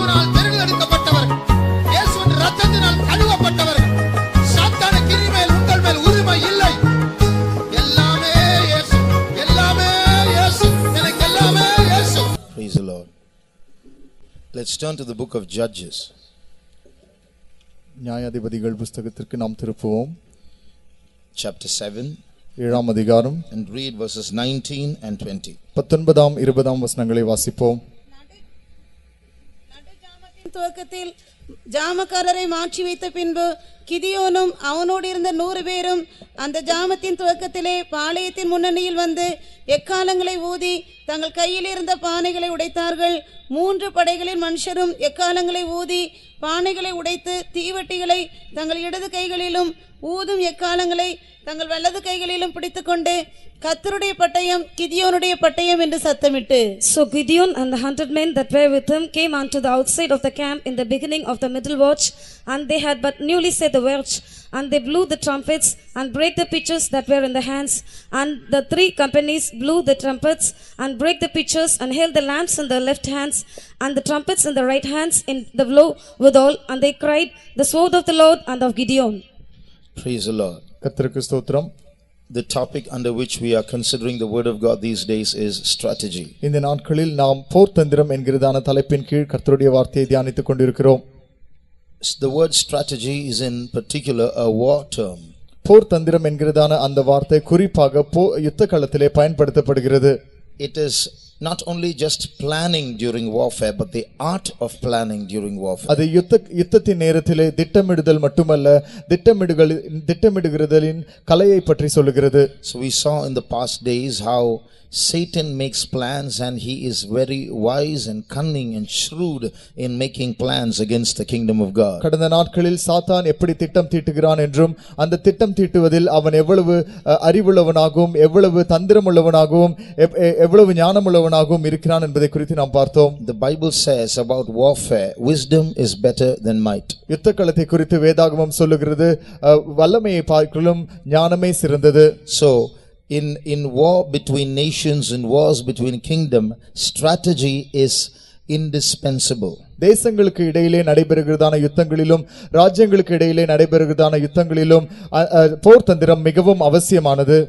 கிருபையினால் தெரிந்தெடுக்கப்பட்டவர்கள், இயேசுவின் இரத்தத்தினால் கழுவப்பட்டவர்கள். சாத்தானுக்கு இனிமேல் உங்கள் மேல் உரிமை இல்லை. எல்லாமே இயேசு, எல்லாமே இயேசு, எனக்கு எல்லாமே இயேசு. Praise the Lord. Let's turn to the book of Judges. நியாயாதிபதிகள் புத்தகத்திற்கு நாம் திருப்புவோம். Chapter 7. 7ஆம் அதிகாரம் and read verses 19 and 20. 19 20 வசனங்களை வாசிப்போம். நடுஜாமத்தின் துவக்கத்தில் ஜாமக்காரரை மாற்றி வைத்த பின்பு கிதியோனும் அவனோடு இருந்த 100 பேரும் அந்த ஜாமத்தின் துவக்கத்திலே பாளையத்தின் முன்னணியில் வந்து எக்காலங்களை ஊதி தங்கள் கையில் இருந்த பானைகளை உடைத்தார்கள். 3 படைகளின் மனுஷரும் எக்காலங்களை ஊதி பானைகளை உடைத்து தீவட்டிகளை தங்கள் இடது கைகளிலும் ஊதும் எக்காலங்களை தங்கள் வலது கைகளிலும் பிடித்துக்கொண்டு கர்த்தருடைய பட்டயம் கிதியோனுடைய பட்டயம் என்று சத்தமிட்டு. So Gideon and the 100 men that were with him came unto the outside of the camp in the beginning of the middle watch, and they had but newly said the watch, and they blew the trumpets and brake the pitchers that were in the hands, and the 3 companies blew the trumpets and brake the pitchers and held the lamps in the left hands and the trumpets in the right hands in the blow withal, and they cried, the sword of the Lord and of Gideon. Praise the Lord. கர்த்தருக்கு ஸ்தோத்திரம். The topic under which we are considering the word of God these days is strategy. இந்த நாட்களில் நாம் போர் தந்திரம் என்கிறதான தலைப்பின் கீழ் கர்த்தருடைய வார்த்தையை தியானித்துக் கொண்டிருக்கிறோம். The word strategy is in particular a war term. போர் தந்திரம் என்கிறதான அந்த வார்த்தை குறிப்பாக யுத்த களத்திலே பயன்படுத்தப்படுகிறது. It is not only just planning during warfare, but the art of planning during warfare. அது யுத்தத்தின் நேரத்திலே திட்டமிடுதல் மட்டுமல்ல, திட்டமிடுகிறதின் கலையை பற்றி சொல்லுகிறது. So we saw in the past days how Satan makes plans, and he is very wise and cunning and shrewd in making plans against the kingdom of God. கடந்த நாட்களில் சாத்தான் எப்படி திட்டம் தீட்டுகிறான் என்றும் அந்த திட்டம் தீட்டுவதில் அவன் எவ்வளவு அறிவுள்ளவனாகவும் எவ்வளவு தந்திரமுள்ளவனாகவும் எவ்வளவு ஞானமுள்ளவனாகவும் இருக்கிறான் என்பதை குறித்து நாம் பார்த்தோம். The Bible says about warfare, wisdom is better than might. யுத்த களத்தை குறித்து வேதாகமம் சொல்லுகிறது, வல்லமையை பார்க்கிலும் ஞானமே சிறந்தது. So in war between nations and wars between kingdom, strategy is indispensable. தேசங்களுக்கு இடையிலே நடைபெறுகிறதான யுத்தங்களிலும் ராஜ்யங்களுக்கு இடையிலே நடைபெறுகிறதான யுத்தங்களிலும் போர் தந்திரம் மிகவும் அவசியமானது.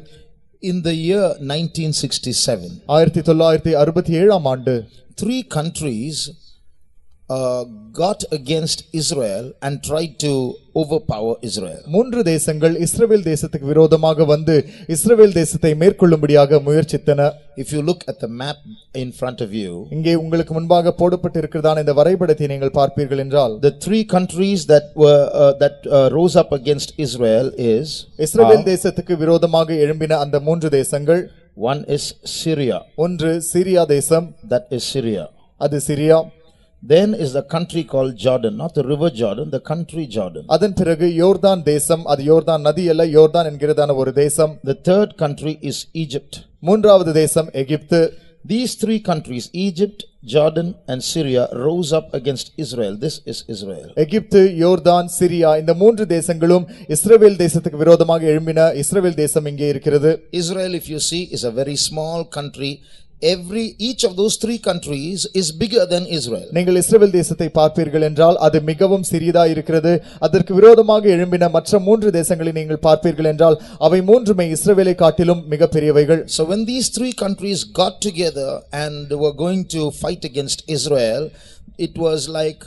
In the year 1967, 1967ஆம் ஆண்டு 3 countries got against Israel and tried to overpower Israel. 3 தேசங்கள் இஸ்ரவேல் தேசத்துக்கு விரோதமாக வந்து இஸ்ரவேல் தேசத்தை மேற்கொள்ளும்படியாக முயற்சித்தன. If you look at the map in front of you, இங்கே உங்களுக்கு முன்பாக போடப்பட்டிருக்கிறதான இந்த வரைபடத்தை நீங்கள் பார்ப்பீர்கள் என்றால், the 3 countries that rose up against Israel is இஸ்ரவேல் தேசத்துக்கு விரோதமாக எழும்பின அந்த 3 தேசங்கள். One is Syria. ஒன்று சிரியா தேசம், that is Syria. அது Syria. Then is the country called Jordan, not the river Jordan, the country Jordan. அதன் பிறகு யோர்தான் தேசம், அது யோர்தான் நதி அல்ல, யோர்தான் என்கிறதான ஒரு தேசம். The third country is Egypt. மூன்றாவது தேசம் எகிப்து. These 3 countries, Egypt, Jordan and Syria, rose up against Israel. This is Israel. எகிப்து, யோர்தான், சிரியா, இந்த 3 தேசங்களும் இஸ்ரவேல் தேசத்துக்கு விரோதமாக எழும்பின. இஸ்ரவேல் தேசம் இங்கே இருக்கிறது. Israel, if you see, is a very small country. Each of those 3 countries is bigger than Israel. நீங்கள் இஸ்ரவேல் தேசத்தை பார்ப்பீர்கள் என்றால் அது மிகவும் சிறியதா இருக்கிறது. அதற்கு விரோதமாக எழும்பின மற்ற 3 தேசங்களை நீங்கள் பார்ப்பீர்கள் என்றால் அவை மூன்றுமே இஸ்ரவேலை காட்டிலும் மிகப்பெரியவைகள். So when these 3 countries got together and were going to fight against Israel, it was like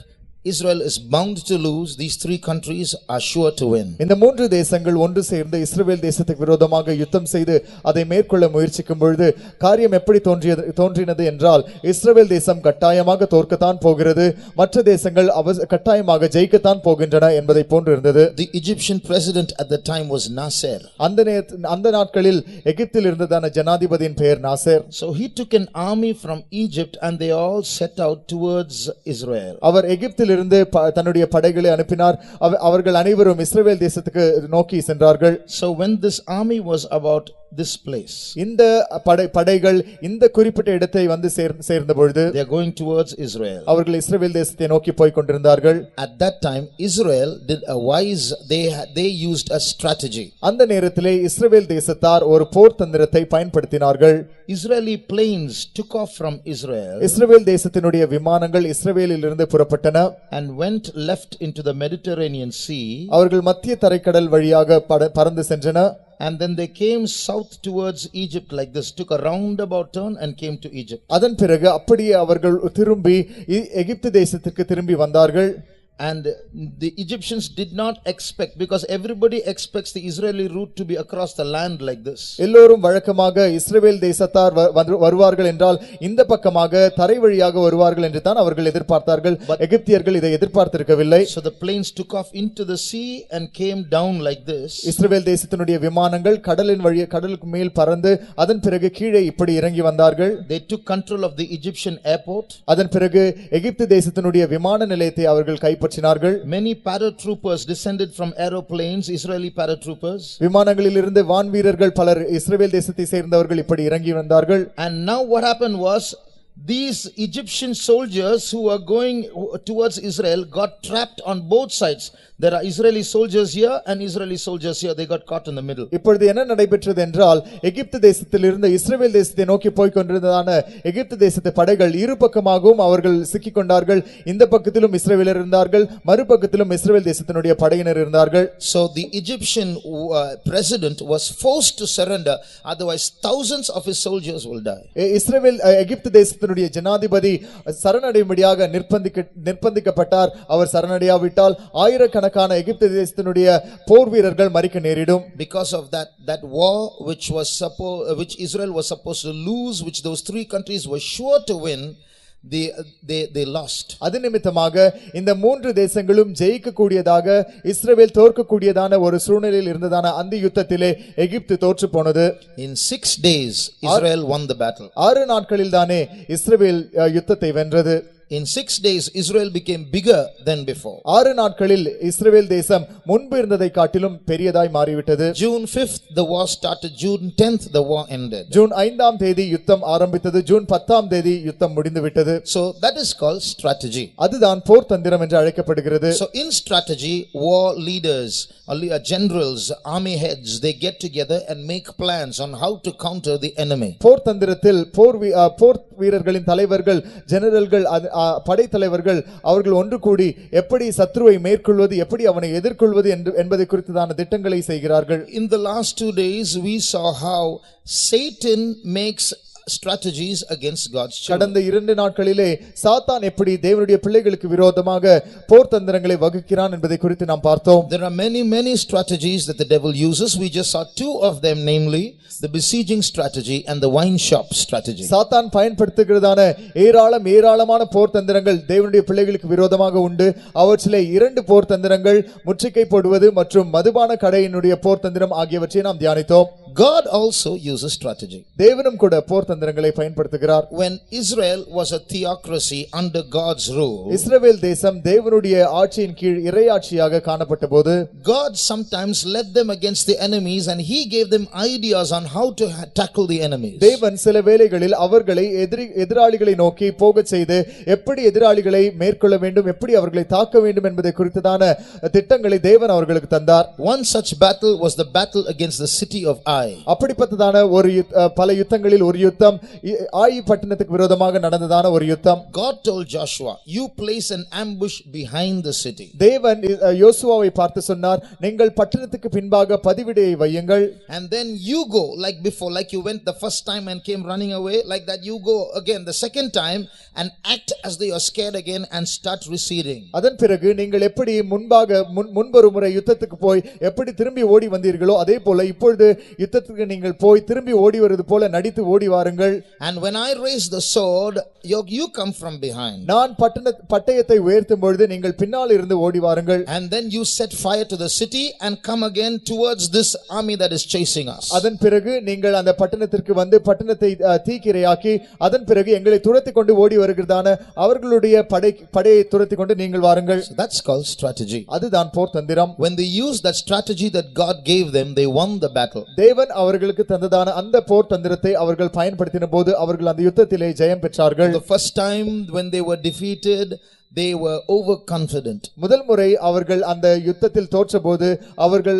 Israel is bound to lose. These 3 countries are sure to win. இந்த 3 தேசங்கள் ஒன்று சேர்ந்து இஸ்ரவேல் தேசத்துக்கு விரோதமாக யுத்தம் செய்து அதை மேற்கொள்ள முயற்சிக்கும் பொழுது காரியம் எப்படி தோன்றினது என்றால், இஸ்ரவேல் தேசம் கட்டாயமாக தோற்கத்தான் போகிறது, மற்ற தேசங்கள் கட்டாயமாக ஜெயிக்கத்தான் போகின்றன என்பதை போன்று இருந்தது. The Egyptian president at the time was Nasser. அந்த நாட்களில் எகிப்தில் இருந்ததான ஜனாதிபதியின் பெயர் Nassar. So he took an army from Egypt and they all set out towards Israel. அவர் எகிப்தில் இருந்து தன்னுடைய படைகளை அனுப்பினார். அவர்கள் அனைவரும் இஸ்ரவேல் தேசத்துக்கு நோக்கி சென்றார்கள். So when this army was about this place. இந்த படைகள் இந்த குறிப்பிட்ட இடத்தை வந்து சேர்ந்த பொழுது They are going towards Israel. அவர்கள் இஸ்ரவேல் தேசத்தை நோக்கி போய் கொண்டிருந்தார்கள். At that time Israel did a wise, they used a strategy. அந்த நேரத்திலே இஸ்ரவேல் தேசத்தார் ஒரு போர் தந்திரத்தை பயன்படுத்தினார்கள். Israeli planes took off from Israel இஸ்ரவேல் தேசத்தினுடைய விமானங்கள் இஸ்ரவேலிலிருந்து புறப்பட்டன and went left into the Mediterranean Sea. அவர்கள் மத்திய தரைக்கடல் வழியாக பறந்து சென்றன. And then they came south towards Egypt like this, took a roundabout turn and came to Egypt. அதன் பிறகு அப்படியே அவர்கள் திரும்பி எகிப்து தேசத்துக்கு திரும்பி வந்தார்கள். And the Egyptians did not expect, because everybody expects the Israeli route to be across the land like this. எல்லோரும் வழக்கமாக இஸ்ரவேல் தேசத்தார் வருவார்கள் என்றால் இந்த பக்கமாக தரை வழியாக வருவார்கள் என்று தான் அவர்கள் எதிர்பார்த்தார்கள். எகிப்தியர்கள் இதை எதிர்பார்த்திருக்கவில்லை. So the planes took off into the sea and came down like this. இஸ்ரவேல் தேசத்தினுடைய விமானங்கள் கடலுக்கு மேல் பறந்து அதன் பிறகு கீழே இப்படி இறங்கி வந்தார்கள். They took control of the Egyptian airport. அதன் பிறகு எகிப்து தேசத்தினுடைய விமான நிலையத்தை அவர்கள் கைப்பற்றினார்கள். Many paratroopers descended from aeroplanes, Israeli paratroopers. விமானங்களில் இருந்து வான் வீரர்கள் பலர் இஸ்ரவேல் தேசத்தை சேர்ந்தவர்கள் இப்படி இறங்கி வந்தார்கள். And now what happened was, these Egyptian soldiers who were going towards Israel got trapped on both sides. There are Israeli soldiers here and Israeli soldiers here. They got caught in the middle. இப்பொழுது என்ன நடைபெற்றது என்றால் எகிப்து தேசத்தில் இருந்து இஸ்ரவேல் தேசத்தை நோக்கி போய் கொண்டிருந்ததான எகிப்து தேசத்து படைகள் இரு பக்கமாகவும் அவர்கள் சிக்கிக் கொண்டார்கள். இந்த பக்கத்திலும் இஸ்ரவேலர் இருந்தார்கள், மறுபக்கத்திலும் இஸ்ரவேல் தேசத்தினுடைய படையினர் இருந்தார்கள். So the Egyptian president was forced to surrender, otherwise thousands of his soldiers will die. இஸ்ரவேல் எகிப்து தேசத்தினுடைய ஜனாதிபதி சரணடையும்படியாக நிர்பந்திக்கப்பட்டார். அவர் சரணடையாவிட்டால் ஆயிரக்கணக்கான எகிப்து தேசத்தினுடைய போர் வீரர்கள் மரிக்க நேரிடும். Because of that war which Israel was supposed to lose, which those three countries were sure to win, they lost. அது நிமித்தமாக இந்த மூன்று தேசங்களும் ஜெயிக்க கூடியதாக இஸ்ரவேல் தோற்க கூடியதான ஒரு சூழ்நிலையில் இருந்ததான அந்த யுத்தத்திலே எகிப்து தோற்று போனது. In 6 days Israel won the battle. 6 நாட்களில் தானே இஸ்ரவேல் யுத்தத்தை வென்றது. In 6 days Israel became bigger than before. 6 நாட்களில் இஸ்ரவேல் தேசம் முன்பு இருந்ததை காட்டிலும் பெரியதாய் மாறிவிட்டது. June 5th the war started, June 10th the war ended. June 5ஆம் தேதி யுத்தம் ஆரம்பித்தது, ஜூன் 10ஆம் தேதி யுத்தம் முடிந்துவிட்டது. So that is called strategy. அதுதான் போர் தந்திரம் என்று அழைக்கப்படுகிறது. So in strategy, war leaders, generals, army heads, they get together and make plans on how to counter the enemy. போர் தந்திரத்தில் போர் வீரர்களின் தலைவர்கள், ஜெனரல்கள், படைத்தலைவர்கள் அவர்கள் ஒன்று கூடி எப்படி சத்ருவை மேற்கொள்வது, எப்படி அவனை எதிர்கொள்வது என்பதை குறித்துதான திட்டங்களை செய்கிறார்கள். In the last 2 days we saw how Satan makes strategies against God's children. கடந்த 2 நாட்களிலே சாத்தான் எப்படி தேவனுடைய பிள்ளைகளுக்கு விரோதமாக போர் தந்திரங்களை வகுக்கிறான் என்பதை குறித்து நாம் பார்த்தோம். There are many strategies that the devil uses. We just saw 2 of them, namely the besieging strategy and the wine shop strategy. சாத்தான் பயன்படுத்துகிறதான ஏராளமான போர் தந்திரங்கள் தேவனுடைய பிள்ளைகளுக்கு விரோதமாக உண்டு. அவற்றிலே 2 போர் தந்திரங்கள் முற்றுகை போடுவது மற்றும் மதுபான கடையினுடைய போர் தந்திரம் ஆகியவற்றை நாம் தியானித்தோம். God also uses strategy. தேவனும் கூட போர் தந்திரங்களை பயன்படுத்துகிறார். When Israel was a theocracy under God's rule, இஸ்ரவேல் தேசம் தேவனுடைய ஆட்சியின் கீழ் இறையாட்சியாக காணப்பட்டபோது God sometimes led them against the enemies and he gave them ideas on how to tackle the enemies. தேவன் சில வேளைகளில் அவர்களை எதிராளிகளை நோக்கி போகச் செய்து எப்படி எதிராளிகளை மேற்கொள்ள வேண்டும், எப்படி அவர்களை தாக்க வேண்டும் என்பதை குறித்ததான திட்டங்களை தேவன் அவர்களுக்கு தந்தார். One such battle was the battle against the city of Ai. அப்படிப்பட்டதான ஒரு பல யுத்தங்களில் ஒரு யுத்தம் ஆயி பட்டணத்துக்கு விரோதமாக நடந்ததான ஒரு யுத்தம். God told Joshua, you place an ambush behind the city. தேவன் யோசுவாவை பார்த்து சொன்னார், நீங்கள் பட்டணத்துக்கு பின்பாக பதிவிடையை வையுங்கள். And then you go like before, like you went the first time and came running away, like that you go again the second time and act as though you are scared again and start receding. அதன் பிறகு நீங்கள் எப்படி முன்பொரு முறை யுத்தத்துக்கு போய் எப்படி திரும்பி ஓடி வந்தீர்களோ அதே போல இப்பொழுது யுத்தத்துக்கு நீங்கள் போய் திரும்பி ஓடி வருவது போல நடித்து ஓடி வாருங்கள். And when I raise the sword, you come from behind. நான் பட்டயத்தை உயர்த்தும் பொழுது நீங்கள் பின்னால் இருந்து ஓடி வாருங்கள். And then you set fire to the city and come again towards this army that is chasing us. அதன் பிறகு நீங்கள் அந்த பட்டணத்திற்கு வந்து பட்டணத்தை தீக்கிரையாக்கி அதன் பிறகு எங்களை துரத்தி கொண்டு ஓடி வருகிறதான அவர்களுடைய படையை துரத்தி கொண்டு நீங்கள் வாருங்கள். So that's called strategy. அதுதான் போர் தந்திரம். When they used that strategy that God gave them, they won the battle. தேவன் தேவன் அவர்களுக்கு தந்ததான அந்த போர் தந்திரத்தை அவர்கள் பயன்படுத்தின போது அவர்கள் அந்த யுத்தத்திலே ஜெயம் பெற்றார்கள். The first time when they were defeated, they were overconfident. முதல் முறை அவர்கள் அந்த யுத்தத்தில் தோற்றபோது அவர்கள்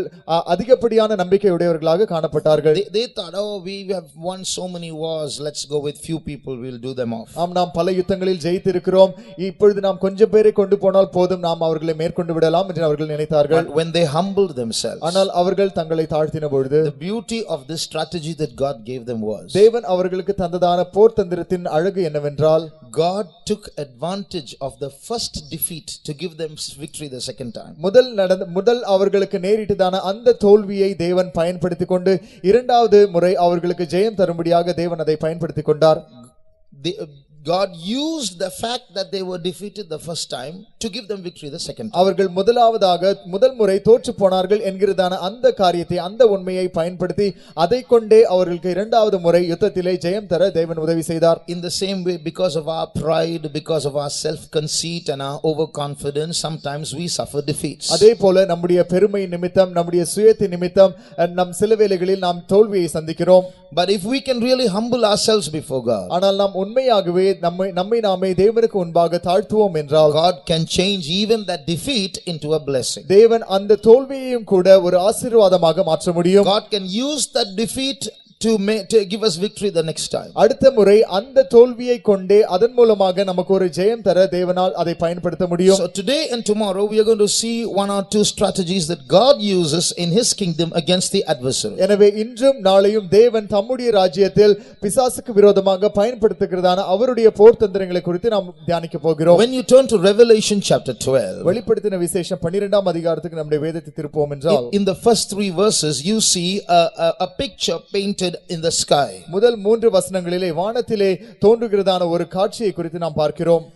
அதிகப்படியான நம்பிக்கையுடையவர்களாக காணப்பட்டார்கள். They thought, oh, we have won so many wars, let's go with few people, we'll do them off. நாம் பல யுத்தங்களில் ஜெயித்திருக்கிறோம், இப்பொழுது நாம் கொஞ்சம் பேரை கொண்டு போனால் போதும், நாம் அவர்களை மேற்கொண்டு விடலாம் என்று அவர்கள் நினைத்தார்கள். But when they humbled themselves, ஆனால் அவர்கள் தங்களை தாழ்த்தின பொழுது the beauty of this strategy that God gave them was, தேவன் அவர்களுக்கு தந்ததான போர் தந்திரத்தின் அழகு என்னவென்றால், God took advantage of the first defeat to give them victory the second time. முதல் அவர்களுக்கு நேரிட்டதான அந்த தோல்வியை தேவன் பயன்படுத்திக் கொண்டு இரண்டாவது முறை அவர்களுக்கு ஜெயம் தரும்படியாக தேவன் அதை பயன்படுத்திக் கொண்டார். God used the fact that they were defeated the first time to give them victory the second time. அவர்கள் முதல் முறை தோற்று போனார்கள் என்கிறதான அந்த காரியத்தை, அந்த உண்மையை பயன்படுத்தி அதை கொண்டே அவர்களுக்கு இரண்டாவது முறை யுத்தத்திலே ஜெயம் தர தேவன் உதவி செய்தார். In the same way, because of our pride, because of our self conceit and our overconfidence, sometimes we suffer defeats. அதே போல நம்முடைய பெருமை நிமித்தம், நம்முடைய சுயத்தின் நிமித்தம் நம் சில வேளைகளில் நாம் தோல்வியை சந்திக்கிறோம். But if we can really humble ourselves before God, ஆனால் நாம் உண்மையாகவே நம்மை நாமே தேவனுக்கு முன்பாக தாழ்த்துவோம் என்றால், God can change even that defeat into a blessing. தேவன் அந்த தோல்வியையும் கூட ஒரு ஆசீர்வாதமாக மாற்ற முடியும். God can use that defeat to give us victory the next time. அடுத்த முறை அந்த தோல்வியை கொண்டே அதன் மூலமாக நமக்கு ஒரு ஜெயம் தர தேவனால் அதை பயன்படுத்த முடியும். So today and tomorrow we are going to see one or two strategies that God uses in his kingdom against the adversary. எனவே இன்றும் நாளையும் தேவன் தம்முடைய ராஜ்யத்தில் பிசாசுக்கு விரோதமாக பயன்படுத்துகிறதான அவருடைய போர் தந்திரங்களை குறித்து நாம் தியானிக்க போகிறோம். When you turn to Revelation chapter 12, வெளிப்படுத்தின விசேஷம் 12ஆம் அதிகாரத்துக்கு நம்முடைய வேதத்தை திருப்புவோம் என்றால், in the first 3 verses you see a picture painted in the sky. முதல் 3 வசனங்களிலே வானத்திலே தோன்றுகிறதான ஒரு காட்சியை குறித்து நாம் பார்க்கிறோம்.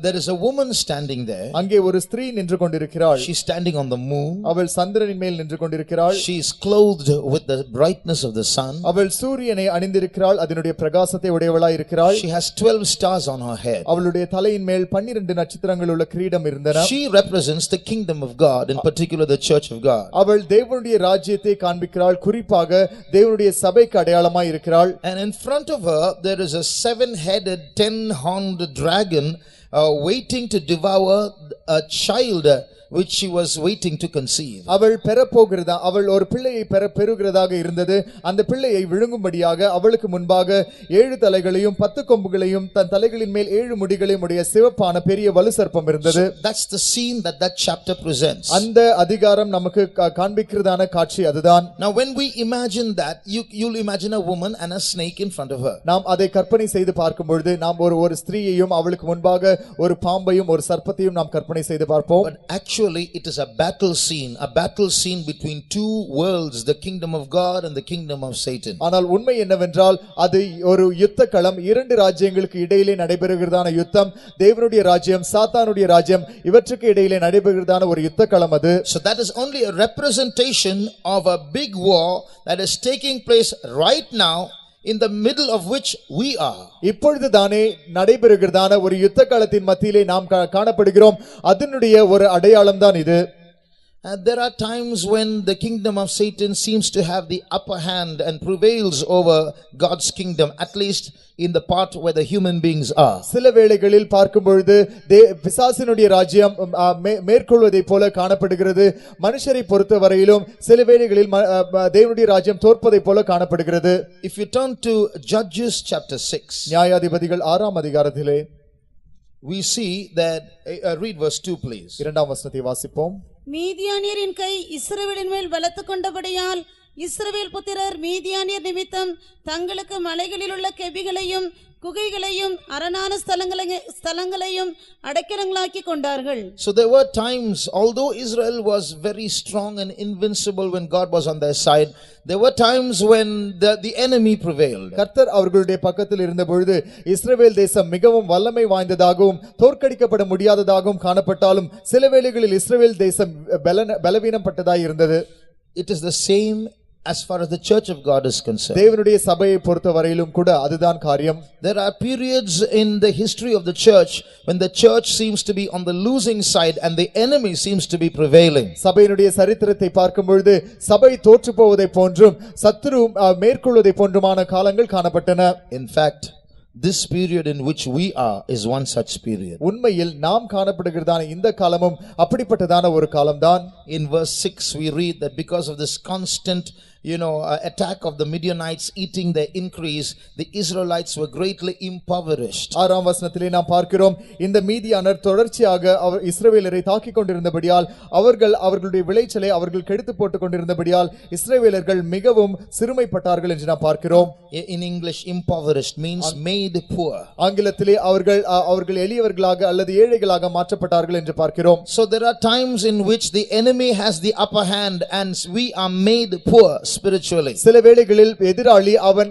There is a woman standing there. அங்கே ஒரு ஸ்திரீ நின்று கொண்டிருக்கிறாள். She is standing on the moon. அவள் சந்திரனின் மேல் நின்று கொண்டிருக்கிறாள். She is clothed with the brightness of the sun. அவள் சூரியனை அணிந்திருக்கிறாள், அதனுடைய பிரகாசத்தை உடையவளாய் இருக்கிறாள். She has 12 stars on her head. அவளுடைய தலையின் மேல் 12 நட்சத்திரங்கள் உள்ள கிரீடம் இருந்தன. She represents the kingdom of God, in particular the church of God. அவள் தேவனுடைய ராஜ்யத்தை காண்பிக்கிறாள், குறிப்பாக தேவனுடைய சபைக்கு அடையாளமாய் இருக்கிறாள். And in front of her there is a 7-headed 10-horned dragon waiting to devour a child which she was waiting to conceive. அவள் அவள் ஒரு பிள்ளையை பெறுகிறதாக இருந்தது. அந்த பிள்ளையை விழுங்கும்படியாக அவளுக்கு முன்பாக 7 தலைகளையும் 10 கொம்புகளையும் தன் தலைகளின் மேல் 7 முடிகளையும் உடைய சிவப்பான பெரிய வலு சர்ப்பம் இருந்தது. So that's the scene that chapter presents. அந்த அதிகாரம் நமக்கு காண்பிக்கிறதான காட்சி அதுதான். Now when we imagine that, you'll imagine a woman and a snake in front of her. நாம் அதை கற்பனை செய்து பார்க்கும் பொழுது நாம் ஒரு ஸ்திரீயையும் அவளுக்கு முன்பாக ஒரு பாம்பையும் ஒரு சர்ப்பத்தையும் நாம் கற்பனை செய்து பார்ப்போம். But actually it is a battle scene between two worlds, the kingdom of God and the kingdom of Satan. ஆனால் உண்மை என்னவென்றால் அது ஒரு யுத்த களம், 2 ராஜ்யங்களுக்கு இடையிலே நடைபெறுகிறதான யுத்தம், தேவனுடைய ராஜ்யம் சாத்தானுடைய ராஜ்யம் இவற்றுக்கு இடையிலே நடைபெறுகிறதான ஒரு யுத்த களம் அது. So that is only a representation of a big war that is taking place right now, in the middle of which we are. இப்பொழுது தானே நடைபெறுகிறதான ஒரு யுத்த காலத்தின் மத்தியிலே நாம் காணப்படுகிறோம். அதனுடைய ஒரு அடையாளம் தான் இது. There are times when the kingdom of Satan seems to have the upper hand and prevails over God's kingdom, at least in the part where the human beings are. சில வேளைகளில் பார்க்கும் பொழுது பிசாசினுடைய ராஜ்யம் மேற்கொள்வதை போல காணப்படுகிறது. மனுஷரை பொறுத்த வரையிலும் சில வேளைகளில் தேவனுடைய ராஜ்யம் தோற்பதை போல காணப்படுகிறது. If you turn to Judges chapter 6, நியாயாதிபதிகள் 6ஆம் அதிகாரத்திலே we see that read verse 2 please. 2ஆம் வசனத்தை வாசிப்போம். மீதியானியரின் கை இஸ்ரவேலின் மேல் பலத்துக் கொண்டபடியால் இஸ்ரவேல் புத்திரர் மீதியானியர் நிமித்தம் தங்களுக்கு மலைகளில் உள்ள கெபிகளையும் குகைகளையும் அரணான ஸ்தலங்களையும் அடைக்கலங்களாக்கி கொண்டார்கள். So there were times, although Israel was very strong and invincible when God was on their side, there were times when the enemy prevailed. கர்த்தர் அவர்களுடைய பக்கத்தில் இருந்த பொழுது இஸ்ரவேல் தேசம் மிகவும் வல்லமை வாய்ந்ததாகவும் தோற்கடிக்கப்பட முடியாததாகவும் காணப்பட்டாலும் சில வேளைகளில் இஸ்ரவேல் தேசம் பலவீனப்பட்டதாய் இருந்தது. It is the same as far as the church of God is concerned. தேவனுடைய சபையை பொறுத்தவரையிலும் கூட அதுதான் காரியம். There are periods in the history of the church when the church seems to be on the losing side and the enemy seems to be prevailing. சபையினுடைய சரித்திரத்தை பார்க்கும் பொழுது சபை தோற்று போவதை போன்றும் சத்துரு மேற்கொள்வதை போன்றுமான காலங்கள் காணப்பட்டன. In fact, this period in which we are is one such period. உண்மையில் நாம் காணப்படுகிறதான இந்த காலமும் அப்படிப்பட்டதான ஒரு காலம்தான். In verse 6 we read that because of this constant attack of the Midianites eating their increase, the Israelites were greatly impoverished. ஆறாம் வசனத்திலே நாம் பார்க்கிறோம், இந்த மீதியானர் தொடர்ச்சியாக அவர் இஸ்ரவேலரை தாக்கிக் கொண்டிருந்தபடியால் அவர்களுடைய விளைச்சலை அவர்கள் கெடுத்து போட்டுக் கொண்டிருந்தபடியால் இஸ்ரவேலர்கள் மிகவும் சிறுமைப்பட்டார்கள் என்று நாம் பார்க்கிறோம். In English, impoverished means made poor. ஆங்கிலத்திலே அவர்கள் எளியவர்களாக அல்லது ஏழைகளாக மாற்றப்பட்டார்கள் என்று பார்க்கிறோம். So there are times in which the enemy has the upper hand and we are made poor spiritually. சில வேளைகளில் எதிராளி அவன்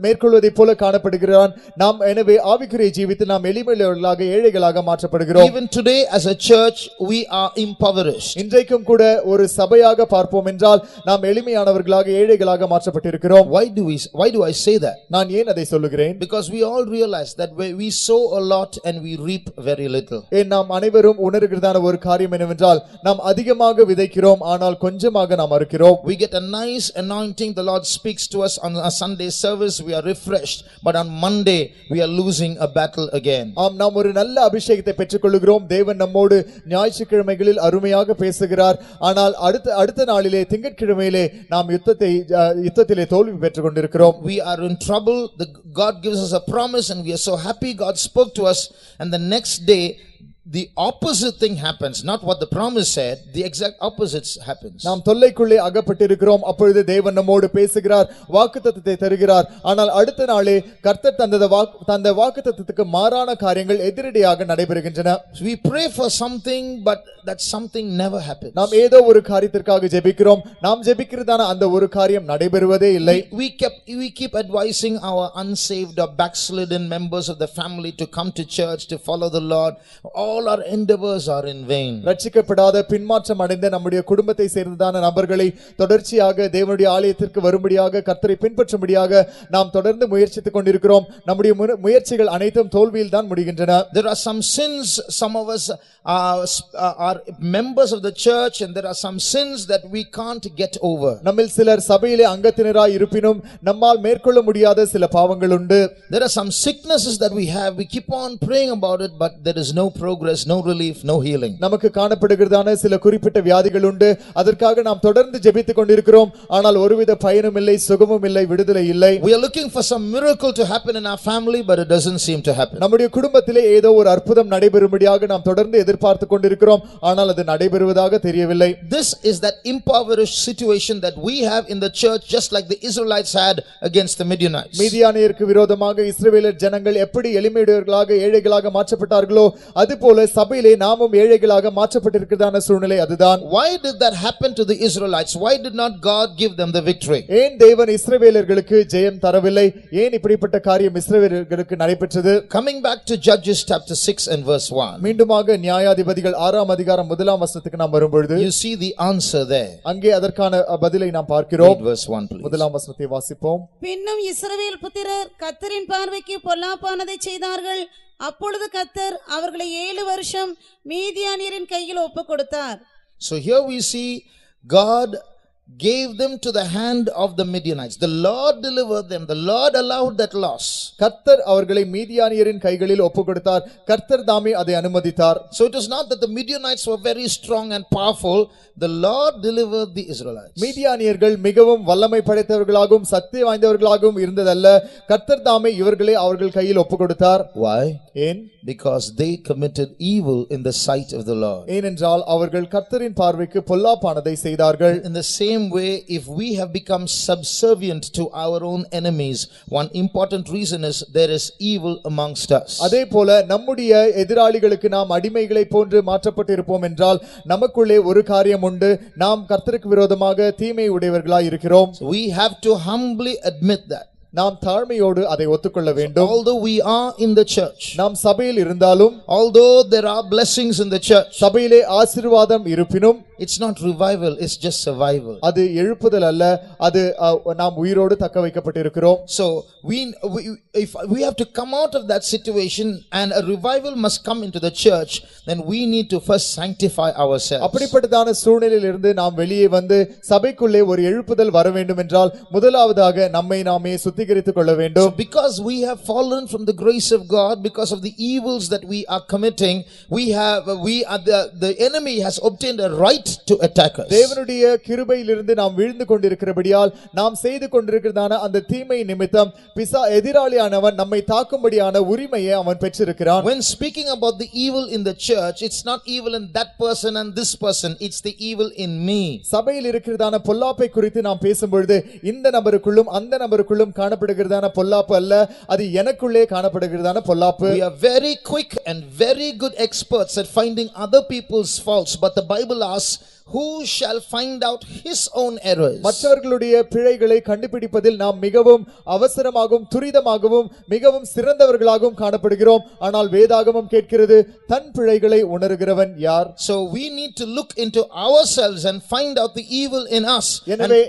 மேற்கொள்வதை போல காணப்படுகிறான். நாம் எனவே ஆவிக்குரிய ஜீவித்தில் நாம் எளிமையுள்ளவர்களாக ஏழைகளாக மாற்றப்படுகிறோம். Even today as a church we are impoverished. இன்றைக்கும் கூட ஒரு சபையாக பார்ப்போம் என்றால் நாம் எளிமையானவர்களாக ஏழைகளாக மாற்றப்பட்டிருக்கிறோம். Why do I say that? நான் ஏன் அதை சொல்லுகிறேன்? Because we all realize that we sow a lot and we reap very little. நாம் அனைவரும் உணர்கிறதான ஒரு காரியம் என்னவென்றால் நாம் அதிகமாக விதைக்கிறோம் ஆனால் கொஞ்சமாக நாம் அறுக்கிறோம். We get a nice anointing, the Lord speaks to us on a Sunday service, we are refreshed, but on Monday we are losing a battle again. நாம் ஒரு நல்ல அபிஷேகத்தை பெற்றுக்கொள்கிறோம். தேவன் நம்மோடு ஞாயிற்றுக்கிழமைகளில் அருமையாக பேசுகிறார். ஆனால் அடுத்த நாளிலே திங்கட்கிழமையிலே நாம் யுத்தத்திலே தோல்வி பெற்றுக் கொண்டிருக்கிறோம். We are in trouble. God gives us a promise and we are so happy God spoke to us, and the next day the opposite thing happens, not what the promise said, the exact opposite happens. நாம் தொல்லைக்குள்ளே அகப்பட்டிருக்கிறோம். அப்பொழுது தேவன் நம்மோடு பேசுகிறார், வாக்குத்தத்தத்தை தருகிறார். ஆனால் அடுத்த நாளே கர்த்தர் தந்த வாக்குத்தத்தத்துக்கு மாறான காரியங்கள் எதிரடியாக நடைபெறுகின்றன. We pray for something but that something never happens. நாம் ஏதோ ஒரு காரியத்திற்காக ஜெபிக்கிறோம். நாம் ஜெபிக்கிறதான அந்த ஒரு காரியம் நடைபெறுவதே இல்லை. We keep advising our unsaved or backslidden members of the family to come to church to follow the Lord. All our endeavors are in vain. ரட்சிக்கப்படாத பின்மாற்றம் அடைந்த நம்முடைய குடும்பத்தை சேர்ந்ததான நபர்களை தொடர்ச்சியாக தேவனுடைய ஆலயத்திற்கு வரும்படியாக கர்த்தரை பின்பற்றும்படியாக நாம் தொடர்ந்து முயற்சித்துக் கொண்டிருக்கிறோம். நம்முடைய முயற்சிகள் அனைத்தும் தோல்வியில் தான் முடிகின்றன. There are some sins, some of us are members of the church, and there are some sins that we can't get over. நம்மில் சிலர் சபையிலே அங்கத்தினராய் இருப்பினும் நம்மால் மேற்கொள்ள முடியாத சில பாவங்கள் உண்டு. There are some sicknesses that we have, we keep on praying about it, but there is no progress, no relief, no healing. நமக்கு காணப்படுகிறதான சில குறிப்பிட்ட வியாதிகள் உண்டு. அதற்காக நாம் தொடர்ந்து ஜெபித்துக் கொண்டிருக்கிறோம். ஆனால் ஒருவித பயனும் இல்லை, சுகமும் இல்லை, விடுதலை இல்லை. We are looking for some miracle to happen in our family, but it doesn't seem to happen. நம்முடைய குடும்பத்திலே ஏதோ ஒரு அற்புதம் நடைபெறும்படியாக நாம் தொடர்ந்து எதிர்பார்த்துக் கொண்டிருக்கிறோம். ஆனால் அது நடைபெறுவதாக தெரியவில்லை. This is that impoverished situation that we have in the church, just like the Israelites had against the Midianites. மீதியானியருக்கு விரோதமாக இஸ்ரவேலர் ஜனங்கள் எப்படி எளிமையுடையவர்களாக ஏழைகளாக மாற்றப்பட்டார்களோ அதுபோல சபையிலே நாமும் ஏழைகளாக மாற்றப்பட்டிருக்கிறதான சூழ்நிலை அதுதான். Why did that happen to the Israelites? Why did not God give them the victory? ஏன் தேவன் இஸ்ரவேலர்களுக்கு ஜெயம் தரவில்லை? ஏன் இப்படிப்பட்ட காரியம் இஸ்ரவேலர்களுக்கு நடைபெற்றது? Coming back to Judges chapter 6 and verse 1. மீண்டுமாக நியாயாதிபதிகள் 6ஆம் அதிகாரம் 1ஆம் வசனத்துக்கு நாம் வரும்பொழுது You see the answer there. அங்கே அதற்கான பதிலை நாம் பார்க்கிறோம். Read verse 1 please. 1ஆம் வசனத்தை வாசிப்போம். பின்னும் இஸ்ரவேல் புத்திரர் கர்த்தரின் பார்வைக்கு பொல்லாப்பானதை செய்தார்கள். அப்பொழுது கர்த்தர் அவர்களை 7 வருஷம் மீதியானியரின் கையில் ஒப்புக் கொடுத்தார். So here we see God gave them to the hand of the Midianites. The Lord delivered them. The Lord allowed that loss. கர்த்தர் அவர்களை மீதியானியரின் கைகளில் ஒப்புக் கொடுத்தார். கர்த்தர் தாமே அதை அனுமதித்தார். So it is not that the Midianites were very strong and powerful. The Lord delivered the Israelites. மீதியானியர்கள் மிகவும் வல்லமை படைத்தவர்களாகவும் சக்தி வாய்ந்தவர்களாகவும் இருந்ததல்ல. கர்த்தர் தாமே இவர்களை அவர்கள் கையில் ஒப்புக் கொடுத்தார். Why? ஏன்? Because they committed evil in the sight of the Lord. ஏனென்றால் அவர்கள் கர்த்தரின் பார்வைக்கு பொல்லாப்பானதை செய்தார்கள். In the same way, if we have become subservient to our own enemies, one important reason is there is evil amongst us. அதே போல நம்முடைய எதிராளிகளுக்கு நாம் அடிமைகளை போன்று மாற்றப்பட்டு இருப்போம் என்றால் நமக்குள்ளே ஒரு காரியம் உண்டு. நாம் கர்த்தருக்கு விரோதமாக தீமை உடையவர்களாய் இருக்கிறோம். So we have to humbly admit that. நாம் தாழ்மையோடு அதை ஒத்துக்கொள்ள வேண்டும். Although we are in the church, நாம் சபையில் இருந்தாலும், although there are blessings in the church, சபையிலே ஆசீர்வாதம் இருப்பினும், It's not revival, it's just survival. அது எழுப்புதல் அல்ல, அது நாம் உயிரோடு தக்க வைக்கப்பட்டிருக்கிறோம். So if we have to come out of that situation and a revival must come into the church, then we need to first sanctify ourselves. அப்படிப்பட்டதான சூழ்நிலையில் இருந்து நாம் வெளியே வந்து சபைக்குள்ளே ஒரு எழுப்புதல் வர வேண்டும் என்றால் முதலாவதாக நம்மை நாமே சுத்திகரித்துக் கொள்ள So வேண்டும். because we have fallen from the grace of God, because of the evils that we are committing, the enemy has obtained a right to attack us. தேவனுடைய கிருபையிலிருந்து நாம் விழுந்து கொண்டிருக்கிறபடியால் நாம் செய்து கொண்டிருக்கிறதான அந்த தீமை நிமித்தம் எதிராளியானவன் நம்மை தாக்கும்படியான உரிமையை அவன் பெற்றிருக்கிறான். When speaking about the evil in the church, it's not evil in that person and this person, it's the evil in me. சபையில் இருக்கிறதான பொல்லாப்பை குறித்து நாம் பேசும்பொழுது இந்த நபருக்குள்ளும் அந்த நபருக்குள்ளும் காணப்படுகிறதான பொல்லாப்பு அல்ல, அது எனக்குள்ளே காணப்படுகிறதான பொல்லாப்பு. We are very quick and very good experts at finding other people's faults, but the Bible asks, who shall find out his own errors? மற்றவர்களுடைய பிழைகளை கண்டுபிடிப்பதில் நாம் மிகவும் அவசரமாகவும் துரிதமாகவும் மிகவும் சிறந்தவர்களாகவும் காணப்படுகிறோம். ஆனால் வேதாகமம் கேட்கிறது, தன் பிழைகளை உணர்கிறவன் யார்? So we need to look into ourselves and find out the evil in us. எனவே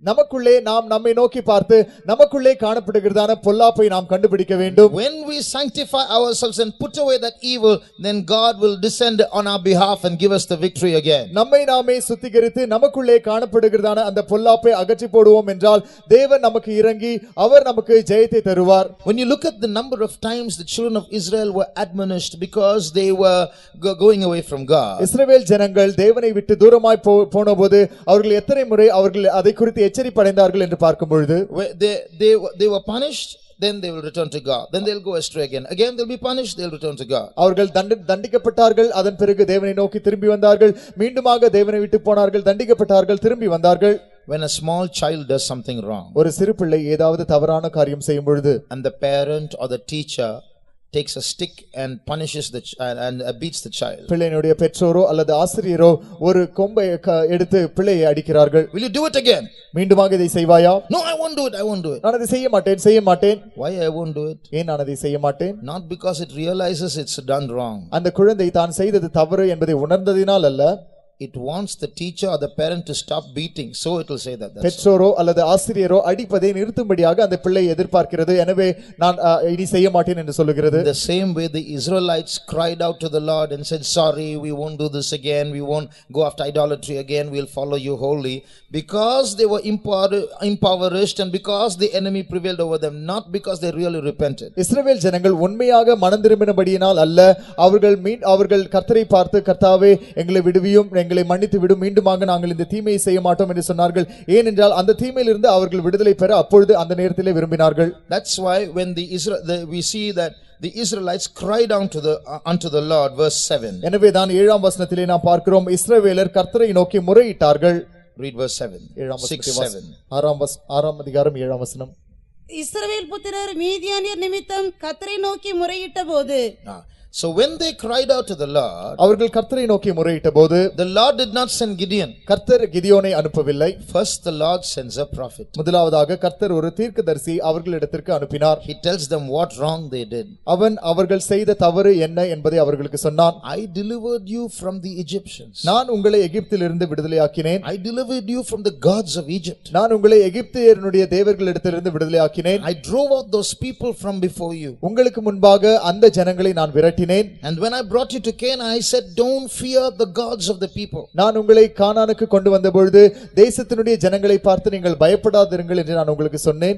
நமக்குள்ளே நாம் நம்மை நோக்கி பார்த்து நமக்குள்ளே காணப்படுகிறதான பொல்லாப்பை நாம் கண்டுபிடிக்க வேண்டும். When we sanctify ourselves and put away that evil, then God will descend on our behalf and give us the victory again. நம்மை நாமே சுத்திகரித்து நமக்குள்ளே காணப்படுகிறதான அந்த பொல்லாப்பை அகற்றி போடுவோம் என்றால் தேவன் நமக்கு இறங்கி அவர் நமக்கு ஜெயத்தை தருவார். When you look at the number of times the children of Israel were admonished because they were going away from God. இஸ்ரவேல் ஜனங்கள் தேவனை விட்டு தூரமாய் போனபோது அவர்கள் எத்தனை முறை அவர்கள் அதை குறித்து எச்சரிப்படைந்தார்கள் என்று பார்க்கும் பொழுது they were punished, then they will return to God, then they'll go astray again they'll be punished, they'll return to God. அவர்கள் தண்டிக்கப்பட்டார்கள், அதன் பிறகு தேவனை நோக்கி திரும்பி வந்தார்கள், மீண்டுமாக தேவனை விட்டு போனார்கள், தண்டிக்கப்பட்டார்கள், திரும்பி வந்தார்கள். When a small child does something wrong, ஒரு சிறு பிள்ளை ஏதாவது தவறான காரியம் செய்யும் பொழுது and the parent or the teacher takes a stick and punishes and beats the child, பிள்ளையினுடைய பெற்றோரோ அல்லது ஆசிரியரோ ஒரு கொம்பை எடுத்து பிள்ளையை அடிக்கிறார்கள். will you do it again? மீண்டுமாக இதை செய்வாயா? No, I won't do it. நான் அதை செய்ய மாட்டேன். Why I won't do it? ஏன் நான் அதை செய்ய மாட்டேன்? Not because it realizes it's done wrong. அந்த குழந்தை தான் செய்தது தவறு என்பதை உணர்ந்ததினால் அல்ல, it wants the teacher or the parent to stop beating, so it will say that. பெற்றோரோ அல்லது ஆசிரியரோ அடிப்பதை நிறுத்தும்படியாக அந்த பிள்ளை எதிர்பார்க்கிறது, எனவே நான் இனி செய்ய மாட்டேன் என்று சொல்லுகிறது. The same way the Israelites cried out to the Lord and said, sorry, we won't do this again, we won't go after idolatry again, we'll follow you wholly, because they were impoverished and because the enemy prevailed over them, not because they really repented. இஸ்ரவேல் ஜனங்கள் உண்மையாக மனம் திரும்பினபடியினால் அல்ல, அவர்கள் கர்த்தரை பார்த்து, கர்த்தாவே எங்களை விடுவியும், எங்களை மன்னித்து விடும், மீண்டுமாக நாங்கள் இந்த தீமையை செய்ய மாட்டோம் என்று சொன்னார்கள். ஏனென்றால் அந்த தீமையிலிருந்து அவர்கள் விடுதலை பெற அப்பொழுது அந்த நேரத்திலே விரும்பினார்கள். That's why when we see that the Israelites cried unto the Lord, verse 7. எனவே தான் 7ஆம் வசனத்திலே நாம் பார்க்கிறோம், இஸ்ரவேலர் கர்த்தரை நோக்கி முறையிட்டார்கள். Read verse 7. 6ஆம் அதிகாரம் 7ஆம் வசனம். இஸ்ரவேல் புத்திரர் மீதியானியர் நிமித்தம் கர்த்தரை நோக்கி முறையிட்டபோது, so when they cried out to the Lord, அவர்கள் கர்த்தரை நோக்கி முறையிட்டபோது the Lord did not send Gideon. கர்த்தர் கிதியோனை அனுப்பவில்லை. First the Lord sends a prophet. முதலாவதாக கர்த்தர் ஒரு தீர்க்கதரிசி அவர்களிடத்திற்கு அனுப்பினார். He tells them what wrong they did. அவர்கள் செய்த தவறு என்ன என்பதை அவர்களுக்கு சொன்னான். I delivered you from the Egyptians. நான் உங்களை எகிப்திலிருந்து விடுதலையாக்கினேன். I delivered you from the gods of Egypt. நான் உங்களை எகிப்தியருடைய தேவர்களிடத்திலிருந்து விடுதலையாக்கினேன். I drove out those people from before you. உங்களுக்கு முன்பாக அந்த ஜனங்களை நான் விரட்டினேன். And when I brought you to Canaan, I said, don't fear the gods of the people. நான் உங்களை கானானுக்கு கொண்டு வந்த பொழுது தேசத்தினுடைய ஜனங்களை பார்த்து நீங்கள் பயப்படாதீர்கள் என்று நான் உங்களுக்கு சொன்னேன்.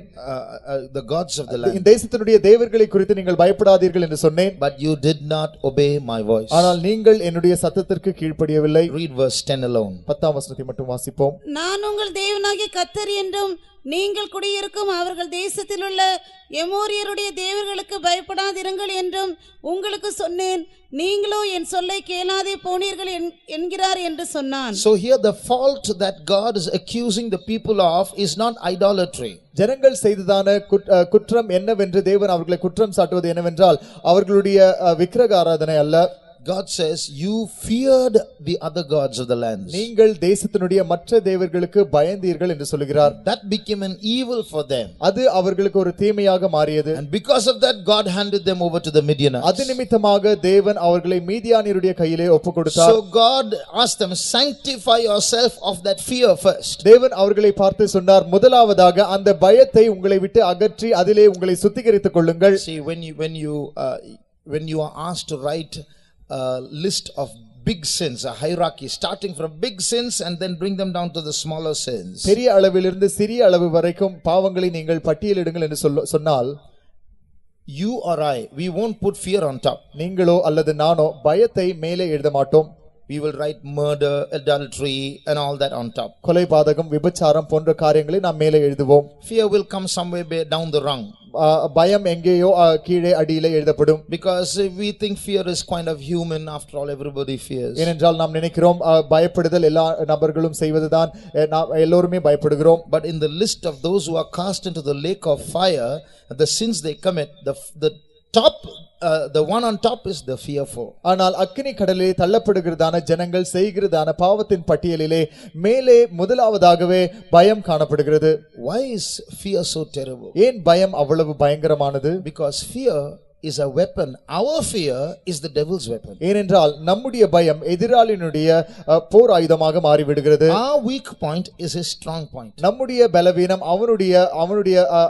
The gods of the land. இந்த தேசத்தினுடைய தேவர்களை குறித்து நீங்கள் பயப்படாதீர்கள் என்று சொன்னேன். But you did not obey my voice. ஆனால் நீங்கள் என்னுடைய சத்தத்திற்கு கீழ்ப்படியவில்லை. Read verse 10 alone. 10ஆம் வசனத்தை மட்டும் வாசிப்போம். நான் உங்கள் தேவனாகிய கர்த்தர் என்றும் நீங்கள் குடியிருக்கும் அவர்கள் தேசத்தில் உள்ள எமோரியருடைய தேவர்களுக்கு பயப்படாதிருங்கள் என்றும் உங்களுக்கு சொன்னேன், நீங்களோ என் சொல்லை கேளாதே போனீர்கள் என்கிறார் என்று சொன்னான். So here the fault that God is accusing the people of is not idolatry. ஜனங்கள் செய்ததான குற்றம் என்னவென்று தேவன் அவர்களை குற்றம் சாட்டுவது என்னவென்றால் அவர்களுடைய விக்கிரக ஆராதனை அல்ல. God says, you feared the other gods of the lands. நீங்கள் தேசத்தினுடைய மற்ற தேவர்களுக்கு பயந்தீர்கள் என்று சொல்கிறார். That became an evil for them. அது அவர்களுக்கு ஒரு தீமையாக மாறியது. And because of that, God handed them over to the Midianites. அது நிமித்தமாக தேவன் அவர்களை மீதியானியருடைய கையிலே ஒப்புக்கொடுத்தார். So God asked them, sanctify yourself of that fear first. தேவன் அவர்களை பார்த்து சொன்னார், முதலாவதாக அந்த பயத்தை உங்களை விட்டு அகற்றி அதிலே உங்களை சுத்திகரித்துக் கொள்ளுங்கள். See, when you are asked to write a list of big sins, a hierarchy starting from big sins and then bring them down to the smaller sins. பெரிய அளவிலிருந்து சிறிய அளவு வரைக்கும் பாவங்களை நீங்கள் பட்டியலிடுங்கள் என்று சொன்னால், you or I, we won't put fear on top. நீங்களோ அல்லது நானோ பயத்தை மேலே எழுத மாட்டோம். We will write murder, adultery and all that on top. கொலை, பாதகம், விபச்சாரம் போன்ற காரியங்களை நாம் மேலே எழுதுவோம். Fear will come somewhere down the rung. பயம் எங்கேயோ கீழே அடியிலே எழுதப்படும். Because we think fear is kind of human, after all everybody fears. ஏனென்றால் நாம் நினைக்கிறோம் பயப்படுதல் எல்லா நபர்களும் செய்வதுதான், எல்லோருமே பயப்படுகிறோம். But in the list of those who are cast into the lake of fire, the sins they commit, the one on top is the fearful. ஆனால் அக்கினி கடலிலே தள்ளப்படுகிறதான ஜனங்கள் செய்கிறதான பாவத்தின் பட்டியலிலே மேலே முதலாவதாகவே பயம் காணப்படுகிறது. Why is fear so terrible? ஏன் பயம் அவ்வளவு பயங்கரமானது? Because fear is a weapon. Our fear is the devil's weapon. ஏனென்றால் நம்முடைய பயம் எதிராளியினுடைய போர் ஆயுதமாக மாறிவிடுகிறது. Our weak point is his strong point. நம்முடைய பலவீனம்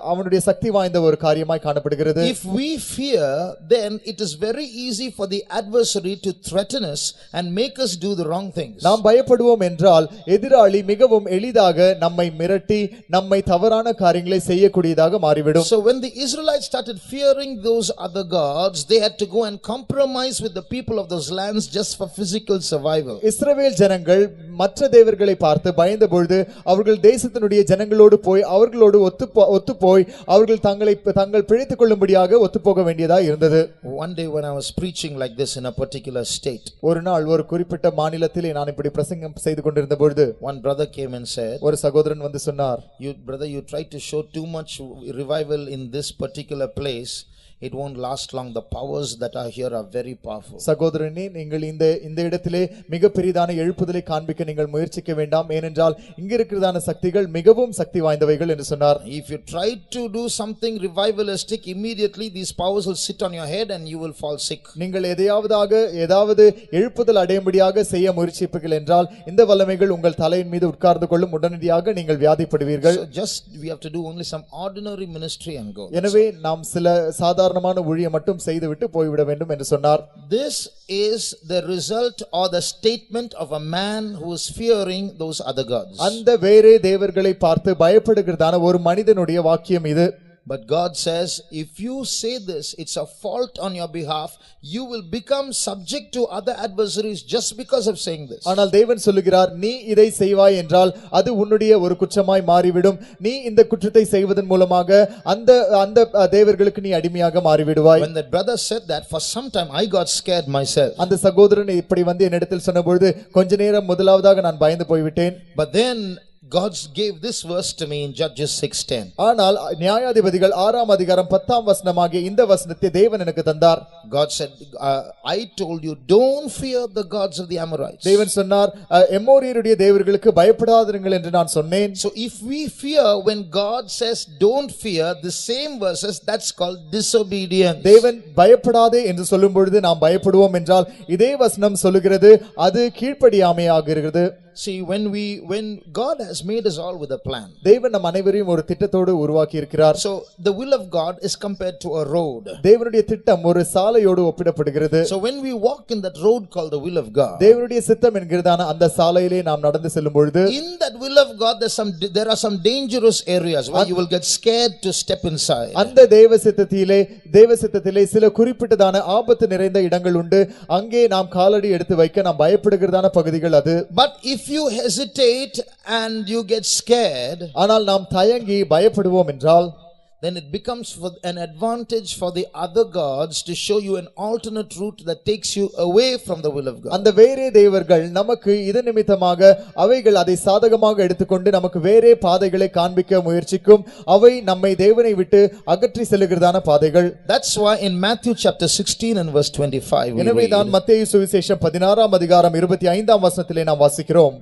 அவனுடைய சக்தி வாய்ந்த ஒரு காரியமாய் காணப்படுகிறது. If we fear, then it is very easy for the adversary to threaten us and make us do the wrong things. நாம் பயப்படுவோம் என்றால் எதிராளி மிகவும் எளிதாக நம்மை மிரட்டி நம்மை தவறான காரியங்களை செய்யக்கூடியதாக மாறிவிடும். So when the Israelites started fearing those other gods, they had to go and compromise with the people of those lands just for physical survival. இஸ்ரவேல் ஜனங்கள் மற்ற தேவர்களை பார்த்து பயந்த பொழுது அவர்கள் தேசத்தினுடைய ஜனங்களோடு போய் அவர்களோடு ஒத்துப்போய் அவர்கள் தங்கள் பிழைத்துக் கொள்ளும்படியாக ஒத்துப்போக வேண்டியதா இருந்தது. One day when I was preaching like this in a particular state, ஒரு நாள் ஒரு குறிப்பிட்ட மாநிலத்திலே நான் இப்படி பிரசங்கம் செய்து கொண்டிருந்த பொழுது one brother came and said, ஒரு சகோதரன் வந்து சொன்னார், you try to show too much revival in this particular place, it won't last long. The powers that are here are very powerful. சகோதரனே, நீங்கள் இந்த இடத்திலே மிக பெரிதான எழுப்புதலை காண்பிக்க நீங்கள் முயற்சிக்க வேண்டாம், ஏனென்றால் இங்க இருக்கிறதான சக்திகள் மிகவும் சக்தி வாய்ந்தவைகள் என்று சொன்னார். If you try to do something revivalistic, immediately these powers will sit on your head and you will fall sick. நீங்கள் ஏதாவது எழுப்புதல் அடையும்படியாக செய்ய முயற்சிப்பீர்கள் என்றால் இந்த வல்லமைகள் உங்கள் தலையின் மீது உட்கார்ந்து கொள்ளும், உடனடியாக நீங்கள் வியாதிப்படுவீர்கள். So just we have to do only some ordinary ministry and go. எனவே நாம் சில சாதாரணமான ஊழியம் மட்டும் செய்துவிட்டு போய்விட வேண்டும் என்று சொன்னார். This is the result or the statement of a man who is fearing those other gods. அந்த வேறே தேவர்களை பார்த்து பயப்படுகிறதான ஒரு மனிதனுடைய வாக்கியம் இது. But God says, if you say this, it's a fault on your behalf. You will become subject to other adversaries just because of saying this. ஆனால் தேவன் சொல்லுகிறார், நீ இதை செய்வாய் என்றால் அது உன்னுடைய ஒரு குற்றமாய் மாறிவிடும். நீ இந்த குற்றத்தை செய்வதன் மூலமாக அந்த தேவர்களுக்கு நீ அடிமையாக மாறிவிடுவாய். When that brother said that, for some time I got scared myself. அந்த சகோதரன் இப்படி வந்து என்னிடத்தில் சொன்னபொழுது கொஞ்ச நேரம் முதலாவதாக நான் பயந்து போய்விட்டேன். But then God gave this verse to me in Judges 6:10. ஆனால் நியாயாதிபதிகள் 6ஆம் அதிகாரம் 10ஆம் வசனமாகிய இந்த வசனத்தை தேவன் எனக்கு தந்தார். God said, I told you, don't fear the gods of the Amorites. தேவன் சொன்னார், எமோரியருடைய தேவர்களுக்கு பயப்படாதிருங்கள் என்று நான் சொன்னேன். So if we fear when God says don't fear, the same verses, that's called disobedience. தேவன் பயப்படாதே என்று சொல்லும் பொழுது நாம் பயப்படுவோம் என்றால் இதே வசனம் சொல்லுகிறது அது கீழ்ப்படியாமையாக இருக்கிறது. See, when God has made us all with a plan. தேவன் நம் அனைவரையும் ஒரு திட்டத்தோடு உருவாக்கி இருக்கிறார். So the will of God is compared to a road. தேவனுடைய திட்டம் ஒரு சாலையோடு ஒப்பிடப்படுகிறது. So when we walk in that road called the will of God, தேவனுடைய சித்தம் என்கிறதான அந்த சாலையிலே நாம் நடந்து செல்லும் பொழுது in that will of God there are some dangerous areas where you will get scared to step inside. அந்த தேவ சித்தத்திலே சில குறிப்பிட்டதான ஆபத்து நிறைந்த இடங்கள் உண்டு. அங்கே நாம் காலடி எடுத்து வைக்க நாம் பயப்படுகிறதான பகுதிகள் அது. But if you hesitate and you get scared, ஆனால் நாம் தயங்கி பயப்படுவோம் என்றால், then it becomes an advantage for the other gods to show you an alternate route that takes you away from the will of God. அந்த வேறே தேவர்கள் நமக்கு இது நிமித்தமாக அவைகள் அதை சாதகமாக எடுத்துக்கொண்டு நமக்கு வேறே பாதைகளை காண்பிக்க முயற்சிக்கும். அவை நம்மை தேவனை விட்டு அகற்றி செல்லுகிறதான பாதைகள். That's why in Matthew chapter 16 and verse 25 எனவே தான் மத்தேயு சுவிசேஷம் 16ஆம் அதிகாரம் 25ஆம் வசனத்திலே நாம் வாசிக்கிறோம்.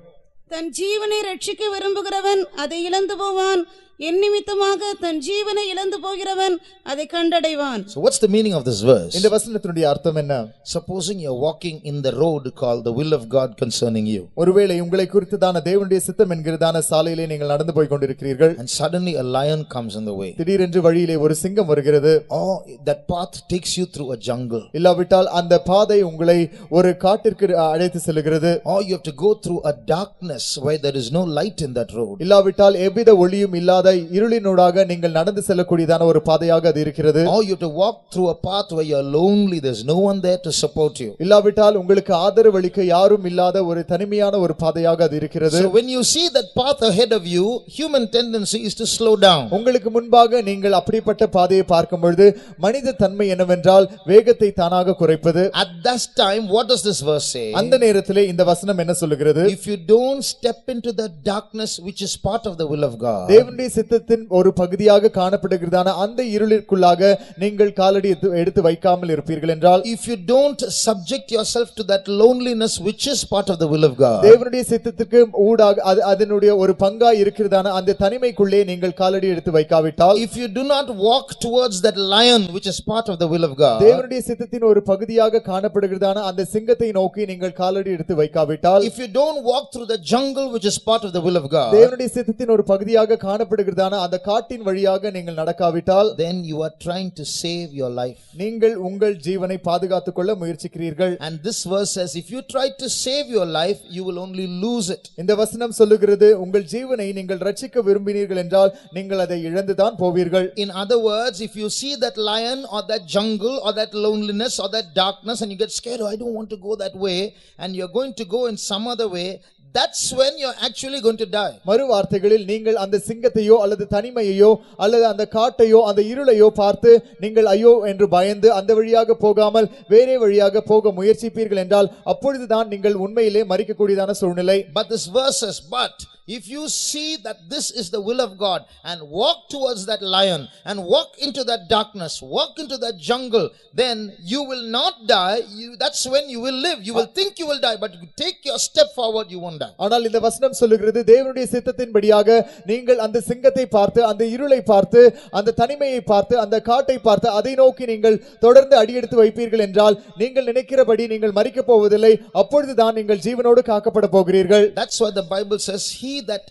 தன் ஜீவனை ரட்சிக்க விரும்புகிறவன் அதை இழந்து போவான், என் நிமித்தமாக தன் ஜீவனை இழந்து போகிறவன் அதை கண்டடைவான். So what's the meaning of this verse? இந்த வசனத்தினுடைய அர்த்தம் என்ன? Supposing you're walking in the road called the will of God concerning you, ஒருவேளை உங்களை குறித்ததான தேவனுடைய சித்தம் என்கிறதான சாலையிலே நீங்கள் நடந்து போய் கொண்டிருக்கிறீர்கள். and suddenly a lion comes in the way, திடீரென்று வழியிலே ஒரு சிங்கம் வருகிறது. or that path takes you through a jungle, இல்லாவிட்டால் அந்த பாதை உங்களை ஒரு காட்டிற்கு அழைத்து செல்கிறது. or you have to go through a darkness where there is no light in that road, இல்லாவிட்டால் எவ்வித ஒளியும் இல்லாத இருளினூடாக நீங்கள் நடந்து செல்லக்கூடியதான ஒரு பாதையாக அது இருக்கிறது. or you have to walk through a path where you're lonely, there's no one there to support you. இல்லாவிட்டால் உங்களுக்கு ஆதரவு அளிக்க யாரும் இல்லாத ஒரு தனிமையான ஒரு பாதையாக அது இருக்கிறது. So when you see that path ahead of you, human tendency is to slow down. உங்களுக்கு முன்பாக நீங்கள் அப்படிப்பட்ட பாதையை பார்க்கும் பொழுது மனித தன்மை என்னவென்றால் வேகத்தை தானாக குறைப்பது. At that time, what does this verse say? அந்த நேரத்திலே இந்த வசனம் என்ன சொல்லுகிறது? If you don't step into the darkness which is part of the will of God, தேவனுடைய சித்தத்தின் ஒரு பகுதியாக காணப்படுகிறதான அந்த இருளிற்குள்ளாக நீங்கள் காலடி எடுத்து வைக்காமல் இருப்பீர்கள் என்றால், if you don't subject yourself to that loneliness which is part of the will of God, தேவனுடைய சித்தத்துக்கு ஊடாக அதனுடைய ஒரு பங்காய் இருக்கிறதான அந்த தனிமைக்குள்ளே நீங்கள் காலடி எடுத்து வைக்காவிட்டால், if you do not walk towards that lion which is part of the will of God, தேவனுடைய சித்தத்தின் ஒரு பகுதியாக காணப்படுகிறதான அந்த சிங்கத்தை நோக்கி நீங்கள் காலடி எடுத்து வைக்காவிட்டால், if you don't walk through the jungle which is part of the will of God, தேவனுடைய சித்தத்தின் ஒரு பகுதியாக காணப்படுகிறதான அந்த காட்டின் வழியாக நீங்கள் நடக்காவிட்டால், then you are trying to save your life. நீங்கள் உங்கள் ஜீவனை பாதுகாத்துக் கொள்ள முயற்சிக்கிறீர்கள். And this verse says if you try to save your life, you will only lose it. இந்த வசனம் சொல்லுகிறது உங்கள் ஜீவனை நீங்கள் ரட்சிக்க விரும்பினீர்கள் என்றால் நீங்கள் அதை இழந்துதான் போவீர்கள். In other words, if you see that lion or that jungle or that loneliness or that darkness and you get scared, oh, I don't want to go that way, and you're going to go in some other way, that's when you're actually going to die. மறு வார்த்தைகளில் நீங்கள் அந்த சிங்கத்தையோ அல்லது தனிமையையோ அல்லது அந்த காட்டையோ அந்த இருளையோ பார்த்து நீங்கள் ஐயோ என்று பயந்து அந்த வழியாக போகாமல் வேறே வழியாக போக முயற்சிப்பீர்கள் என்றால் அப்பொழுதுதான் நீங்கள் உண்மையிலே மரிக்கக்கூடியதான சூழ்நிலை. But this verse says, but if you see that this is the will of God and walk towards that lion and walk into that darkness, walk into that jungle, then you will not die. That's when you will live. You will think you will die, but if you take your step forward, you won't die. ஆனால் இந்த வசனம் சொல்லுகிறது தேவனுடைய சித்தத்தின்படியாக நீங்கள் அந்த சிங்கத்தை பார்த்து அந்த இருளை பார்த்து அந்த தனிமையை பார்த்து அந்த காட்டை பார்த்து அதை நோக்கி நீங்கள் தொடர்ந்து அடியெடுத்து வைப்பீர்கள் என்றால் நீங்கள் நினைக்கிறபடி நீங்கள் மரிக்கப் போவதில்லை. அப்பொழுதுதான் நீங்கள் ஜீவனோடு காக்கப்பட போகிறீர்கள். That's why the Bible says, he that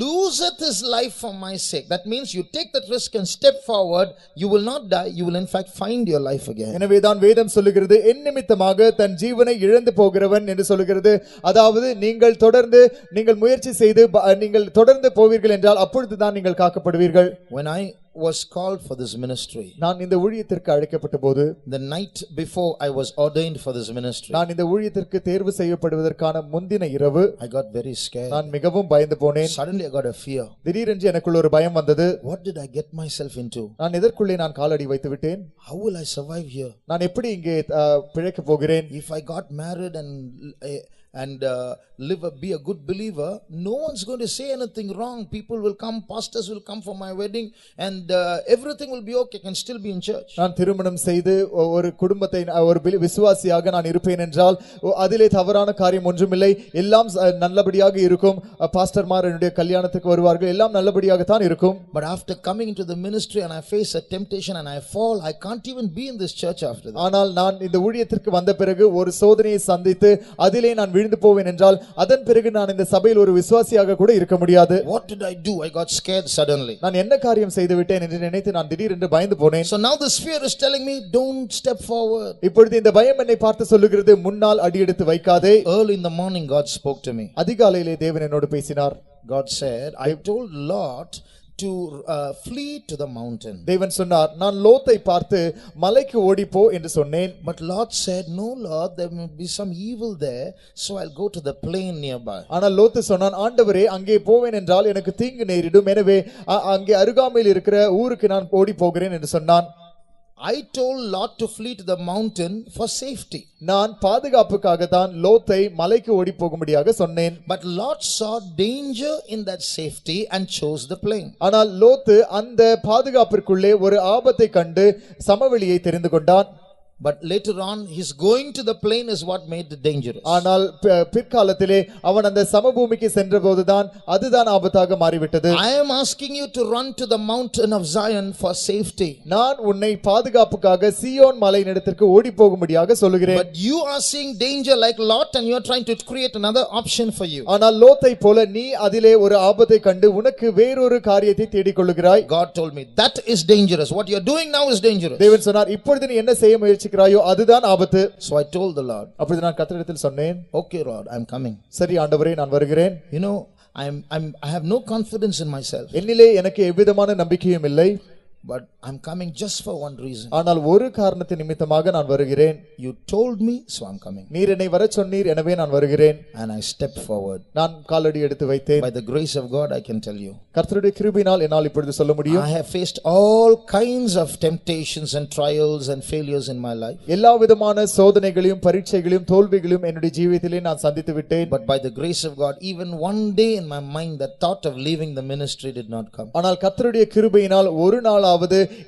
loseth his life for my sake. That means you take that risk and step forward, you will not die, you will in fact find your life again. எனவேதான் வேதம் சொல்லுகிறது என் நிமித்தமாக தன் ஜீவனை இழந்து போகிறவன் என்று சொல்லுகிறது. அதாவது நீங்கள் முயற்சி செய்து நீங்கள் தொடர்ந்து போவீர்கள் என்றால் அப்பொழுதுதான் நீங்கள் காக்கப்படுவீர்கள். When I was called for this ministry, நான் இந்த ஊழியத்திற்கு அழைக்கப்பட்ட போது, the night before I was ordained for this ministry, நான் இந்த ஊழியத்திற்கு தேர்வு செய்யப்படுவதற்கான முந்தின இரவு I got very scared. நான் மிகவும் பயந்து போனேன். Suddenly I got a fear. திடீரென்று எனக்குள்ள ஒரு பயம் வந்தது. What did I get myself into? நான் எதற்குள்ளே நான் காலடி வைத்து விட்டேன்? How will I survive here? நான் எப்படி இங்கே பிழைக்க போகிறேன்? If I got married and be a good believer, no one's going to say anything wrong. People will come, pastors will come for my wedding, and everything will be okay. I can still be in church. நான் திருமணம் செய்து ஒரு குடும்பத்தை ஒரு விசுவாசியாக நான் இருப்பேன் என்றால் அதிலே தவறான காரியம் ஒன்றுமில்லை. எல்லாம் நல்லபடியாக இருக்கும். பாஸ்டர்மார் என்னுடைய கல்யாணத்துக்கு வருவார்கள். எல்லாம் நல்லபடியாக தான் இருக்கும். But after coming into the ministry and I face a temptation and I fall, I can't even be in this church after that. ஆனால் நான் இந்த ஊழியத்திற்கு வந்த பிறகு ஒரு சோதனையை சந்தித்து அதிலே நான் விழுந்து போவேன் என்றால் அதன் பிறகு நான் இந்த சபையில் ஒரு விசுவாசியாக கூட இருக்க முடியாது. What did I do? I got scared suddenly. நான் என்ன காரியம் செய்து விட்டேன் என்று நினைத்து நான் திடீரென்று பயந்து போனேன். So now this fear is telling me, don't step forward. இப்பொழுது இந்த பயம் என்னை பார்த்து சொல்லுகிறது, முன்னால் அடியெடுத்து வைக்காதே. Early in the morning God spoke to me. அதிகாலையிலே தேவன் என்னோடு பேசினார். God said, I told Lot to flee to the mountain. தேவன் சொன்னார், நான் லோத்தை பார்த்து மலைக்கு ஓடிப்போ என்று சொன்னேன். But Lot said, no Lord, there may be some evil there, so I'll go to the plain nearby. ஆனால் லோத்து சொன்னான், ஆண்டவரே, அங்கே போவேன் என்றால் எனக்கு தீங்கு நேரிடும், எனவே அங்கே அருகாமையில் இருக்கிற ஊருக்கு நான் ஓடி போகிறேன் என்று சொன்னான். I told Lot to flee to the mountain for safety. நான் பாதுகாப்புக்காக தான் லோத்தை மலைக்கு ஓடி போகும்படியாக சொன்னேன். But Lot saw danger in that safety and chose the plain. ஆனால் லோத்து அந்த பாதுகாப்பிற்குள்ளே ஒரு ஆபத்தை கண்டு சமவெளியை தெரிந்து கொண்டான். But later on, his going to the plain is what made it dangerous. ஆனால் பிற்காலத்திலே அவன் அந்த சமபூமிக்கு சென்றபோதுதான் அதுதான் ஆபத்தாக மாறிவிட்டது. I am asking you to run to the mountain of Zion for safety. நான் உன்னை பாதுகாப்புக்காக சீயோன் மலையினிடத்திற்கு ஓடி போகும்படியாக சொல்லுகிறேன். But you are seeing danger like Lot and you are trying to create another option for you. ஆனால் லோத்தை போல நீ அதிலே ஒரு ஆபத்தை கண்டு உனக்கு வேறொரு காரியத்தை தேடிக் கொள்ளுகிறாய். God told me that is dangerous. What you are doing now is dangerous. தேவன் சொன்னார், இப்பொழுது நீ என்ன செய்ய முயற்சிக்கிறாயோ அதுதான் ஆபத்து. So I told the Lord, அப்பொழுது நான் கர்த்தரிடத்தில் சொன்னேன், okay Lord, I am coming. சரி ஆண்டவரே, நான் வருகிறேன். You know, I have no confidence in myself. என்னிலே எனக்கு எவ்விதமான நம்பிக்கையும் இல்லை. But I'm coming just for one reason. ஆனால் ஒரு காரணத்தின் நிமித்தமாக நான் வருகிறேன். You told me, so I'm coming. நீர் என்னை வரச் சொன்னீர், எனவே நான் வருகிறேன். And I stepped forward. நான் காலடி எடுத்து வைத்தேன். By the grace of God, I can tell you, கர்த்தருடைய கிருபையினால் என்னால் இப்பொழுது சொல்ல முடியும், I have faced all kinds of temptations and trials and failures in my life. எல்லா விதமான சோதனைகளையும் பரீட்சைகளையும் தோல்விகளையும் என்னுடைய ஜீவிதத்திலே நான் சந்தித்து விட்டேன். But by the grace of God, even one day in my mind, the thought of leaving the ministry did not come. ஆனால் கர்த்தருடைய கிருபையினால் ஒரு நாளாவது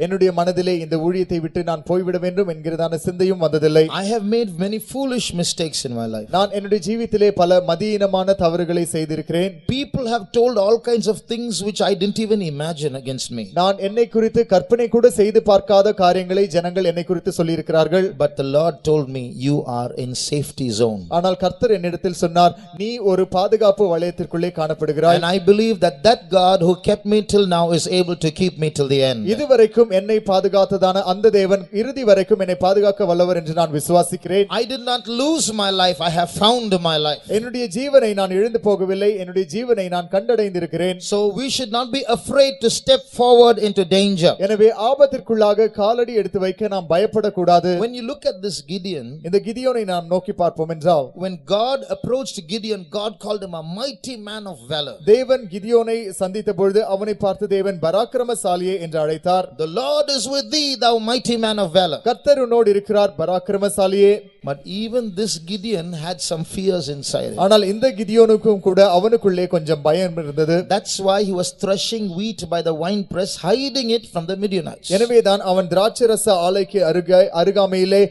என்னுடைய மனதிலே இந்த ஊழியத்தை விட்டு நான் போய்விட வேண்டும் என்கிறதான சிந்தையும் வந்ததில்லை. I have made many foolish mistakes in my life. நான் என்னுடைய ஜீவிதத்திலே பல மதியீனமான தவறுகளை செய்திருக்கிறேன். People have told all kinds of things which I didn't even imagine against me. நான் என்னை குறித்து கற்பனை கூட செய்து பார்க்காத காரியங்களை ஜனங்கள் என்னை குறித்து சொல்லி இருக்கிறார்கள். But the Lord told me, you are in safety zone. ஆனால் கர்த்தர் என்னிடத்தில் சொன்னார், நீ ஒரு பாதுகாப்பு வளையத்திற்குள்ளே காணப்படுகிறாய். And I believe that God who kept me till now is able to keep me till the end. இதுவரைக்கும் என்னை பாதுகாத்ததான அந்த தேவன் இறுதி வரைக்கும் என்னை பாதுகாக்க வல்லவர் என்று நான் விசுவாசிக்கிறேன். I did not lose my life, I have found my life. என்னுடைய ஜீவனை நான் இழந்து போகவில்லை, என்னுடைய ஜீவனை நான் கண்டடைந்திருக்கிறேன். So we should not be afraid to step forward into danger. எனவே ஆபத்திற்குள்ளாக காலடி எடுத்து வைக்க நாம் பயப்படக்கூடாது. When you look at this Gideon, இந்த கிதியோனை நாம் நோக்கி பார்ப்போம் என்றால், when God approached Gideon, God called him a mighty man of valor. தேவன் கிதியோனை சந்தித்த பொழுது அவனை பார்த்து தேவன் பராக்கிரமசாலியே என்று அழைத்தார். The Lord is with thee, thou mighty man of valor. கர்த்தர் உன்னோடு இருக்கிறார், பராக்கிரமசாலியே. But even this Gideon had some fears inside him. ஆனால் இந்த கிதியோனுக்கும் கூட அவனுக்குள்ளே கொஞ்சம் பயம் இருந்தது. That's why he was threshing wheat by the winepress, hiding it from the Midianites. எனவேதான் அவன் திராட்சரச ஆலைக்கு அருகாமையிலே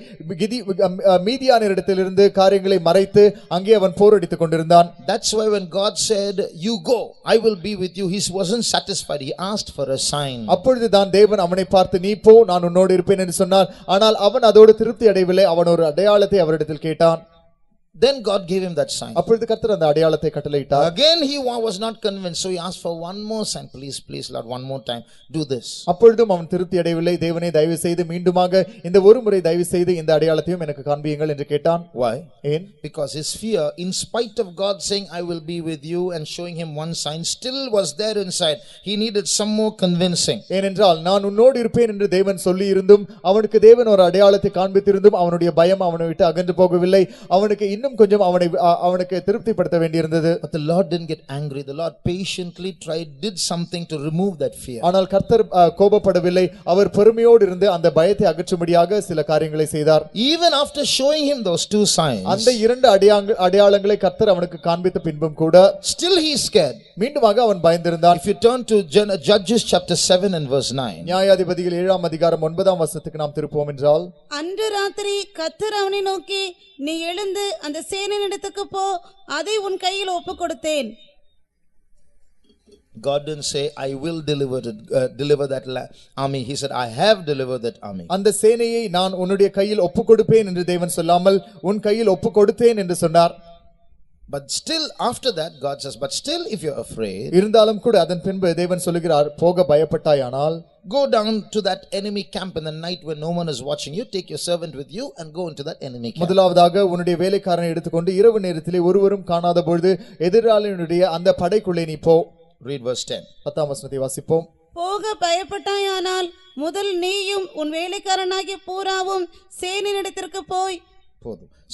மீதியானிடத்திலிருந்து காரியங்களை மறைத்து அங்கே அவன் போரடித்துக் கொண்டிருந்தான். That's why when God said, you go, I will be with you, he wasn't satisfied. He asked for a sign. அப்பொழுதுதான் தேவன் அவனை பார்த்து, நீ போ, நான் உன்னோடு இருப்பேன் என்று சொன்னார். ஆனால் அவன் அதோடு திருப்தி அடையவில்லை. அவன் ஒரு அடையாளத்தை அவரிடத்தில் கேட்டான். Then God gave him that sign. அப்பொழுது கர்த்தர் அந்த அடையாளத்தை கட்டளையிட்டார். Again he was not convinced, so he asked for one more sign. Please Lord, one more time, do this. அப்பொழுதும் அவன் திருப்தி அடையவில்லை. தேவனே, தயவு செய்து மீண்டுமாக இந்த ஒரு முறை தயவு செய்து இந்த அடையாளத்தையும் எனக்கு காண்பியுங்கள் என்று கேட்டான். Why? ஏன்? Because his fear, in spite of God saying, I will be with you and showing him one sign, still was there inside. He needed some more convincing. ஏனென்றால் நான் உன்னோடு இருப்பேன் என்று தேவன் சொல்லி இருந்தும் அவனுக்கு தேவன் ஒரு அடையாளத்தை காண்பித்திருந்தும் அவனுடைய பயம் அவனை விட்டு அகன்று போகவில்லை. அவனுக்கு இன்னும் கொஞ்சம் அவனுக்கு திருப்திப்படுத்த வேண்டியிருந்தது. But the Lord didn't get angry. The Lord patiently did something to remove that fear. ஆனால் கர்த்தர் கோபப்படவில்லை. அவர் பொறுமையோடு இருந்து அந்த பயத்தை அகற்றும்படியாக சில காரியங்களை செய்தார். Even after showing him those two signs, அந்த இரண்டு அடையாளங்களை கர்த்தர் அவனுக்கு காண்பித்த பின்பும் கூட still he is scared. மீண்டுமாக அவன் பயந்திருந்தான். If you turn to Judges chapter 7 and verse 9, நியாயாதிபதிகள் 7ஆம் அதிகாரம் 9ஆம் வசனத்துக்கு நாம் திருப்போம் என்றால், அன்று ராத்திரி கர்த்தர் அவனை நோக்கி, நீ எழுந்து அந்த சேனையினிடத்துக்கு போ, அதை உன் கையில் ஒப்புக் கொடுத்தேன். God didn't say, I will deliver that army. He said, I have delivered that army. அந்த சேனையை நான் உன்னுடைய கையில் ஒப்புக் கொடுப்பேன் என்று தேவன் சொல்லாமல் உன் கையில் ஒப்புக் கொடுத்தேன் என்று சொன்னார். But still after that God says, but still if you're afraid, இருந்தாலும் கூட அதன் பின்பு தேவன் சொல்லுகிறார், போக பயப்பட்டாயானால் go down to that enemy camp in the night when no one is watching you, take your servant with you and go into that enemy camp. முதலாவதாக உன்னுடைய வேலைக்காரனை எடுத்துக்கொண்டு இரவு நேரத்திலே ஒருவரும் காணாத பொழுது எதிராளியினுடைய அந்த படைக்குள்ளே நீ போ. Read verse 10. 10ஆம் வசனத்தை வாசிப்போம். போக பயப்பட்டாயானால் முதல் நீயும் உன் வேலைக்காரனாகிய பூராவும் சேனையினிடத்திற்கு போய்.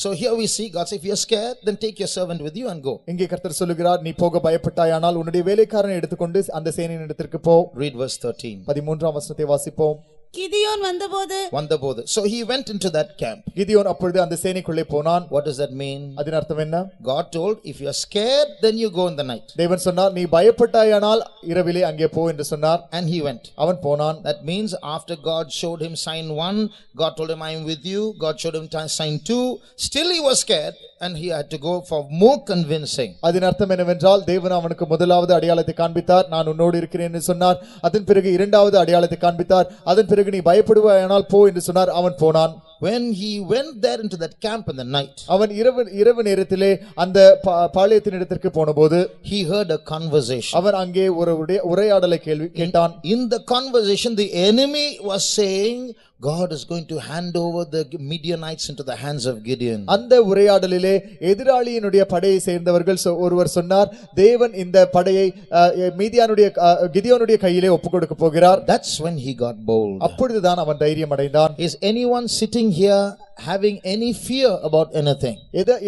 So here we see God say, if you are scared, then take your servant with you and go. இங்கே கர்த்தர் சொல்லுகிறார், நீ போக பயப்பட்டாயானால் உன்னுடைய வேலைக்காரனை எடுத்துக்கொண்டு அந்த சேனையினிடத்திற்கு போ. Read verse 13. 13ஆம் வசனத்தை வாசிப்போம். கிதியோன் வந்தபோது. So he went into that camp. Gideon அப்பொழுது அந்த சேனைக்குள்ளே போனான். What does that mean? அதன் அர்த்தம் என்ன? God told, if you are scared, then you go in the night. தேவன் சொன்னார், நீ பயப்பட்டாயானால் இரவிலே அங்கே போ என்று சொன்னார். And he went. அவன் போனான். That means after God showed him sign 1, God told him, I am with you. God showed him sign 2. Still he was scared and he had to go for more convincing. அதன் அர்த்தம் என்னவென்றால், தேவன் அவனுக்கு முதலாவது அடையாளத்தை காண்பித்தார், நான் உன்னோடு இருக்கிறேன் என்று சொன்னார். அதன் பிறகு இரண்டாவது அடையாளத்தை காண்பித்தார். அதன் பிறகு நீ பயப்படுவாயானால் போ என்று சொன்னார். அவன் போனான். When he went there into that camp in the night, அவன் இரவு நேரத்திலே அந்த பாளையத்தினிடத்திற்கு போனபோது he heard a conversation. அவன் அங்கே ஒரு உரையாடலை கேட்டான். In the conversation, the enemy was saying, God is going to hand over the Midianites into the hands of Gideon. அந்த உரையாடலிலே எதிராளியினுடைய படையை சேர்ந்தவர்கள் ஒருவர் சொன்னார், தேவன் இந்த படையை கிதியோனுடைய கையிலே ஒப்புக்கொடுக்க போகிறார். That's when he got bold. அப்பொழுதுதான் அவன் தைரியம் அடைந்தான். Is anyone sitting here having any fear about anything?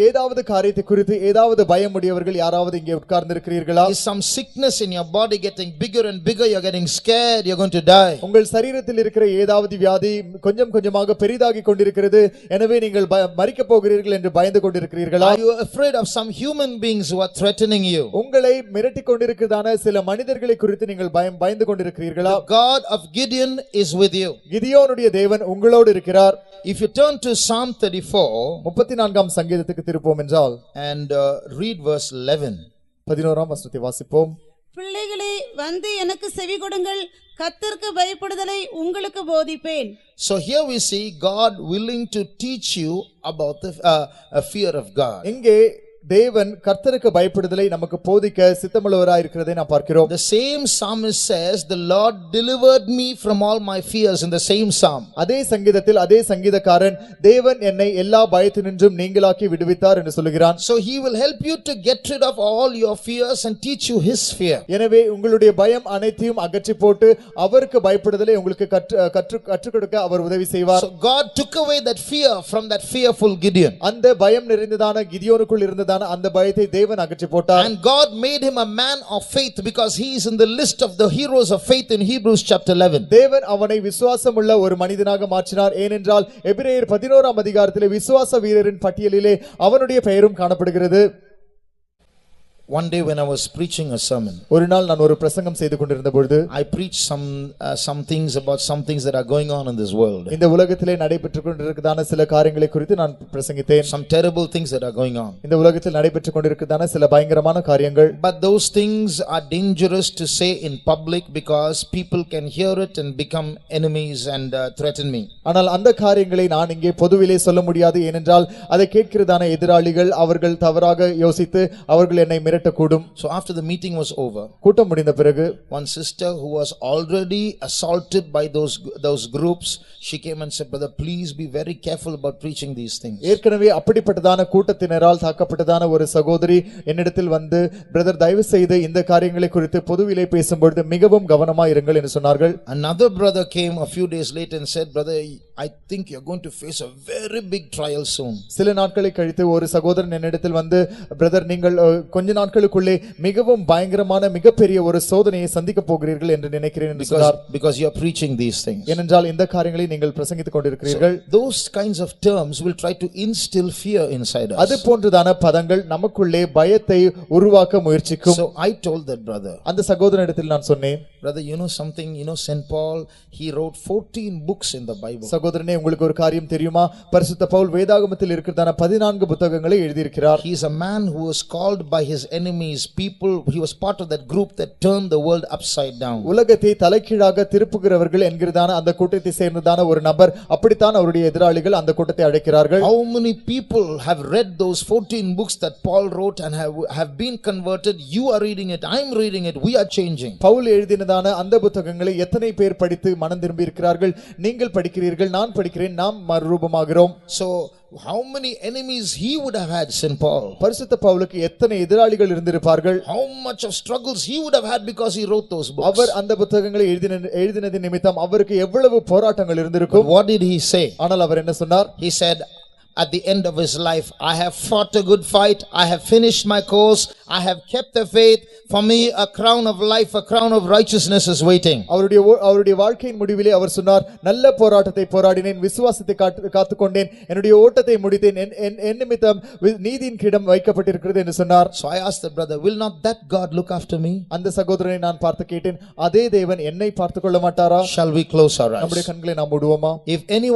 ஏதாவது காரியத்தை குறித்து ஏதாவது பயம் உடையவர்கள் யாராவது இங்கே உட்கார்ந்து இருக்கிறீர்களா? Is some sickness in your body getting bigger and bigger? You're getting scared, you're going to die. உங்கள் சரீரத்தில் இருக்கிற ஏதாவது வியாதி கொஞ்சம் கொஞ்சமாக பெரிதாகி கொண்டிருக்கிறது, எனவே நீங்கள் மரிக்க போகிறீர்கள் என்று பயந்து கொண்டிருக்கிறீர்களா? Are you afraid of some human beings who are threatening you? உங்களை மிரட்டிக் கொண்டிருக்கிறதான சில மனிதர்களை குறித்து நீங்கள் பயந்து கொண்டிருக்கிறீர்களா? The God of Gideon is with you. கிதியோனுடைய தேவன் உங்களோடு இருக்கிறார். If you turn to Psalm 34, 34ஆம் சங்கீதத்துக்கு திருப்போம் என்றால் and read verse 11. 11ஆம் வசனத்தை வாசிப்போம். பிள்ளைகளே வந்து எனக்கு செவி கொடுங்கள், கர்த்தருக்கு பயப்படுதலை உங்களுக்கு போதிப்பேன். So here we see God willing to teach you about the fear of God. இங்கே தேவன் கர்த்தருக்கு பயப்படுதலை நமக்கு போதிக்க சித்தமுள்ளவராய் இருக்கிறதை நாம் பார்க்கிறோம். The same psalmist says, the Lord delivered me from all my fears in the same psalm. அதே சங்கீதத்தில் அதே சங்கீதக்காரன், தேவன் என்னை எல்லா பயத்தினின்றும் நீங்களாக்கி விடுவித்தார் என்று சொல்கிறான். So he will help you to get rid of all your fears and teach you his fear. எனவே உங்களுடைய பயம் அனைத்தையும் அகற்றி போட்டு அவருக்கு பயப்படுதலை உங்களுக்கு கற்றுக் கொடுக்க அவர் உதவி செய்வார். So God took away that fear from that fearful Gideon. அந்த பயம் நிறைந்ததான கிதியோனுக்குள் இருந்ததான அந்த பயத்தை தேவன் அகற்றி போட்டார். And God made him a man of faith because he is in the list of the heroes of faith in Hebrews chapter 11. தேவன் அவனை விசுவாசமுள்ள ஒரு மனிதனாக மாற்றினார். ஏனென்றால் எபிரேயர் 11ஆம் அதிகாரத்திலே விசுவாச வீரரின் பட்டியலிலே அவனுடைய பெயரும் காணப்படுகிறது. One day when I was preaching a sermon, ஒரு நாள் நான் ஒரு பிரசங்கம் செய்து கொண்டிருந்த பொழுது I preached some things about some things that are going on in this world. இந்த உலகத்திலே நடைபெற்றுக் கொண்டிருக்கிறதான சில காரியங்களை குறித்து நான் பிரசங்கித்தேன். Some terrible things that are going on. இந்த உலகத்தில் நடைபெற்றுக் கொண்டிருக்கிறதான சில பயங்கரமான காரியங்கள். But those things are dangerous to say in public because people can hear it and become enemies and threaten me. ஆனால் அந்த காரியங்களை நான் இங்கே பொதுவிலே சொல்ல முடியாது. ஏனென்றால் அதை கேட்கிறதான எதிராளிகள் அவர்கள் தவறாக யோசித்து அவர்கள் என்னை மிரட்டக்கூடும். So after the meeting was over, கூட்டம் முடிந்த பிறகு one sister who was already assaulted by those groups, she came and said, brother, please be very careful about preaching these things. ஏற்கனவே அப்படிப்பட்டதான கூட்டத்தினரால் தாக்கப்பட்டதான ஒரு சகோதரி என்னிடத்தில் வந்து, பிரதர் தயவு செய்து இந்த காரியங்களை குறித்து பொதுவிலே பேசும்பொழுது மிகவும் கவனமாக இருங்கள் என்று சொன்னார்கள். Another brother came a few days later and said, brother, I think you're going to face a very big trial soon. சில நாட்களை கழித்து ஒரு சகோதரன் என்னிடத்தில் வந்து, பிரதர் நீங்கள் கொஞ்ச நாட்களுக்குள்ளே மிகவும் பயங்கரமான மிகப்பெரிய ஒரு சோதனையை சந்திக்க போகிறீர்கள் என்று நினைக்கிறேன் என்று சொன்னார். Because you are preaching these things. ஏனென்றால் இந்த காரியங்களை நீங்கள் பிரசங்கித்துக் கொண்டிருக்கிறீர்கள். Those kinds of terms will try to instill fear inside us. அது போன்றதான பதங்கள் நமக்குள்ளே பயத்தை உருவாக்க முயற்சிக்கும். So I told that brother, அந்த சகோதரனிடத்தில் நான் சொன்னேன், brother, you know something, St. Paul, he wrote 14 books in the Bible. சகோதரனே, உங்களுக்கு ஒரு காரியம் தெரியுமா? பரிசுத்த பவுல் வேதாகமத்தில் இருக்கிறதான 14 புத்தகங்களை எழுதியிருக்கிறார். He is a man who was called by his enemies, people, he was part of that group that turned the world upside down. உலகத்தை தலைகீழாக திருப்புகிறவர்கள் என்கிறதான அந்த கூட்டத்தை சேர்ந்ததான ஒரு நபர், அப்படித்தான் அவருடைய எதிராளிகள் அந்த கூட்டத்தை அழைக்கிறார்கள். How many people have read those 14 books that Paul wrote and have been converted? You are reading it, I am reading it, we are changing. Pavul எழுதின எழுதினதான அந்த புத்தகங்களை எத்தனை பேர் படித்து மனம் திரும்பி இருக்கிறார்கள்? நீங்கள் படிக்கிறீர்கள், நான் படிக்கிறேன், நாம் மறுரூபமாகிறோம். So how many enemies he would have had, St. Paul? பரிசுத்த பவுலுக்கு எத்தனை எதிராளிகள் இருந்திருப்பார்கள்? How much of struggles he would have had because he wrote those books? அவர் அந்த புத்தகங்களை எழுதினதின் நிமித்தம் அவருக்கு எவ்வளவு போராட்டங்கள் இருந்திருக்கும். What did he say? ஆனால் அவர் என்ன சொன்னார்? He said at the end of his life, I have fought a good fight, I have finished my course, I have kept the faith. For me a crown of life, a crown of righteousness is waiting. அவருடைய வாழ்க்கையின் முடிவிலே அவர் சொன்னார், நல்ல போராட்டத்தை போராடினேன், விசுவாசத்தை காத்துக்கொண்டேன், என்னுடைய ஓட்டத்தை முடித்தேன், என் நிமித்தம் நீதியின் கிரீடம் வைக்கப்பட்டிருக்கிறது என்று சொன்னார். So I asked the brother, will not that God look after me? அந்த சகோதரனை நான் பார்த்து கேட்டேன், அதே தேவன் என்னை பார்த்துக் கொள்ள மாட்டாரா? Shall we close our eyes? நம்முடைய கண்களை நாம் மூடுவோமா? If any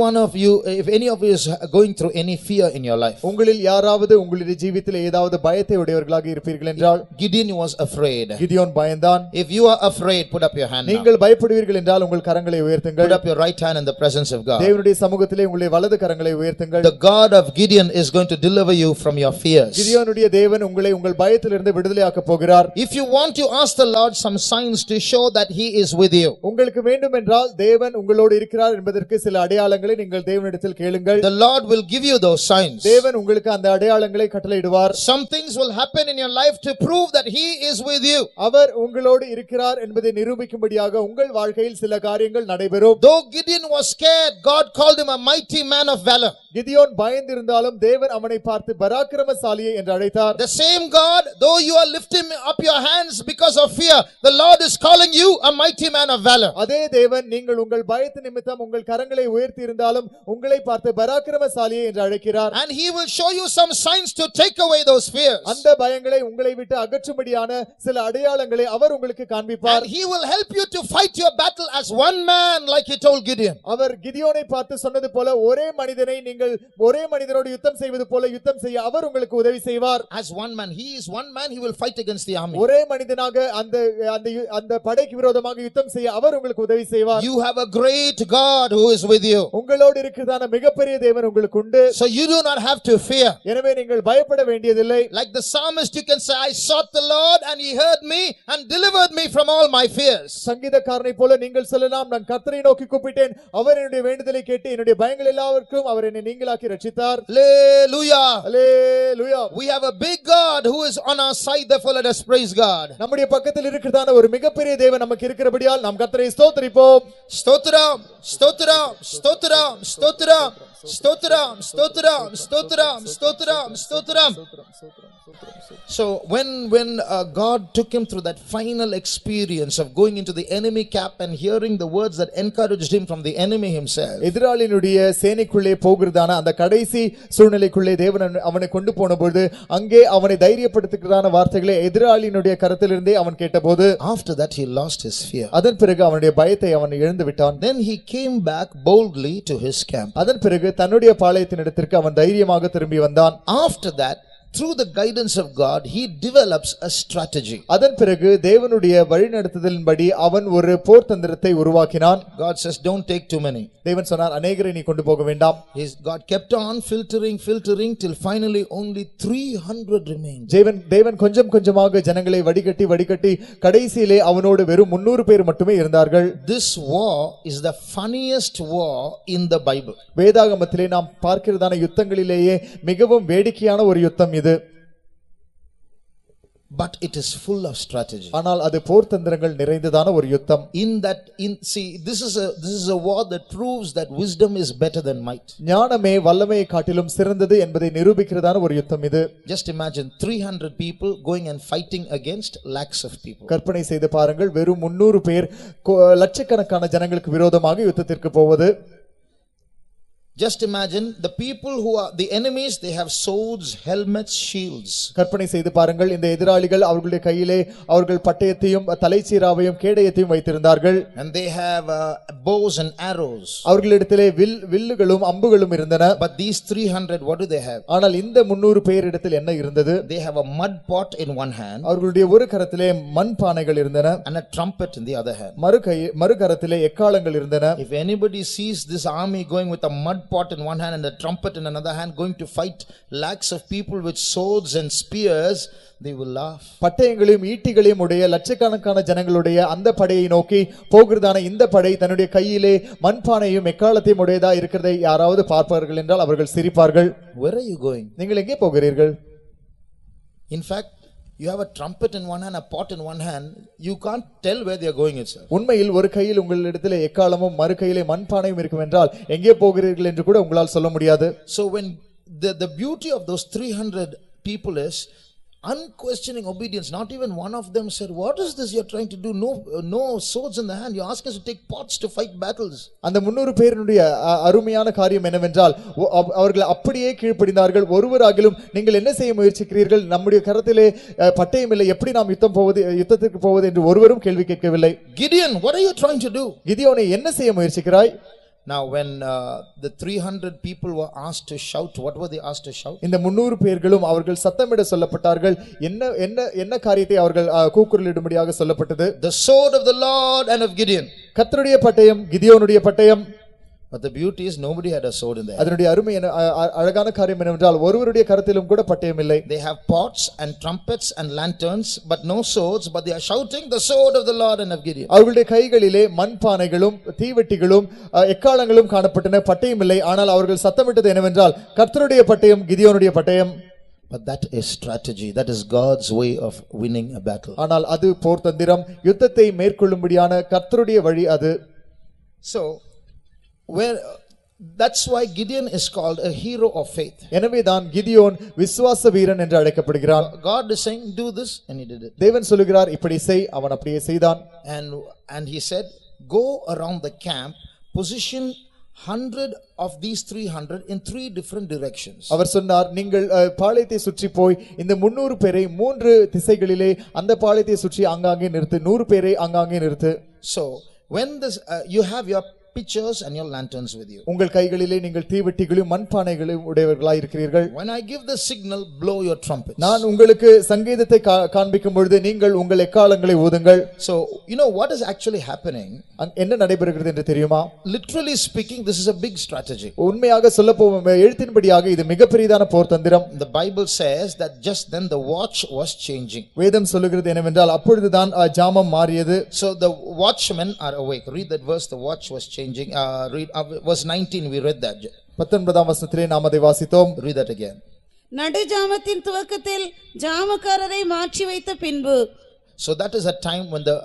of you is going through any fear in your life, உங்களில் யாராவது உங்களுடைய ஜீவிதத்தில் ஏதாவது பயத்தை உடையவர்களாக இருப்பீர்கள் என்றால், Gideon was afraid. கிதியோன் பயந்தான். If you are afraid, put up your hand now. நீங்கள் பயப்படுவீர்கள் என்றால் உங்கள் கரங்களை உயர்த்துங்கள். Put up your right hand in the presence of God. தேவனுடைய சமூகத்திலே உங்களுடைய வலது கரங்களை உயர்த்துங்கள். The God of Gideon is going to deliver you from your fears. கிதியோனுடைய தேவன் உங்களை உங்கள் பயத்திலிருந்து விடுதலையாக்க போகிறார். If you want to ask the Lord some signs to show that he is with you, உங்களுக்கு வேண்டும் என்றால் தேவன் உங்களோடு இருக்கிறார் என்பதற்கு சில அடையாளங்களை நீங்கள் தேவனிடத்தில் கேளுங்கள். the Lord will give you those signs. தேவன் உங்களுக்கு அந்த அடையாளங்களை கட்டளையிடுவார். Some things will happen in your life to prove that he is with you. அவர் உங்களோடு இருக்கிறார் என்பதை நிரூபிக்கும்படியாக உங்கள் வாழ்க்கையில் சில காரியங்கள் நடைபெறும். Though Gideon was scared, God called him a mighty man of valor. Gideon பயந்திருந்தாலும் தேவன் அவனை பார்த்து பராக்கிரமசாலியை என்று அழைத்தார். The same God, though you are lifting up your hands because of fear, the Lord is calling you a mighty man of valor. அதே தேவன் நீங்கள் உங்கள் பயத்து நிமித்தம் உங்கள் கரங்களை உயர்த்தி இருந்தாலும் உங்களை பார்த்து பராக்கிரமசாலியை என்று அழைக்கிறார். And he will show you some signs to take away those fears. அந்த பயங்களை உங்களை விட்டு அகற்றும்படியான சில அடையாளங்களை அவர் உங்களுக்கு காண்பிப்பார். And he will help you to fight your battle as one man, like he told Gideon. அவர் கிதியோனை பார்த்து சொன்னது போல ஒரே மனிதனோடு யுத்தம் செய்வது போல யுத்தம் செய்ய அவர் உங்களுக்கு உதவி செய்வார். As one man, he is one man, he will fight against the army. ஒரே மனிதனாக அந்த படைக்கு விரோதமாக யுத்தம் செய்ய அவர் உங்களுக்கு உதவி செய்வார். You have a great God who is with you. உங்களோடு இருக்கிறதான மிகப்பெரிய தேவன் உங்களுக்கு உண்டு. So you do not have to fear. எனவே நீங்கள் பயப்பட வேண்டியதில்லை. Like the psalmist, you can say, I sought the Lord and he heard me and delivered me from all my fears. சங்கீதக்காரனை போல நீங்கள் சொல்லலாம், நான் கர்த்தரை நோக்கி கூப்பிட்டேன், அவர் என்னுடைய வேண்டுதலை கேட்டு என்னுடைய பயங்கள் எல்லாவற்கும் அவர் என்னை நீங்களாக்கி ரட்சித்தார். Hallelujah. Hallelujah. We have a big God who is on our side, therefore let us praise God. நம்முடைய பக்கத்தில் இருக்கிறதான ஒரு மிகப்பெரிய தேவன் நமக்கு இருக்கிறபடியால் நாம் கர்த்தரை ஸ்தோத்திரிப்போம். Stotram, stotram, stotram, stotram, stotram, stotram, stotram, stotram, stotram. So when God took him through that final experience of going into the enemy camp and hearing the words that encouraged him from the enemy himself, எதிராளியினுடைய சேனைக்குள்ளே போகிறதான அந்த கடைசி சூழ்நிலைக்குள்ளே தேவன் அவனை கொண்டு போனபோது அங்கே அவனை தைரியப்படுத்துகிறதான வார்த்தைகளை எதிராளியினுடைய கரத்திலிருந்தே அவன் கேட்டபோது, after that he lost his fear. அதன் பிறகு அவனுடைய பயத்தை அவன் இழந்து விட்டான். Then he came back boldly to his camp. அதன் பிறகு தன்னுடைய பாளையத்தினிடத்திற்கு அவன் தைரியமாக திரும்பி வந்தான். After that, through the guidance of God, he develops a strategy. அதன் பிறகு தேவனுடைய வழிநடத்துதலின்படி அவன் ஒரு போர் தந்திரத்தை உருவாக்கினான். God says, don't take too many. தேவன் சொன்னார், அநேகரை நீ கொண்டு போக வேண்டாம். God kept on filtering till finally only 300 remained. தேவன் கொஞ்சம் கொஞ்சமாக ஜனங்களை வடிகட்டி கடைசியிலே அவனோடு வெறும் 300 பேர் மட்டுமே இருந்தார்கள். This war is the funniest war in the Bible. வேதாகமத்திலே நாம் பார்க்கிறதான யுத்தங்களிலேயே மிகவும் வேடிக்கையான ஒரு யுத்தம் இது. But it is full of strategy. ஆனால் அது போர் தந்திரங்கள் நிறைந்ததான ஒரு யுத்தம். This is a war that proves that wisdom is better than might. ஞானமே வல்லமையை காட்டிலும் சிறந்தது என்பதை நிரூபிக்கிறதான ஒரு யுத்தம் இது. Just imagine 300 people going and fighting against lakhs of people. கற்பனை செய்து பாருங்கள், வெறும் 300 பேர் லட்சக்கணக்கான ஜனங்களுக்கு விரோதமாக யுத்தத்திற்கு போவது. Just imagine the people who are the enemies, they have swords, helmets, shields. கற்பனை செய்து பாருங்கள், இந்த எதிராளிகள் அவர்களுடைய கையிலே அவர்கள் பட்டயத்தையும் தலைச்சீராவையும் கேடயத்தையும் வைத்திருந்தார்கள். And they have bows and arrows. அவர்களிடத்திலே வில்லுகளும் அம்புகளும் இருந்தன. But these 300, what do they have? ஆனால் இந்த 300 பேரிடத்தில் என்ன இருந்தது? They have a mud pot in one hand. அவர்களுடைய ஒரு கரத்திலே மண் பானைகள் இருந்தன. And a trumpet in the other hand. மறு கரத்திலே எக்காளங்கள் இருந்தன. If anybody sees this army going with a mud pot in one hand and a trumpet in another hand, going to fight lakhs of people with swords and spears, they will laugh. பட்டயங்களையும் ஈட்டிகளையும் உடைய லட்சக்கணக்கான ஜனங்களுடைய அந்த படையை நோக்கி போகிறதான இந்த படை தன்னுடைய கையிலே மண்பானையும் எக்காலத்தையும் உடையதா இருக்கிறதை யாராவது பார்ப்பார்கள் என்றால் அவர்கள் சிரிப்பார்கள். Where are you going? நீங்கள் எங்கே போகிறீர்கள்? In fact, you have a trumpet in one hand, a pot in one hand, you can't tell where they are going itself. உண்மையில் ஒரு கையில் உங்களிடத்திலே எக்காலமும் மறு கையிலே மண்பானையும் இருக்கும் என்றால் எங்கே போகிறீர்கள் என்று கூட உங்களால் சொல்ல முடியாது. So when the beauty of those 300 people is unquestioning obedience. Not even one of them said, what is this you're trying to do? No swords in the hand. You ask us to take pots to fight battles. அந்த 300 பேருடைய அருமையான காரியம் என்னவென்றால் அவர்கள் அப்படியே கீழ்ப்படிந்தார்கள். ஒருவராகிலும் நீங்கள் என்ன செய்ய முயற்சிக்கிறீர்கள்? நம்முடைய கரத்திலே பட்டயம் இல்லை, எப்படி நாம் யுத்தத்திற்கு போவது என்று ஒருவரும் கேள்வி கேட்கவில்லை. Gideon, what are you trying to do? கிதியோனே என்ன செய்ய முயற்சிக்கிறாய்? Now when the 300 people were asked to shout, what were they asked to shout? இந்த 300 பேர்களும் அவர்கள் சத்தமிட சொல்லப்பட்டார்கள். என்ன காரியத்தை அவர்கள் கூக்குரலிடும்படியாக சொல்லப்பட்டது? The sword of the Lord and of Gideon. கர்த்தருடைய பட்டயம், கிதியோனுடைய பட்டயம். But the beauty is nobody had a sword in there. அதனுடைய அருமை அழகான காரியம் என்னவென்றால் ஒருவருடைய கரத்திலும் கூட பட்டயம் இல்லை. They have pots and trumpets and lanterns but no swords, but they are shouting the sword of the Lord and of Gideon. அவர்களுடைய கைகளிலே மண்பானைகளும் தீவெட்டிகளும் எக்காளங்களும் காணப்பட்டன, பட்டயம் இல்லை. ஆனால் அவர்கள் சத்தமிட்டது என்னவென்றால் கர்த்தருடைய பட்டயம், கிதியோனுடைய பட்டயம். But that is strategy. That is God's way of winning a battle. ஆனால் அது போர் தந்திரம், யுத்தத்தை மேற்கொள்ளும்படியான கர்த்தருடைய வழி அது. So that's why Gideon is called a hero of faith. எனவே தான் கிதியோன் விசுவாச வீரன் என்று அழைக்கப்படுகிறான். God is saying do this and he did it. தேவன் சொல்லுகிறார் இப்படி செய், அவன் அப்படியே செய்தான். And he said go around the camp, position 100 of these 300 in 3 different directions. அவர் சொன்னார் நீங்கள் பாளையத்தை சுற்றி போய் இந்த 300 பேரை 3 திசைகளிலே அந்த பாளையத்தை சுற்றி அங்கங்கே நிறுத்து, 100 பேரை அங்கங்கே நிறுத்து. So when this you have your pitchers and your lanterns with you. உங்கள் கைகளிலே நீங்கள் தீவெட்டிகளையும் மண்பானைகளையும் உடையவர்களாய் இருக்கிறீர்கள். When I give the signal, blow your trumpets. நான் உங்களுக்கு சங்கீதத்தை காண்பிக்கும் பொழுது நீங்கள் உங்கள் எக்காளங்களை ஊதுங்கள். So you know what is actually happening? என்ன நடைபெறுகிறது என்று தெரியுமா? Literally speaking, this is a big strategy. உண்மையாக சொல்ல போவோம் எழுத்தின்படியாக இது மிகப்பெரியதான போர் தந்திரம். The Bible says that just then the watch was changing. வேதம் சொல்லுகிறது என்னவென்றால் அப்பொழுதுதான் ஜாமம் மாறியது. So the watchmen are awake. Read that verse. The watch was changing. Read verse 19. We read that. 19ஆம் வசனத்திலே நாம் அதை வாசித்தோம். Read that again. நடுஜாமத்தின் துவக்கத்தில் ஜாமக்காரரை மாற்றி வைத்த பின்பு. So that is a time when the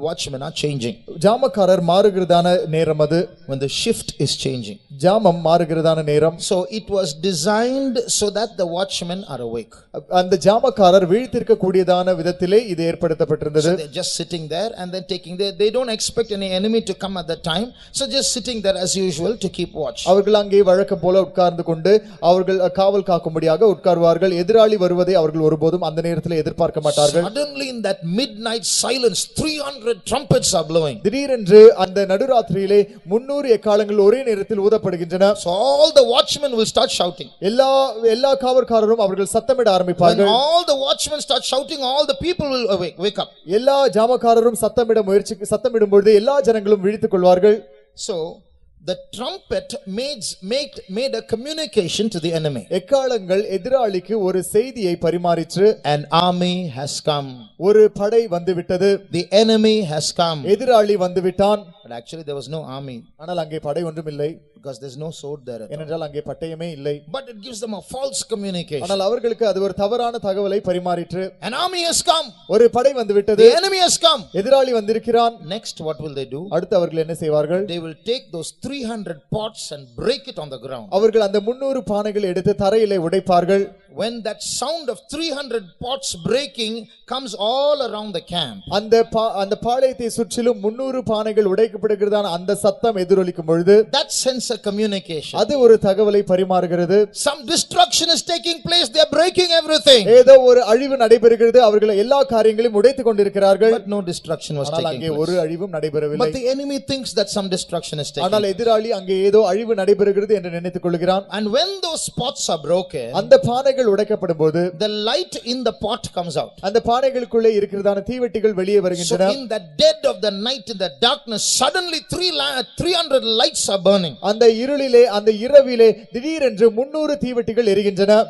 watchmen are changing. ஜாமக்காரர் மாறுகிறதான நேரம் அது. When the shift is changing. ஜாமம் மாறுகிறதான நேரம். So it was designed so that the watchmen are awake. அந்த ஜாமக்காரர் விழித்திருக்க கூடியதான விதத்திலே இது ஏற்படுத்தப்பட்டிருந்தது. So they're just sitting there and then taking they don't expect any enemy to come at that time. So just sitting there as usual to keep watch. அவர்கள் அங்கே வழக்கம் போல உட்கார்ந்து கொண்டு அவர்கள் காவல் காக்கும்படியாக உட்கார்வார்கள். எதிராளி வருவதை அவர்கள் ஒருபோதும் அந்த நேரத்தில் எதிர்பார்க்க மாட்டார்கள். Suddenly in that midnight silence 300 trumpets are blowing. திடீரென்று அந்த நடுராத்திரியிலே 300 எக்காளங்கள் ஒரே நேரத்தில் ஊதப்படுகின்றன. So all the watchmen will start shouting. எல்லா காவற்காரரும் அவர்கள் சத்தமிட ஆரம்பிப்பார்கள். When all the watchmen start shouting, all the people will wake up. எல்லா ஜாமக்காரரும் சத்தமிடும் பொழுது எல்லா ஜனங்களும் விழித்துக் கொள்வார்கள். So the trumpet made a communication to the enemy. எக்காளங்கள் எதிராளிக்கு ஒரு செய்தியை பரிமாறிற்று. An army has come. ஒரு படை வந்து விட்டது. The enemy has come. எதிராளி வந்து விட்டான். But actually there was no army. ஆனால் அங்கே படை ஒன்றும் இல்லை. Because there's no sword there. ஏனென்றால் அங்கே பட்டயமே இல்லை. But it gives them a false communication. ஆனால் அவர்களுக்கு அது ஒரு தவறான தகவலை பரிமாறிற்று. An army has come. ஒரு படை வந்து விட்டது. The enemy has come. எதிராளி வந்திருக்கிறான். Next what will they do? அடுத்து அவர்கள் என்ன செய்வார்கள்? They will take those 300 pots and break it on the ground. அவர்கள் அந்த 300 பானைகளை எடுத்து தரையிலே உடைப்பார்கள். When that sound of 300 pots breaking comes all around the camp. அந்த பாளையத்தை சுற்றிலும் 300 பானைகள் உடைக்கப்படுகிறதான அந்த சத்தம் எதிரொலிக்கும் பொழுது that sends a communication. அது ஒரு தகவலை பரிமாறுகிறது. Some destruction is taking place. They are breaking everything. ஏதோ ஒரு அழிவு நடைபெறுகிறது. அவர்கள் எல்லா காரியங்களையும் உடைத்துக் கொண்டிருக்கிறார்கள். But no destruction was taking அங்கே place. ஒரு அழிவும் நடைபெறவில்லை. But the enemy thinks that some destruction is taking place. ஆனால் எதிராளி அங்கே ஏதோ அழிவு நடைபெறுகிறது என்று நினைத்துக் கொள்கிறான். And when those pots are broken, அந்த பானைகள் உடைக்கப்படும்போது the light in the pot comes out. அந்த பானைகளுக்குள்ளே இருக்கிறதான தீவெட்டிகள் வெளியே So வருகின்றன. in the dead of the night, in the darkness, suddenly 300 lights are burning. அந்த இருளிலே அந்த இரவிலே திடீரென்று 300 தீவெட்டிகள் எரிகின்றன.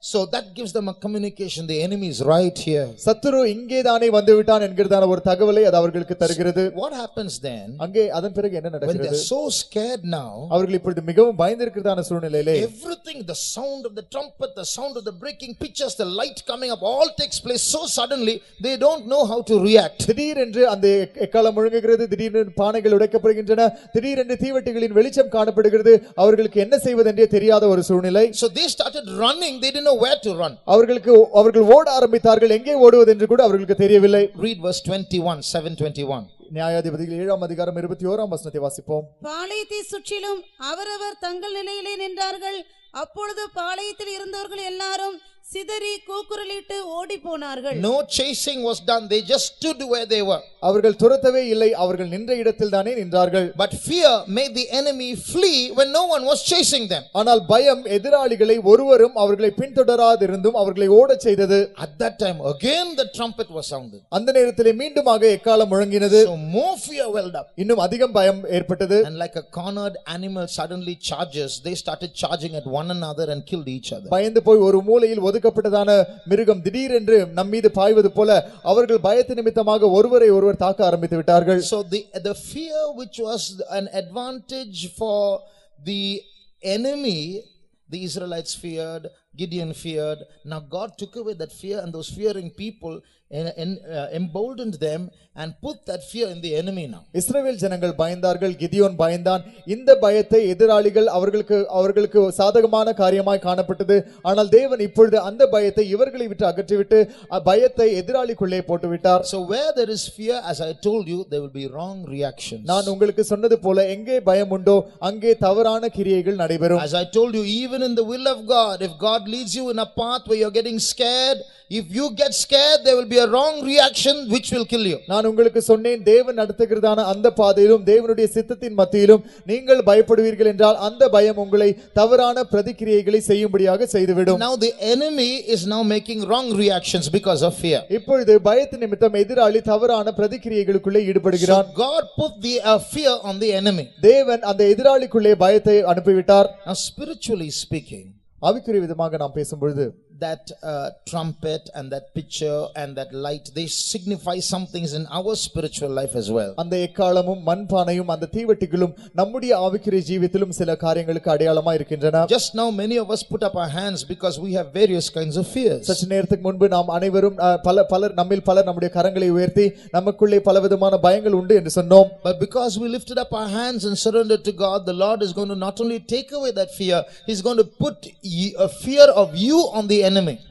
So that gives them a communication. The enemy is right here. சத்துரு இங்கேதானே வந்து விட்டான் என்கிறதான ஒரு தகவலை அது அவர்களுக்கு தருகிறது. What happens then? அங்கே அதன் பிறகு என்ன When நடக்கிறது? they're so scared now, அவர்கள் இப்பொழுது மிகவும் பயந்திருக்கிறதான சூழ்நிலையிலே everything, the sound of the trumpet, the sound of the breaking pictures, the light coming up, all takes place so suddenly, they don't know how to react. திடீரென்று அந்த எக்காலம் முழங்குகிறது, திடீரென்று பானைகள் உடைக்கப்படுகின்றன, திடீரென்று தீவெட்டிகளின் வெளிச்சம் காணப்படுகிறது. அவர்களுக்கு என்ன செய்வதென்றே தெரியாத ஒரு சூழ்நிலை. So they started running. They didn't know where to run. அவர்கள் ஓட ஆரம்பித்தார்கள். எங்கே ஓடுவது என்று கூட அவர்களுக்கு தெரியவில்லை. Read verse 21, 7:21. நியாயாதிபதிகள் 7ஆம் அதிகாரம் 21ஆம் வசனத்தை வாசிப்போம். பாளையத்தை சுற்றிலும் அவரவர் தங்கள் நிலையிலே நின்றார்கள். அப்பொழுது பாளையத்தில் இருந்தவர்கள் எல்லாரும் சிதறி கூக்குரலிட்டு ஓடி போனார்கள். No chasing was done. They just stood where they were. அவர்கள் துரத்தவே இல்லை, அவர்கள் நின்ற இடத்தில் தானே நின்றார்கள். But fear made the enemy flee when no one was chasing them. ஆனால் பயம் எதிராளிகளை ஒருவரும் அவர்களை பின்தொடராதிருந்தும் அவர்களை ஓடச் செய்தது. At that time again the trumpet was sounded. அந்த நேரத்திலே மீண்டுமாக எக்காலம் முழங்கினது. So more fear welled up. இன்னும் அதிகம் பயம் ஏற்பட்டது. And like a cornered animal suddenly charges, they started charging at one another and killed each other. பயந்து போய் ஒரு மூலையில் ஒதுக்கப்பட்டதான மிருகம் திடீரென்று நம் மீது பாய்வது போல அவர்கள் பயத்து நிமித்தமாக ஒருவரை ஒருவர் தாக்க ஆரம்பித்து விட்டார்கள். So the fear which was an advantage for the enemy, the Israelites feared, Gideon feared. Now God took away that fear, and those fearing people emboldened them and put that fear in the enemy now. இஸ்ரவேல் ஜனங்கள் பயந்தார்கள், கிதியோன் பயந்தான். இந்த பயத்தை எதிராளிகள் அவர்களுக்கு சாதகமான காரியமாய் காணப்பட்டது. ஆனால் தேவன் இப்பொழுது அந்த பயத்தை இவர்களை விட்டு அகற்றிவிட்டு பயத்தை எதிராளிக்குள்ளே போட்டுவிட்டார். So where there is fear, as I told you, there will be wrong reactions. நான் உங்களுக்கு சொன்னது போல எங்கே பயம் உண்டோ அங்கே தவறான கிரியைகள் நடைபெறும். As I told you, even in the will of God, if God leads you in a path where you're getting scared, if you get scared, there will be a wrong reaction which will kill you. நான் உங்களுக்கு சொன்னேன், தேவன் நடத்துகிறதான அந்த பாதையிலும் தேவனுடைய சித்தத்தின் மத்தியிலும் நீங்கள் பயப்படுவீர்கள் என்றால் அந்த பயம் உங்களை தவறான பிரதிக்கிரியைகளை செய்யும்படியாக செய்துவிடும். Now the enemy is now making wrong reactions because of fear. இப்பொழுது பயத்து நிமித்தம் எதிராளி தவறான பிரதிக்கிரியைகளுக்குள்ளே ஈடுபடுகிறான். So God put the fear on the enemy. தேவன் அந்த எதிராளிக்குள்ளே பயத்தை அனுப்பிவிட்டார். Now spiritually speaking, ஆவிக்குரிய விதமாக நாம் பேசும்பொழுது that trumpet and that picture and that light, they signify some things in our spiritual life as well. அந்த எக்காலமும் மண்பானையும் அந்த தீவெட்டிகளும் நம்முடைய ஆவிக்குரிய ஜீவிதத்திலும் சில காரியங்களுக்கு அடையாளமா இருக்கின்றன. Just now many of us put up our hands because we have various kinds of fears. சற்று நேரத்துக்கு முன்பு நாம் அனைவரும் பலர் நம்முடைய கரங்களை உயர்த்தி நமக்குள்ளே பலவிதமான பயங்கள் உண்டு என்று சொன்னோம். But because we lifted up our hands and surrendered to God, the Lord is going to not only take away that fear, He's going to put a fear of you on the enemy.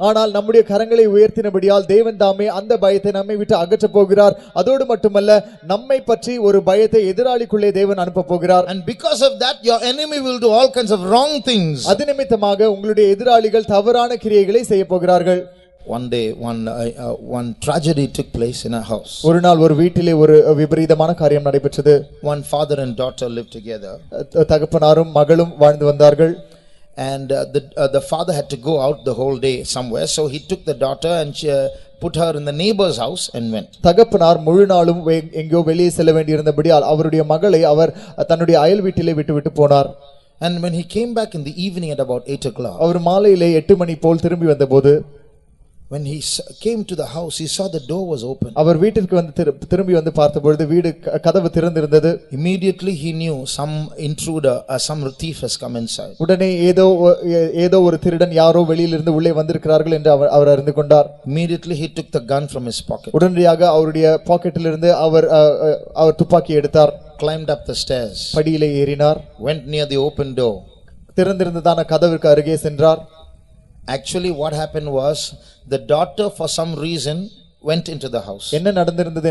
ஆனால் நம்முடைய கரங்களை உயர்த்தினபடியால் தேவன் தாமே அந்த பயத்தை நம்மை விட்டு அகற்றப் போகிறார். அதோடு மட்டுமல்ல நம்மை பற்றி ஒரு பயத்தை எதிராளிக்குள்ளே தேவன் அனுப்ப போகிறார். And because of that your enemy will do all kinds of wrong things. அது நிமித்தமாக உங்களுடைய எதிராளிகள் தவறான கிரியைகளை செய்ய போகிறார்கள். One day one tragedy took place in a house. ஒரு நாள் ஒரு வீட்டிலே ஒரு விபரீதமான காரியம் நடைபெற்றது. One father and daughter lived together. தகப்பனாரும் மகளும் வாழ்ந்து வந்தார்கள். And the father had to go out the whole day somewhere, so he took the daughter and put her in the neighbor's house and went. தகப்பனார் முழு நாளும் எங்கோ வெளியே செல்ல வேண்டியிருந்தபடியால் அவருடைய மகளை அவர் தன்னுடைய அயல் வீட்டிலே விட்டு போனார். And when he came back in the evening at about 8 o'clock, அவர் மாலையிலே 8 மணி போல் திரும்பி வந்தபோது when he came to the house, he saw the door was open. அவர் வீட்டிற்கு வந்து திரும்பி வந்து பார்த்தபொழுது வீடு கதவு திறந்திருந்தது. Immediately he knew some intruder or some thief has come inside. உடனே ஏதோ ஒரு திருடன் யாரோ வெளியிலிருந்து உள்ளே வந்திருக்கிறார்கள் என்று அவர் அறிந்து கொண்டார். Immediately he took the gun from his pocket. உடனடியாக அவருடைய பாக்கெட்டிலிருந்து அவர் துப்பாக்கி எடுத்தார். Climbed up the stairs. படியிலே ஏறினார். Went near the open door. திறந்திருந்ததான கதவிற்கு அருகே சென்றார். Actually what happened was the daughter for some reason went into the house. என்ன நடந்திருந்தது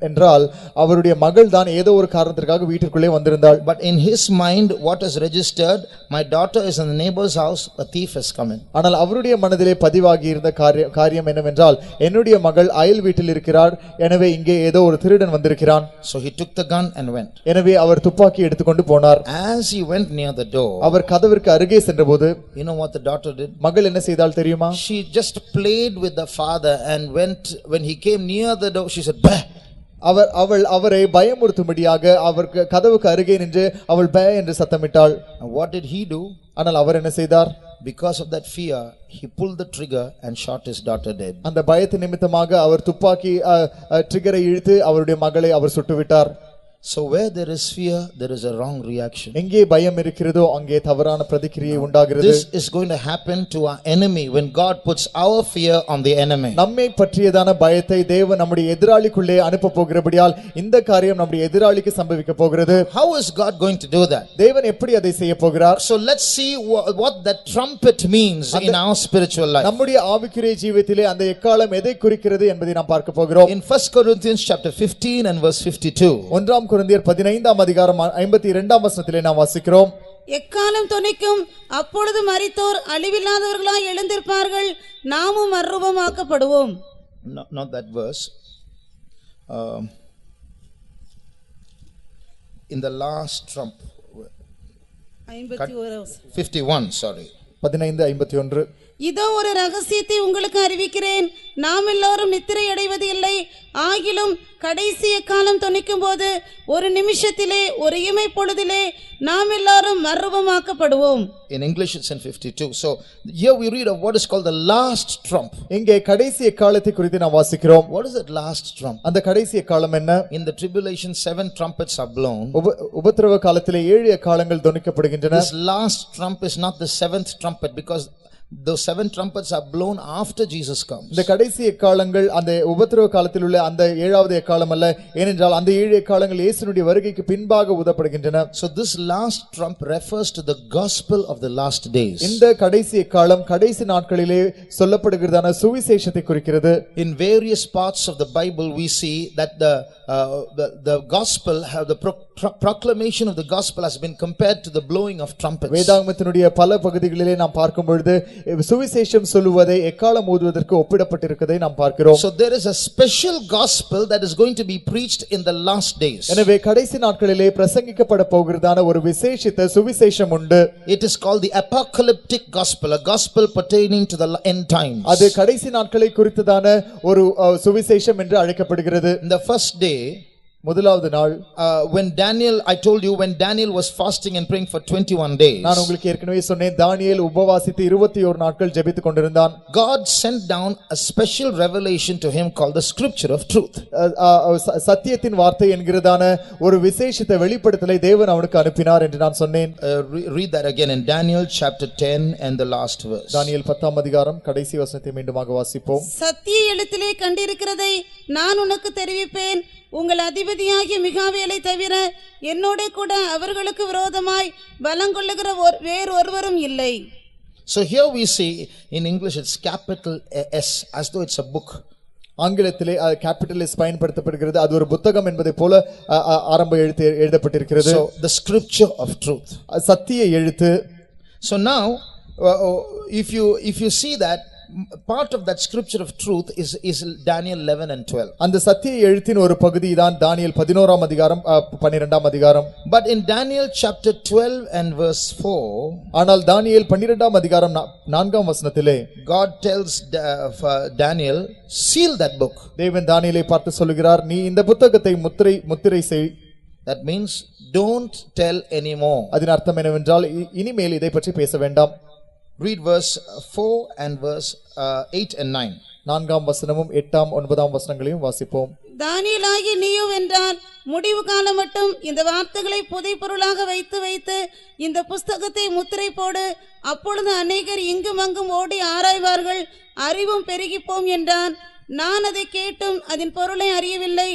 என்றால் அவருடைய மகள் தான் ஏதோ ஒரு காரணத்திற்காக வீட்டிற்குள்ளே வந்திருந்தாள். But in his mind what is registered, my daughter is in the neighbor's house, a thief has come in. ஆனால் அவருடைய மனதிலே பதிவாகி இருந்த காரியம் என்னவென்றால் என்னுடைய மகள் அயல் வீட்டில் இருக்கிறார், எனவே இங்கே ஏதோ ஒரு திருடன் வந்திருக்கிறான். So he took the gun and went. எனவே அவர் துப்பாக்கி எடுத்துக்கொண்டு போனார். As he went near the door, அவர் கதவிற்கு அருகே சென்றபோது you know what the daughter did? மகள் என்ன செய்தாள் தெரியுமா? She just played with the father and when he came near the door she said, "Bah!" அவள் அவரை பயமுறுத்தும்படியாக அவருக்கு கதவுக்கு அருகே நின்று அவள் பய என்று சத்தமிட்டாள். And what did he do? ஆனால் அவர் என்ன செய்தார்? Because of that fear, he pulled the trigger and shot his daughter dead. அந்த பயத்து நிமித்தமாக அவர் துப்பாக்கி ட்ரிகரை இழுத்து அவருடைய மகளை அவர் சுட்டுவிட்டார். So where there is fear, there is a wrong reaction. எங்கே பயம் இருக்கிறதோ அங்கே தவறான பிரதிக்கிரியை உண்டாகிறது. This is going to happen to our enemy when God puts our fear on the enemy. நம்மை பற்றியதான பயத்தை தேவன் நம்முடைய எதிராளிக்குள்ளே அனுப்ப போகிறபடியால் இந்த காரியம் நம்முடைய எதிராளிக்கு சம்பவிக்க போகிறது. How is God going to do that? தேவன் எப்படி அதை செய்ய போகிறார்? So let's see what that trumpet means in our spiritual life. நம்முடைய ஆவிக்குரிய ஜீவிதத்திலே அந்த எக்காளம் எதை குறிக்கிறது என்பதை நாம் பார்க்க போகிறோம். In 1 Corinthians chapter 15 and verse 52. ஒன்றாம் கொரிந்தியர் 15ஆம் அதிகாரம் 52ஆம் வசனத்திலே நாம் வாசிக்கிறோம். எக்காலம் தொனிக்கும், அப்பொழுது மரித்தோர் அழிவில்லாதவர்களாய் எழுந்திருப்பார்கள், நாமும் மறுரூபமாக்கப்படுவோம். Not that verse. In the last trump. 51, sorry. 15:51. இதோ ஒரு ரகசியத்தை உங்களுக்கு அறிவிக்கிறேன், நாம் எல்லோரும் நித்திரை அடைவது இல்லை, ஆகிலும் கடைசி எக்காலம் தொனிக்கும் போது ஒரு நிமிஷத்திலே ஒரு இமை பொழுதிலே நாம் எல்லாரும் மறுரூபமாக்கப்படுவோம். In English it's in 52. So here we read of what is called the last trump. இங்கே கடைசி எக்காலத்தை குறித்து நாம் வாசிக்கிறோம். What is that last trump? அந்த கடைசி எக்காலம் என்ன? In the tribulation 7 trumpets are blown. உபத்திரவ காலத்திலே 7 எக்காலங்கள் தொனிக்கப்படுகின்றன. This last trump is not the 7th trumpet because those 7 trumpets are blown after Jesus comes. இந்த கடைசி எக்காலங்கள் அந்த உபத்திரவ காலத்தில் உள்ள அந்த 7வது எக்காலம் அல்ல, ஏனென்றால் அந்த 7 எக்காலங்கள் இயேசுவினுடைய வருகைக்கு பின்பாக ஊதப்படுகின்றன. So this last trump refers to the gospel of the last days. இந்த கடைசி எக்காலம் கடைசி நாட்களிலே சொல்லப்படுகிறதான சுவிசேஷத்தை குறிக்கிறது. In various parts of the Bible we see that the gospel have the proclamation of the gospel has been compared to the blowing of trumpets. வேதாகமத்தினுடைய பல பகுதிகளிலே நாம் பார்க்கும் பொழுது சுவிசேஷம் சொல்லுவதை எக்காலம் ஊதுவதற்கு ஒப்பிடப்பட்டிருக்கிறதை நாம் பார்க்கிறோம். So there is a special gospel that is going to be preached in the last days. எனவே கடைசி நாட்களிலே பிரசங்கிக்கப்பட போகிறதான ஒரு விசேஷித்த சுவிசேஷம் உண்டு. It is called the apocalyptic gospel, a gospel pertaining to the end times. அது கடைசி நாட்களை குறித்ததான ஒரு சுவிசேஷம் என்று அழைக்கப்படுகிறது. In the first day, முதலாவது நாள், when Daniel, I told you when Daniel was fasting and praying for 21 days, நான் உங்களுக்கு ஏற்கனவே சொன்னேன், தானியேல் உபவாசித்து 21 நாட்கள் ஜெபித்துக் கொண்டிருந்தான். God sent down a special revelation to him called the scripture of truth. சத்தியத்தின் வார்த்தை என்கிறதான ஒரு விசேஷித்த வெளிப்படுத்தலை தேவன் அவனுக்கு அனுப்பினார் என்று நான் சொன்னேன். Read that again in Daniel chapter 10 and the last verse. தானியேல் 10ஆம் அதிகாரம் கடைசி வசனத்தை மீண்டுமாக வாசிப்போம். சத்திய எழுத்திலே கண்டிருக்கிறதை நான் உனக்கு தெரிவிப்பேன், உங்கள் அதிபதியாகிய மிகாவேலை தவிர என்னோட கூட அவர்களுக்கு விரோதமாய் பலங்கொள்ளுகிற வேறு ஒருவரும் இல்லை. So here we see in English it's capital S as though it's a book. ஆங்கிலத்திலே கேபிட்டல் எஸ் பயன்படுத்தப்படுகிறது, அது ஒரு புத்தகம் என்பதை போல ஆரம்ப எழுத்து எழுதப்பட்டிருக்கிறது. So the scripture of truth, சத்திய எழுத்து. So now if you see that part of that scripture of truth is Daniel 11 and 12. அந்த சத்திய எழுத்தின் ஒரு பகுதி தான் தானியேல் 11ஆம் அதிகாரம் 12ஆம் அதிகாரம். But in Daniel chapter 12 and verse 4, ஆனால் தானியேல் 12ஆம் அதிகாரம் 4ஆம் வசனத்திலே God tells Daniel, seal that book. தேவன் தானியேலை பார்த்து சொல்கிறார், நீ இந்த புத்தகத்தை முத்திரை செய். That means don't tell anymore. அதன் அர்த்தம் என்னவென்றால் இனிமேல் இதை பற்றி பேச வேண்டாம். Read verse 4 and verse 8 and 9. 4ஆம் வசனமும் 8ஆம் 9ஆம் வசனங்களையும் வாசிப்போம். தானியேலாகிய நீயோ வென்றால் முடிவு காலம் மட்டும் இந்த வார்த்தைகளை புதைபொருளாக வைத்து இந்த புஸ்தகத்தை முத்திரை போடு, அப்பொழுது அநேகர் இங்கும் அங்கும் ஓடி ஆராய்வார்கள், அறிவும் பெருகிப்போம் என்றான். நான் அதை கேட்டும் அதன் பொருளை அறியவில்லை.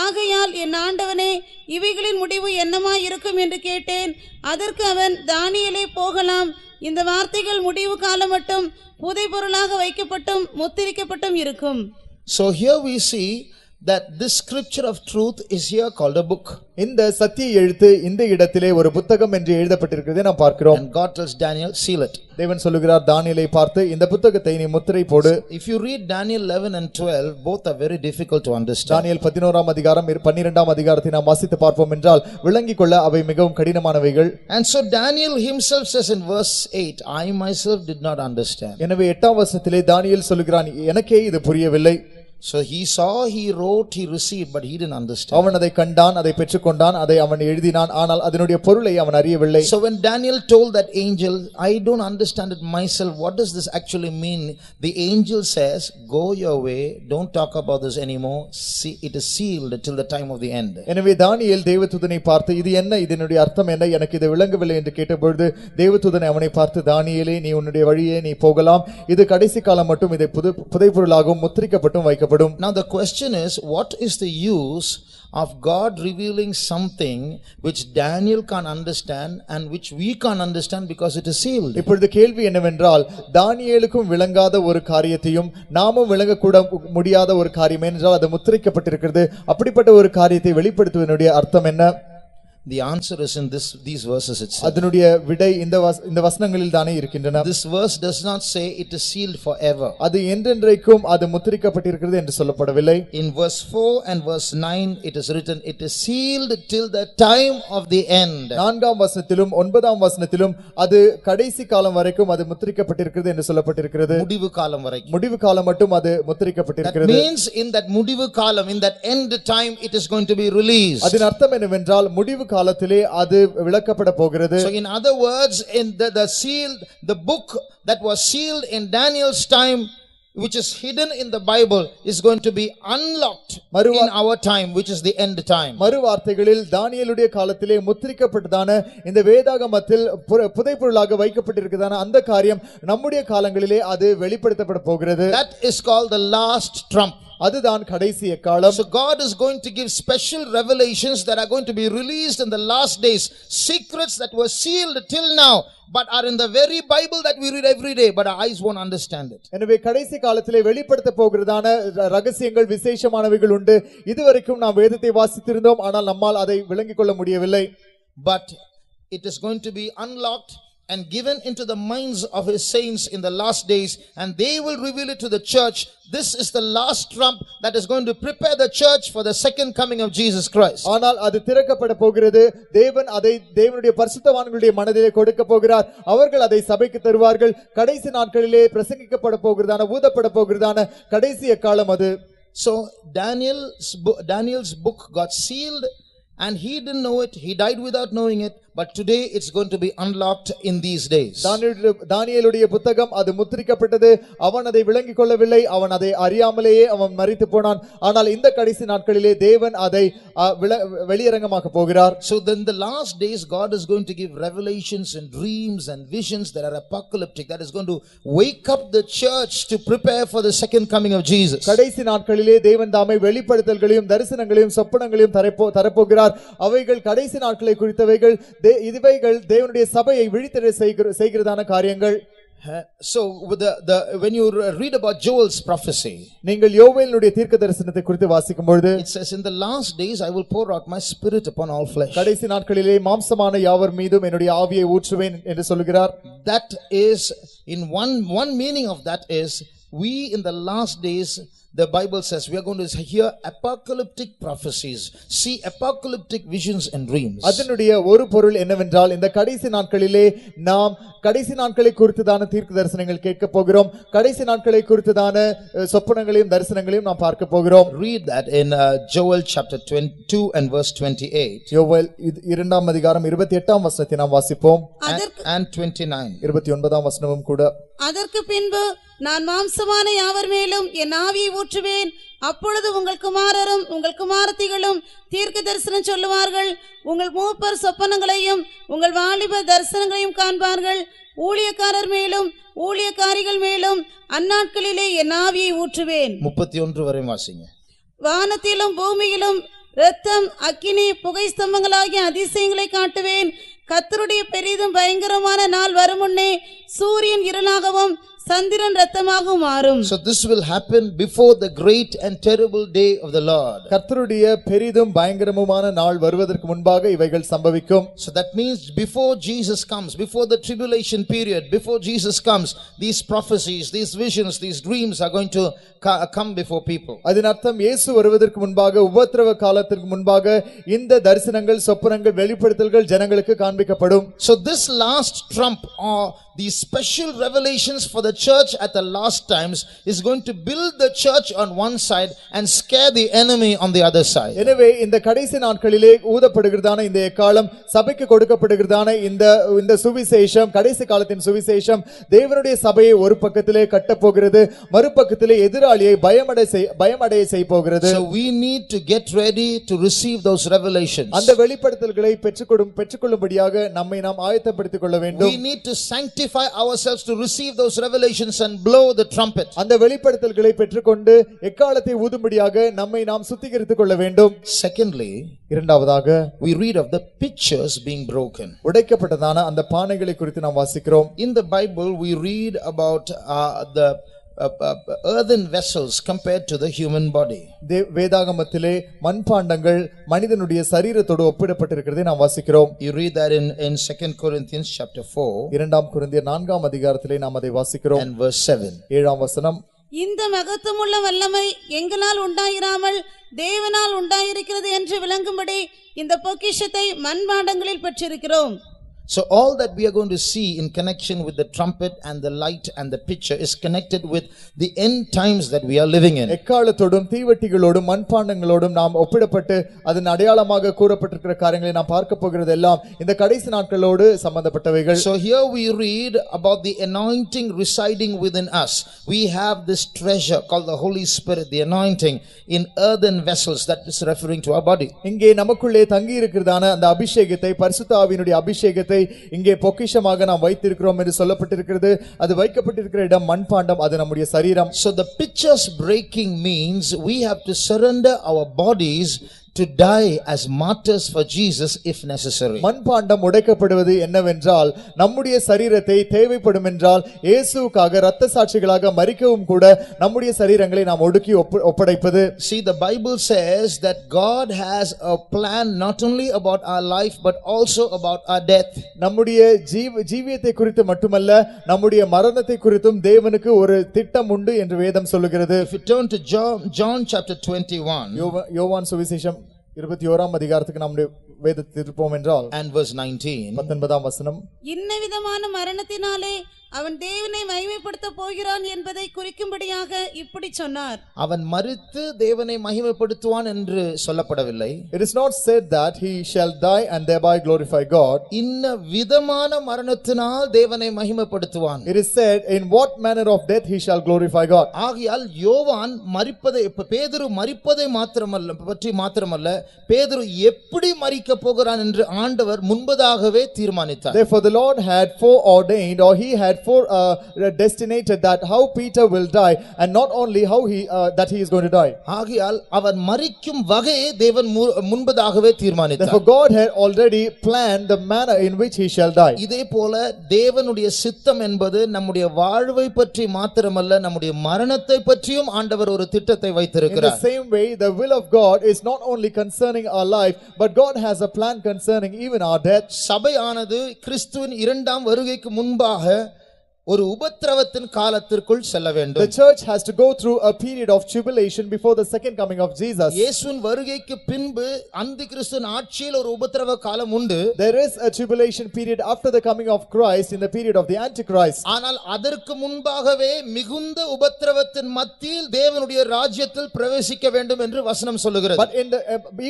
ஆகையால் என் ஆண்டவனே, இவைகளின் முடிவு என்னமாய் இருக்கும் என்று கேட்டேன். அதற்கு அவன், தானியேலே போகலாம், இந்த வார்த்தைகள் முடிவு காலம் மட்டும் புதைபொருளாக வைக்கப்பட்டும் முத்திரிக்கப்பட்டும் இருக்கும். So here we see that this scripture of truth is here called a book. இந்த சத்திய எழுத்து இந்த இடத்திலே ஒரு புத்தகம் என்று எழுதப்பட்டிருக்கிறதை நாம் பார்க்கிறோம். And God tells Daniel, seal it. தேவன் சொல்லுகிறார் தானியேலை பார்த்து, இந்த புத்தகத்தை நீ முத்திரை போடு. If you read Daniel 11 and 12, both are very difficult to understand. தானியேல் 11ஆம் அதிகாரம் 12ஆம் அதிகாரத்தை நாம் வாசித்து பார்ப்போம் என்றால் விளங்கிக் கொள்ள அவை மிகவும் கடினமானவைகள். And so Daniel himself says in verse 8, I myself did not understand. எனவே 8ஆம் வசனத்திலே தானியேல் சொல்லுகிறான், எனக்கே இது புரியவில்லை. So he saw, he wrote, he received, but he didn't understand. அவன் அதை கண்டான், அதை பெற்றுக்கொண்டான், அதை அவன் எழுதினான், ஆனால் அதனுடைய பொருளை அவன் அறியவில்லை. So when Daniel told that angel, I don't understand it myself, what does this actually mean? The angel says, go your way, don't talk about this anymore, see, it is sealed till the time of the end. எனவே தானியேல் தேவதூதனை பார்த்து, இது என்ன, இதனுடைய அர்த்தம் என்ன, எனக்கு இது விளங்கவில்லை என்று கேட்டபொழுது தேவதூதன் அவனை பார்த்து, தானியேலே, நீ உன்னுடைய வழியே நீ போகலாம், இது கடைசி காலம் மட்டும், இதை புதைபொருளாகவும் முத்திரிக்கப்பட்டும் வைக்கப்படும். Now the question is, what is the use of God revealing something which Daniel can't understand and which we can't understand because it is sealed? இப்பொழுது கேள்வி என்னவென்றால், தானியேலுக்கும் விளங்காத ஒரு காரியத்தையும் நாமும் விளங்கக்கூட முடியாத ஒரு காரியம் என்றால் அது முத்திரிக்கப்பட்டிருக்கிறது, அப்படிப்பட்ட ஒரு காரியத்தை வெளிப்படுத்துவதனுடைய அர்த்தம் என்ன? The answer is in these verses itself. அதனுடைய விடை இந்த வசனங்களில் தானே இருக்கின்றன. This verse does not say it is sealed forever. அது என்றென்றைக்கும் அது முத்திரிக்கப்பட்டிருக்கிறது என்று சொல்லப்படவில்லை. In verse 4 and verse 9 it is written, it is sealed till the time of the end. 4ஆம் வசனத்திலும் 9ஆம் வசனத்திலும் அது கடைசி காலம் வரைக்கும் அது முத்திரிக்கப்பட்டிருக்கிறது என்று சொல்லப்பட்டிருக்கிறது. முடிவு காலம் வரைக்கும். முடிவு காலம் மட்டும் அது That முத்திரிக்கப்பட்டிருக்கிறது. means in that முடிவு காலம், in that end time, it is going to be released. அதன் அர்த்தம் என்னவென்றால் முடிவு காலத்திலே அது விளக்கப்பட போகிறது. So in other words, in the sealed, the book that was sealed in Daniel's time, which is hidden in the Bible, is going to be unlocked in our time, which is the end time. மறு வார்த்தைகளில் தானியேலுடைய காலத்திலே முத்திரிக்கப்பட்டதான இந்த வேதாகமத்தில் புதைபொருளாக வைக்கப்பட்டிருக்கிறதான அந்த காரியம் நம்முடைய காலங்களிலே அது வெளிப்படுத்தப்பட போகிறது. That is called the last trump. அதுதான் கடைசி எக்காலம். So God is going to give special revelations that are going to be released in the last days, secrets that were sealed till now but are in the very Bible that we read every day, but our eyes won't understand it. எனவே கடைசி காலத்திலே வெளிப்படுத்த போகிறதான ரகசியங்கள் விசேஷமானவைகள் உண்டு. இதுவரைக்கும் நாம் வேதத்தை வாசித்திருந்தோம், ஆனால் நம்மால் அதை விளங்கிக் கொள்ள முடியவில்லை. But it is going to be unlocked and given into the minds of his saints in the last days, and they will reveal it to the church. This is the last trump that is going to prepare the church for the second coming of Jesus Christ. ஆனால் அது திறக்கப்பட போகிறது. தேவன் அதை தேவனுடைய பரிசுத்தவான்களுடைய மனதிலே கொடுக்க போகிறார். அவர்கள் அதை சபைக்கு தருவார்கள். கடைசி நாட்களிலே பிரசங்கிக்கப்பட போகிறதான, ஊதப்பட போகிறதான கடைசி எக்காலம் அது. So Daniel's book got sealed and he didn't know it. He died without knowing it. But today it's going to be unlocked in these days. தானியேலுடைய புத்தகம் அது முத்திரிக்கப்பட்டது. அவன் அதை விளங்கிக் கொள்ளவில்லை. அவன் அதை அறியாமலேயே அவன் மரித்து போனான். ஆனால் இந்த கடைசி நாட்களிலே தேவன் அதை வெளியரங்கமாக்க போகிறார். So then the last days God is going to give revelations and dreams and visions that are apocalyptic, that is going to wake up the church to prepare for the second coming of Jesus. கடைசி நாட்களிலே தேவன் தாமே வெளிப்படுத்தல்களையும் தரிசனங்களையும் சொப்பனங்களையும் தரப்போகிறார். அவைகள் கடைசி நாட்களை குறித்தவைகள். இதுவைகள் தேவனுடைய சபையை விழித்தெழ செய்கிறதான காரியங்கள். So when you read about Joel's prophecy, நீங்கள் யோவேலுடைய தீர்க்கதரிசனத்தை குறித்து வாசிக்கும் பொழுது it says, in the last days I will pour out my spirit upon all flesh. கடைசி நாட்களிலே மாம்சமான யாவர் மீதும் என்னுடைய ஆவியை ஊற்றுவேன் என்று சொல்கிறார். That is, in one meaning of that is, we in the last days, the Bible says, we are going to hear apocalyptic prophecies, see apocalyptic visions and dreams. அதனுடைய ஒரு பொருள் என்னவென்றால், இந்த கடைசி நாட்களிலே நாம் கடைசி நாட்களை குறித்துதான தீர்க்க தரிசனங்கள் கேட்க போகிறோம். கடைசி நாட்களை குறித்துதான சொப்பனங்களையும் தரிசனங்களையும் நாம் பார்க்க போகிறோம். Read that in Joel chapter 22 and verse 28. யோவேல் 2ஆம் அதிகாரம் 28ஆம் வசனத்தை நாம் வாசிப்போம். And 29. 29ஆம் வசனமும் கூட. அதற்கு பின்பு நான் மாம்சமான யாவர் மேலும் என் ஆவியை ஊற்றுவேன். அப்பொழுது உங்கள் குமாரரும் உங்கள் குமாரத்திகளும் தீர்க்க தரிசனம் சொல்லுவார்கள். உங்கள் மூப்பர் சொப்பனங்களையும் உங்கள் வாலிப தரிசனங்களையும் காண்பார்கள். ஊழியக்காரர் மேலும் ஊழியக்காரிகள் மேலும் அந்நாட்களிலே என் ஆவியை ஊற்றுவேன். 31 வரை வாசிங்க. வானத்திலும் பூமியிலும் இரத்தம், அக்கினி, புகை ஸ்தம்பங்களாகிய அதிசயங்களை காட்டுவேன். கர்த்தருடைய பெரிதும் பயங்கரமான நாள் வருமுன்னே சூரியன் இருளாகவும் சந்திரன் இரத்தமாகவும் மாறும். So this will happen before the great and terrible day of the Lord. கர்த்தருடைய பெரிதும் பயங்கரமான நாள் வருவதற்கு முன்பாக இவைகள் சம்பவிக்கும். So that means before Jesus comes, before the tribulation period, before Jesus comes, these prophecies, these visions, these dreams are going to come before people. அதன் அர்த்தம், இயேசு வருவதற்கு முன்பாக, உபத்திரவ காலத்திற்கு முன்பாக இந்த தரிசனங்கள், சொப்பனங்கள், வெளிப்படுத்தல்கள் ஜனங்களுக்கு காண்பிக்கப்படும். So this last trump, or these special revelations for the church at the last times is going to build the church on one side and scare the enemy on the other side. எனவே இந்த கடைசி நாட்களிலே ஊதப்படுகிறதான இந்த எக்காலம் சபைக்கு கொடுக்கப்படுகிறதான இந்த சுவிசேஷம் கடைசி காலத்தின் சுவிசேஷம் தேவனுடைய சபையை ஒரு பக்கத்திலே கட்டப் போகிறது, மறுபக்கத்திலே எதிராளியை பயமடைய செய்ய போகிறது. So we need to get ready to receive those revelations. அந்த வெளிப்படுத்தல்களை பெற்றுக்கொள்ளும்படியாக நம்மை நாம் ஆயத்தப்படுத்திக் கொள்ள வேண்டும். We need to sanctify ourselves to receive those revelations and blow the trumpet. அந்த வெளிப்படுத்தல்களை பெற்றுக்கொண்டு எக்காலத்தை ஊதும்படியாக நம்மை நாம் சுத்திகரித்துக் கொள்ள வேண்டும். Secondly, இரண்டாவதாக we read of the pitchers being broken. உடைக்கப்பட்டதான அந்த பானைகளை குறித்து நாம் வாசிக்கிறோம். In the Bible we read about the earthen vessels compared to the human body. வேதாகமத்திலே மண்பாண்டங்கள் மனிதனுடைய சரீரத்தோடு ஒப்பிடப்பட்டிருக்கிறதை நாம் வாசிக்கிறோம். You read that in 2 Corinthians chapter 4 இரண்டாம் கொரிந்தியர் 4ஆம் அதிகாரத்திலே நாம் அதை வாசிக்கிறோம். and verse 7. 7ஆம் வசனம். இந்த மகத்துவமுள்ள வல்லமை எங்களால் உண்டாயிராமல் தேவனால் உண்டாயிருக்கிறது என்று விளங்கும்படி இந்த பொக்கிஷத்தை மண்பாண்டங்களில் பெற்றிருக்கிறோம். So all that we are going to see in connection with the trumpet and the light and the pitcher is connected with the end times that we are living in. எக்காலத்தோடும் தீவட்டிகளோடும் மண்பாண்டங்களோடும் நாம் ஒப்பிடப்பட்டு அதன் அடையாளமாக கூறப்பட்டிருக்கிற காரியங்களை நாம் பார்க்க போகிறது எல்லாம் இந்த கடைசி நாட்களோடு சம்பந்தப்பட்டவைகள். So here we read about the anointing residing within us. We have this treasure called the Holy Spirit, the anointing in earthen vessels, that is referring to our body. இங்கே நமக்குள்ளே தங்கி இருக்கிறதான அந்த அபிஷேகத்தை பரிசுத்த ஆவியினுடைய அபிஷேகத்தை இங்கே பொக்கிஷமாக நாம் வைத்திருக்கிறோம் என்று சொல்லப்பட்டிருக்கிறது. அது வைக்கப்பட்டிருக்கிற இடம் மண்பாண்டம், அது நம்முடைய சரீரம். So the pitchers breaking means we have to surrender our bodies to die as martyrs for Jesus if necessary. மண்பாண்டம் உடைக்கப்படுவது என்னவென்றால் நம்முடைய சரீரத்தை தேவைப்படும் என்றால் இயேசுவுக்காக இரத்த சாட்சிகளாக மரிக்கவும் கூட நம்முடைய சரீரங்களை நாம் ஒடுக்கி ஒப்படைப்பது. See, the Bible says that God has a plan not only about our life but also about our death. நம்முடைய ஜீவியத்தை குறித்து மட்டுமல்ல நம்முடைய மரணத்தை குறித்தும் தேவனுக்கு ஒரு திட்டம் உண்டு என்று வேதம் சொல்லுகிறது. If you turn to John chapter 21 யோவான் சுவிசேஷம் 21ஆம் அதிகாரத்துக்கு நம்முடைய வேதத்தை திருப்போம் என்றால் and verse 19 19ஆம் வசனம். இன்னவிதமான மரணத்தினாலே அவன் தேவனை மகிமைப்படுத்த போகிறான் என்பதை குறிக்கும்படியாக இப்படி சொன்னார். அவன் மரித்து தேவனை மகிமைப்படுத்துவான் என்று சொல்லப்படவில்லை. It is not said that he shall die and thereby glorify God. இன்ன விதமான மரணத்தினால் தேவனை மகிமைப்படுத்துவான். It is said in what manner of death he shall glorify God. ஆகையால் யோவான் மரிப்பதை பேதுரு மரிப்பதை மாத்திரமல்ல பேதுரு எப்படி மரிக்க போகிறான் என்று ஆண்டவர் முன்பதாகவே தீர்மானித்தார். Therefore the Lord had foreordained, or he had destinated that how Peter will die, and not only how that he is going to die. ஆகையால் அவன் மரிக்கும் வகையை தேவன் முன்பதாகவே தீர்மானித்தார். Therefore God had already planned the manner in which he shall die. இதே போல தேவனுடைய சித்தம் என்பது நம்முடைய வாழ்வை பற்றி மாத்திரமல்ல நம்முடைய மரணத்தை பற்றியும் ஆண்டவர் ஒரு திட்டத்தை வைத்திருக்கிறார். In the same way the will of God is not only concerning our life but God has a plan concerning even our death. சபையானது கிறிஸ்துவின் இரண்டாம் வருகைக்கு முன்பாக ஒரு உபத்திரவத்தின் காலத்திற்குள் செல்ல வேண்டும். The church has to go through a period of tribulation before the second coming of Jesus. இயேசுவின் வருகைக்கு பின்பு அந்திகிறிஸ்துவின் ஆட்சியில் ஒரு உபத்திரவ காலம் உண்டு. There is a tribulation period after the coming of Christ, in the period of the Antichrist. ஆனால் அதற்கு முன்பாகவே மிகுந்த உபத்திரவத்தின் மத்தியில் தேவனுடைய ராஜ்யத்தில் பிரவேசிக்க வேண்டும் என்று வசனம் சொல்லுகிறது. But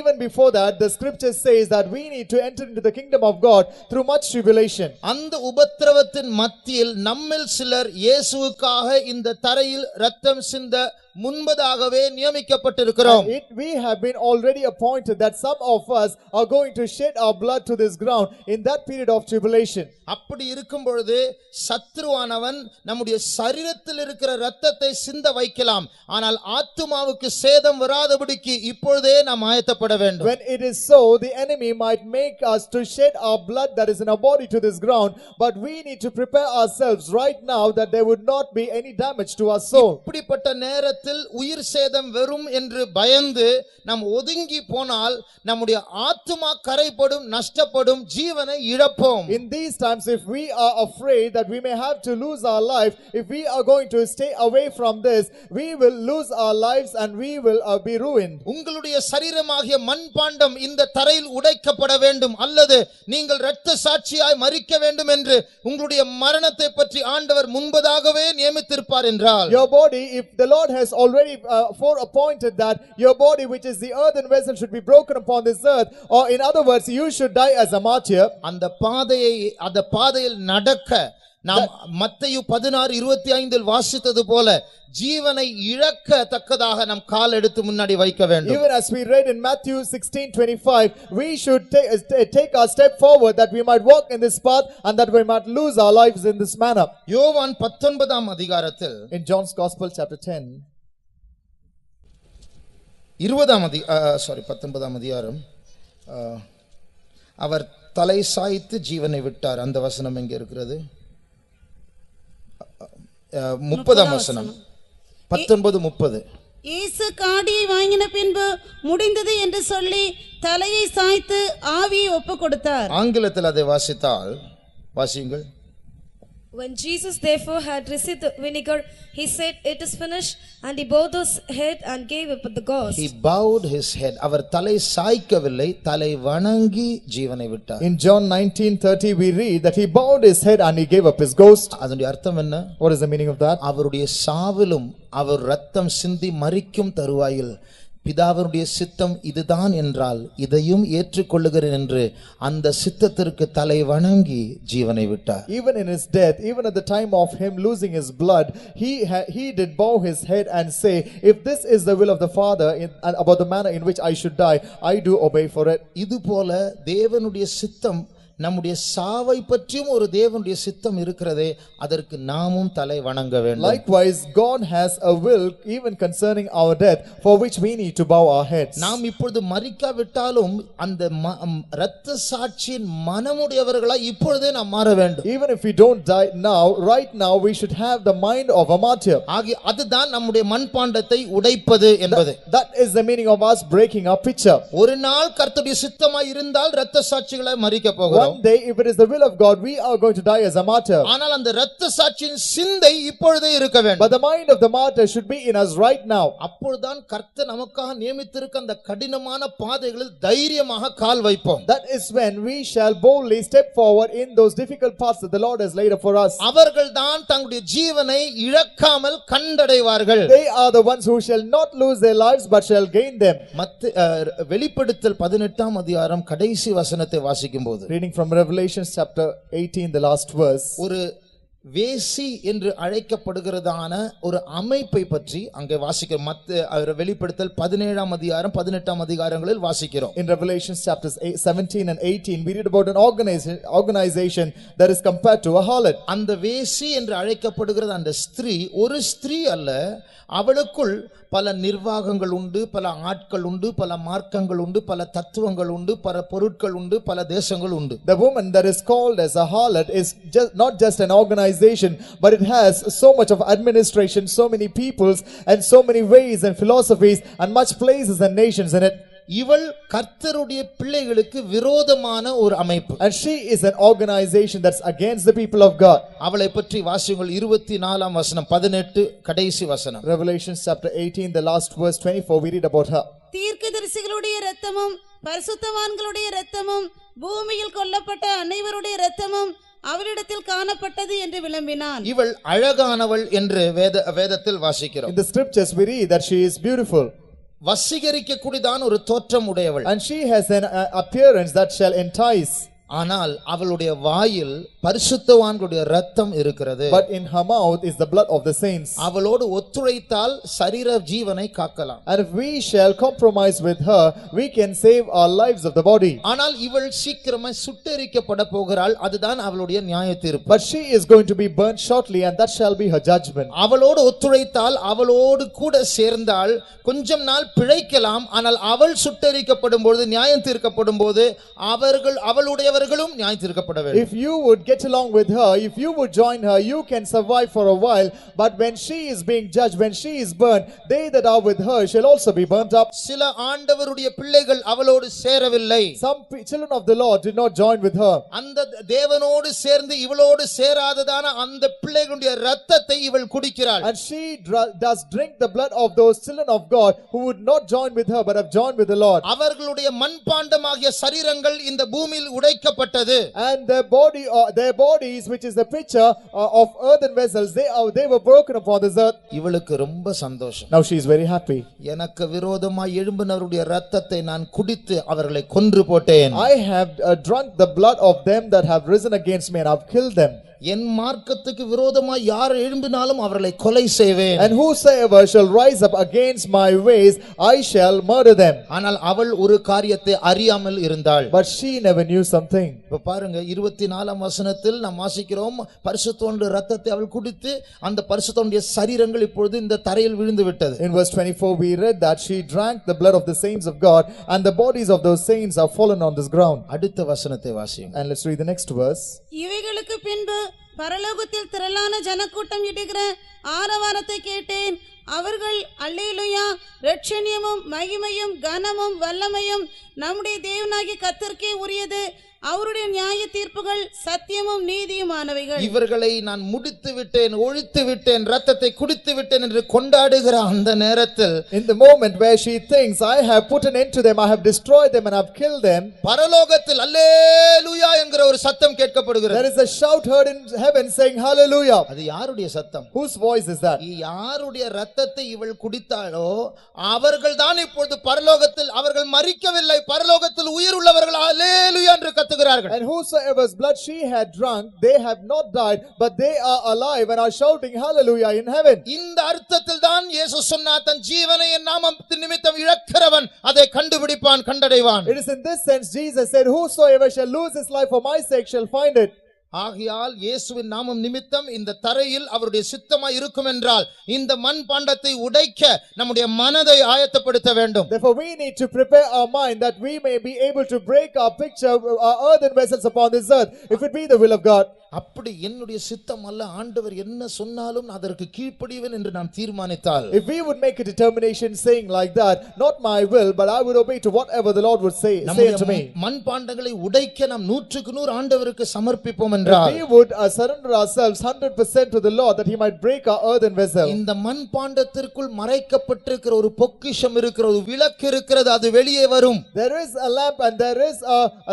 even before that the scripture says that we need to enter into the kingdom of God through much tribulation. அந்த உபத்திரவத்தின் மத்தியில் நம்மில் சிலர் இயேசுவுக்காக இந்த தரையில் இரத்தம் சிந்த முன்பதாகவே நியமிக்கப்பட்டிருக்கிறோம். We have been already appointed that some of us are going to shed our blood to this ground in that period of tribulation. அப்படி இருக்கும் பொழுது சத்ருவானவன் நம்முடைய சரீரத்தில் இருக்கிற இரத்தத்தை சிந்த வைக்கலாம், ஆனால் ஆத்துமாவுக்கு சேதம் வராதபடிக்கு இப்பொழுதே நாம் ஆயத்தப்பட வேண்டும். When it is so, the enemy might make us to shed our blood that is in our body to this ground, but we need to prepare ourselves right now that there would not be any damage to our soul. இப்படிப்பட்ட நேரத்தில் நேரத்தில் உயிர் சேதம் வெறும் என்று பயந்து நாம் ஒதுங்கி போனால் நம்முடைய ஆத்துமா கரைப்படும், நஷ்டப்படும், ஜீவனை இழப்போம். In these times, if we are afraid that we may have to lose our life, if we are going to stay away from this, we will lose our lives and we will be ruined. உங்களுடைய சரீரமாகிய மண்பாண்டம் இந்த தரையில் உடைக்கப்பட வேண்டும், அல்லது நீங்கள் இரத்த சாட்சியாய் மரிக்க வேண்டும் என்று உங்களுடைய மரணத்தை பற்றி ஆண்டவர் முன்பதாகவே நியமித்திருப்பார் என்றால், Your body, if the Lord has already foreappointed that your body, which is the earthen vessel, should be broken upon this earth, or in other words, you should die as a martyr, அந்த பாதையில் நடக்க நாம் மத்தேயு 16:25 வாசித்தது போல ஜீவனை இழக்கத்தக்கதாக நாம் கால் எடுத்து முன்னாடி வைக்க வேண்டும். even as we read in Matthew 16:25, we should take our step forward that we might walk in this path and that we might lose our lives in this manner. யோவான் 19ஆம் அதிகாரத்தில் In John's Gospel chapter 10, 19ஆம் அதிகாரம் அவர் தலை சாய்த்து ஜீவனை விட்டார். அந்த வசனம் எங்க இருக்கிறது? 30ஆம் வசனம், 19:30. இயேசு காடியை வாங்கின பின்பு முடிந்தது என்று சொல்லி தலையை சாய்த்து ஆவியை ஒப்புக் கொடுத்தார். ஆங்கிலத்தில் அதை வாசித்தால் வாசியுங்கள். When Jesus therefore had received the vinegar, he said, "It is finished," and he bowed his head and gave up the ghost. He bowed his head. அவர் தலை சாய்க்கவில்லை, தலை வணங்கி ஜீவனை விட்டார். in John 19:30, we read that he bowed his head and he gave up his ghost. அதனுடைய அர்த்தம் என்ன? What is the meaning of that? அவருடைய சாவிலும் அவர் ரத்தம் சிந்தி மரிக்கும் தருவாயில் பிதாவினுடைய சித்தம் இதுதான் என்றால் இதையும் ஏற்றுக்கொள்ளுகிறேன் என்று அந்த சித்தத்திற்கு தலை வணங்கி ஜீவனை விட்டார். Even in his death, even at the time of him losing his blood, he did bow his head and say, if this is the will of the Father about the manner in which I should die, I do obey for it. இதுபோல தேவனுடைய சித்தம், நம்முடைய சாவை பற்றியும் ஒரு தேவனுடைய சித்தம் இருக்கிறதே, அதற்கு நாமும் தலை வணங்க வேண்டும். Likewise, God has a will even concerning our death, for which we need to bow our heads. நாம் இப்பொழுது மரிக்காவிட்டாலும் அந்த இரத்த சாட்சியின் மனமுடையவர்களா இப்பொழுதே நாம் மாற வேண்டும். Even if we don't die now, right now we should have the mind of a martyr. அதுதான் நம்முடைய மண்பாண்டத்தை உடைப்பது என்பது. That is the meaning of us breaking our pitcher. ஒரு நாள் கர்த்தருடைய சித்தமாய் இருந்தால் இரத்த சாட்சிகளை மரிக்க போகிறோம். One day, if it is the will of God, we are going to die as a martyr. ஆனால் அந்த இரத்த சாட்சியின் சிந்தை இப்பொழுதே இருக்க வேண்டும். But the mind of the martyr should be in us right now. அப்பொழுதுதான் கர்த்தர் நமக்காக நியமித்திருக்க அந்த கடினமான பாதைகளில் தைரியமாக கால் வைப்போம். That is when we shall boldly step forward in those difficult paths that the Lord has laid up for us. அவர்கள்தான் தங்களுடைய ஜீவனை இழக்காமல் கண்டடைவார்கள். They are the ones who shall not lose their lives but shall gain them. வெளிப்படுத்தல் 18ஆம் அதிகாரம் கடைசி வசனத்தை வாசிக்கும்போது, Reading from Revelation chapter 18, the last verse. ஒரு வேசி என்று அழைக்கப்படுகிறதான ஒரு அமைப்பை பற்றி அங்கே வாசிக்கிறோம். வெளிப்படுத்தல் 17ஆம் அதிகாரம் 18ஆம் அதிகாரங்களில் வாசிக்கிறோம். In Revelation chapters 17 and 18, we read about an organization that is compared to a harlot. அந்த வேசி என்று அழைக்கப்படுகிறது அந்த ஸ்திரீ ஒரு ஸ்திரீ அல்ல, அவளுக்குள் பல நிர்வாகங்கள் உண்டு, பல ஆட்கள் உண்டு, பல மார்க்கங்கள் உண்டு, பல தத்துவங்கள் உண்டு, பல பொருட்கள் உண்டு, பல தேசங்கள் உண்டு. The woman that is called as a harlot is not just an organization, but it has so much of administration, so many peoples and so many ways and philosophies and much places and nations in it. இவள் கர்த்தருடைய பிள்ளைகளுக்கு விரோதமான ஒரு அமைப்பு. And she is an organization that's against the people of God. அவளை பற்றி வாசியுங்கள். 24ஆம் வசனம் 18 கடைசி வசனம். Revelation chapter 18, the last verse 24, we read about her. தீர்க்கதரிசிகளுடைய இரத்தமும் பரிசுத்தவான்களுடைய இரத்தமும் பூமியில் கொல்லப்பட்ட அனைவருடைய இரத்தமும் அவளிடத்தில் காணப்பட்டது என்று விளம்பினான். இவள் அழகானவள் என்று வேதத்தில் வாசிக்கிறோம். In the scriptures we read that she is beautiful. வசீகரிக்க கூடியதான ஒரு தோற்றம் உடையவள். And she has an appearance that shall entice. ஆனால் அவளுடைய வாயில் பரிசுத்தவான்களுடைய இரத்தம் இருக்கிறது. But in her mouth is the blood of the saints. அவளோடு ஒத்துழைத்தால் சரீர ஜீவனை காக்கலாம். And if we shall compromise with her, we can save our lives of the body. ஆனால் இவள் சீக்கிரமாய் சுட்டெரிக்கப்பட போகிறாள். அதுதான் அவளுடைய நியாயத்தீர்ப்பு. But she is going to be burnt shortly, and that shall be her judgment. அவளோடு ஒத்துழைத்தால், அவளோடு கூட சேர்ந்தால் கொஞ்சம் நாள் பிழைக்கலாம். ஆனால் அவள் சுட்டெரிக்கப்படும் பொழுது, நியாயம் தீர்க்கப்படும் போது அவளுடையவர் அவர்களும் நியாயத்தீர்க்கப்பட வேண்டும். If you would get along with her, if you would join her, you can survive for a while. But when she is being judged, when she is burned, they that are with her shall also be burnt up. சில ஆண்டவருடைய பிள்ளைகள் அவளோடு சேரவில்லை. Some children of the Lord did not join with her. அந்த தேவனோடு சேர்ந்து இவளோடு சேராததான அந்த பிள்ளைகளுடைய இரத்தத்தை இவள் குடிக்கிறாள். And she does drink the blood of those children of God who would not join with her but have joined with the Lord. அவர்களுடைய மண்பாண்டமாகிய சரீரங்கள் இந்த பூமியில் உடைக்கப்பட்டது. And their bodies, which is the picture of earthen vessels, they were broken upon this earth. இவளுக்கு ரொம்ப சந்தோஷம். Now she is very happy. எனக்கு விரோதமாய் எழும்பினவருடைய இரத்தத்தை நான் குடித்து அவர்களை கொன்று போட்டேன். I have drunk the blood of them that have risen against me and I have killed them. என் மார்க்கத்துக்கு விரோதமாய் யார் எழும்பினாலும் அவர்களை கொலை செய்வேன். And whosoever shall rise up against my ways, I shall murder them. ஆனால் அவள் ஒரு காரியத்தை அறியாமல் இருந்தாள். But she never knew something. இப்ப பாருங்க 24ஆம் வசனத்தில் நாம் வாசிக்கிறோம், பரிசுத்தவானுடைய இரத்தத்தை அவள் குடித்து அந்த பரிசுத்தவானுடைய சரீரங்கள் இப்பொழுது இந்த தரையில் விழுந்து விட்டது. In verse 24 we read that she drank the blood of the saints of God and the bodies of those saints are fallen on this ground. அடுத்த வசனத்தை வாசியுங்க. And let's read the next verse. இவைகளுக்கு பின்பு பரலோகத்தில் திரளான ஜனக்கூட்டம் இடுகிற ஆரவாரத்தை கேட்டேன். அவர்கள் அல்லேலூயா, இரட்சணியமும் மகிமையும் கனமும் வல்லமையும் நம்முடைய தேவனாகிய கர்த்தருக்கே உரியது, அவருடைய நியாய தீர்ப்புகள் சத்தியமும் நீதியுமானவைகள். இவர்களை நான் முடித்து விட்டேன், ஒழித்து விட்டேன், இரத்தத்தை குடித்து விட்டேன் என்று கொண்டாடுகிற அந்த நேரத்தில், in the moment where she thinks I have put an end to them, I have destroyed them and I have killed them, பரலோகத்தில் அல்லேலூயா என்கிற ஒரு சத்தம் கேட்கப்படுகிறது. there is a shout heard in heaven saying hallelujah. அது யாருடைய சத்தம்? Whose voice is that? யாருடைய இரத்தத்தை இவள் குடித்தாளோ அவர்கள் தான் இப்பொழுது பரலோகத்தில், அவர்கள் மரிக்கவில்லை, பரலோகத்தில் உயிர் உள்ளவர்கள் அல்லேலூயா என்று கத்துகிறார்கள். And whosoever's blood she had drunk, they have not died, but they are alive and are shouting hallelujah in heaven. இந்த அர்த்தத்தில் தான் இயேசு சொன்னார், தன் ஜீவனை என் நாமத்தின் நிமித்தம் இழக்கிறவன் அதை கண்டுபிடிப்பான், கண்டடைவான். It is in this sense Jesus said, whosoever shall lose his life for my sake shall find it. ஆகையால் இயேசுவின் நாமம் நிமித்தம் இந்த தரையில் அவருடைய சித்தமாய் இருக்கும் என்றால் இந்த மண் பாண்டத்தை உடைக்க நம்முடைய மனதை ஆயத்தப்படுத்த வேண்டும். Therefore we need to prepare our mind that we may be able to break our picture, our earthen vessels upon this earth, if it be the will of God. அப்படி என்னுடைய சித்தம் அல்ல, ஆண்டவர் என்ன சொன்னாலும் அதற்கு கீழ்ப்படிவேன் என்று நாம் தீர்மானித்தால், if we would make a determination saying like that, not my will but I would obey to whatever the Lord would say to me, மண் பாண்டங்களை உடைக்க நாம் 100% ஆண்டவருக்கு சமர்ப்பிப்போம் என்றால், we would surrender ourselves 100% to the Lord that he might break our earthen vessel. இந்த மண் பாண்டத்திற்குள் மறைக்கப்பட்டிருக்கிற ஒரு பொக்கிஷம் இருக்கிறது, ஒரு விளக்கு இருக்கிறது, அது வெளியே வரும். There is a lamp and there is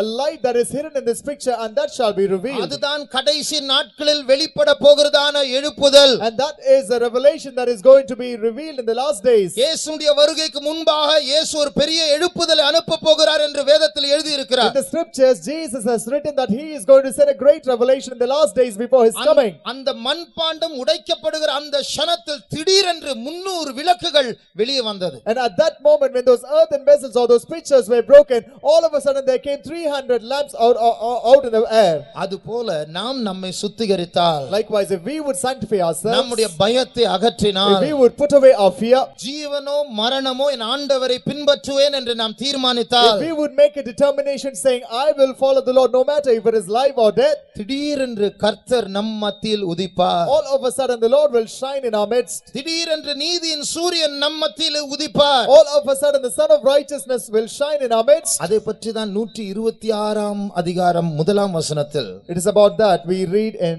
a light that is hidden in this picture and that shall be revealed. அதுதான் கடைசி நாட்களில் வெளிப்பட போகிறதான எழுப்புதல். And that is a revelation that is going to be revealed in the last days. இயேசுவுடைய வருகைக்கு முன்பாக இயேசு ஒரு பெரிய எழுப்புதலை அனுப்ப போகிறார் என்று வேதத்தில் எழுதி இருக்கிறார். In the scriptures Jesus has written that he is going to send a great revelation in the last days before his coming. அந்த மண்பாண்டம் உடைக்கப்படுகிற அந்த க்ஷணத்தில் திடீரென்று 300 விளக்குகள் வெளியே வந்தது. And at that moment when those earthen vessels or those pitchers were broken, all of a sudden there came 300 lamps out in the air. அதுபோல நாம் நம்மை சுத்திகரித்தால், Likewise if we would sanctify ourselves, நம்முடைய பயத்தை அகற்றினால், if we would put away our fear, ஜீவனோ மரணமோ என் ஆண்டவரை பின்பற்றுவேன் என்று நாம் தீர்மானித்தால், if we would make a determination saying I will follow the Lord no matter if it is life or death, திடீரென்று கர்த்தர் நம் மத்தியில் உதிப்பார். all of a sudden the Lord will shine in our midst. திடீரென்று நீதியின் சூரியன் நம் மத்தியில் உதிப்பார். All of a sudden the sun of righteousness will shine in our midst. அதை பற்றி தான் 126ஆம் அதிகாரம் 1ஆம் வசனத்தில், It is about that we read in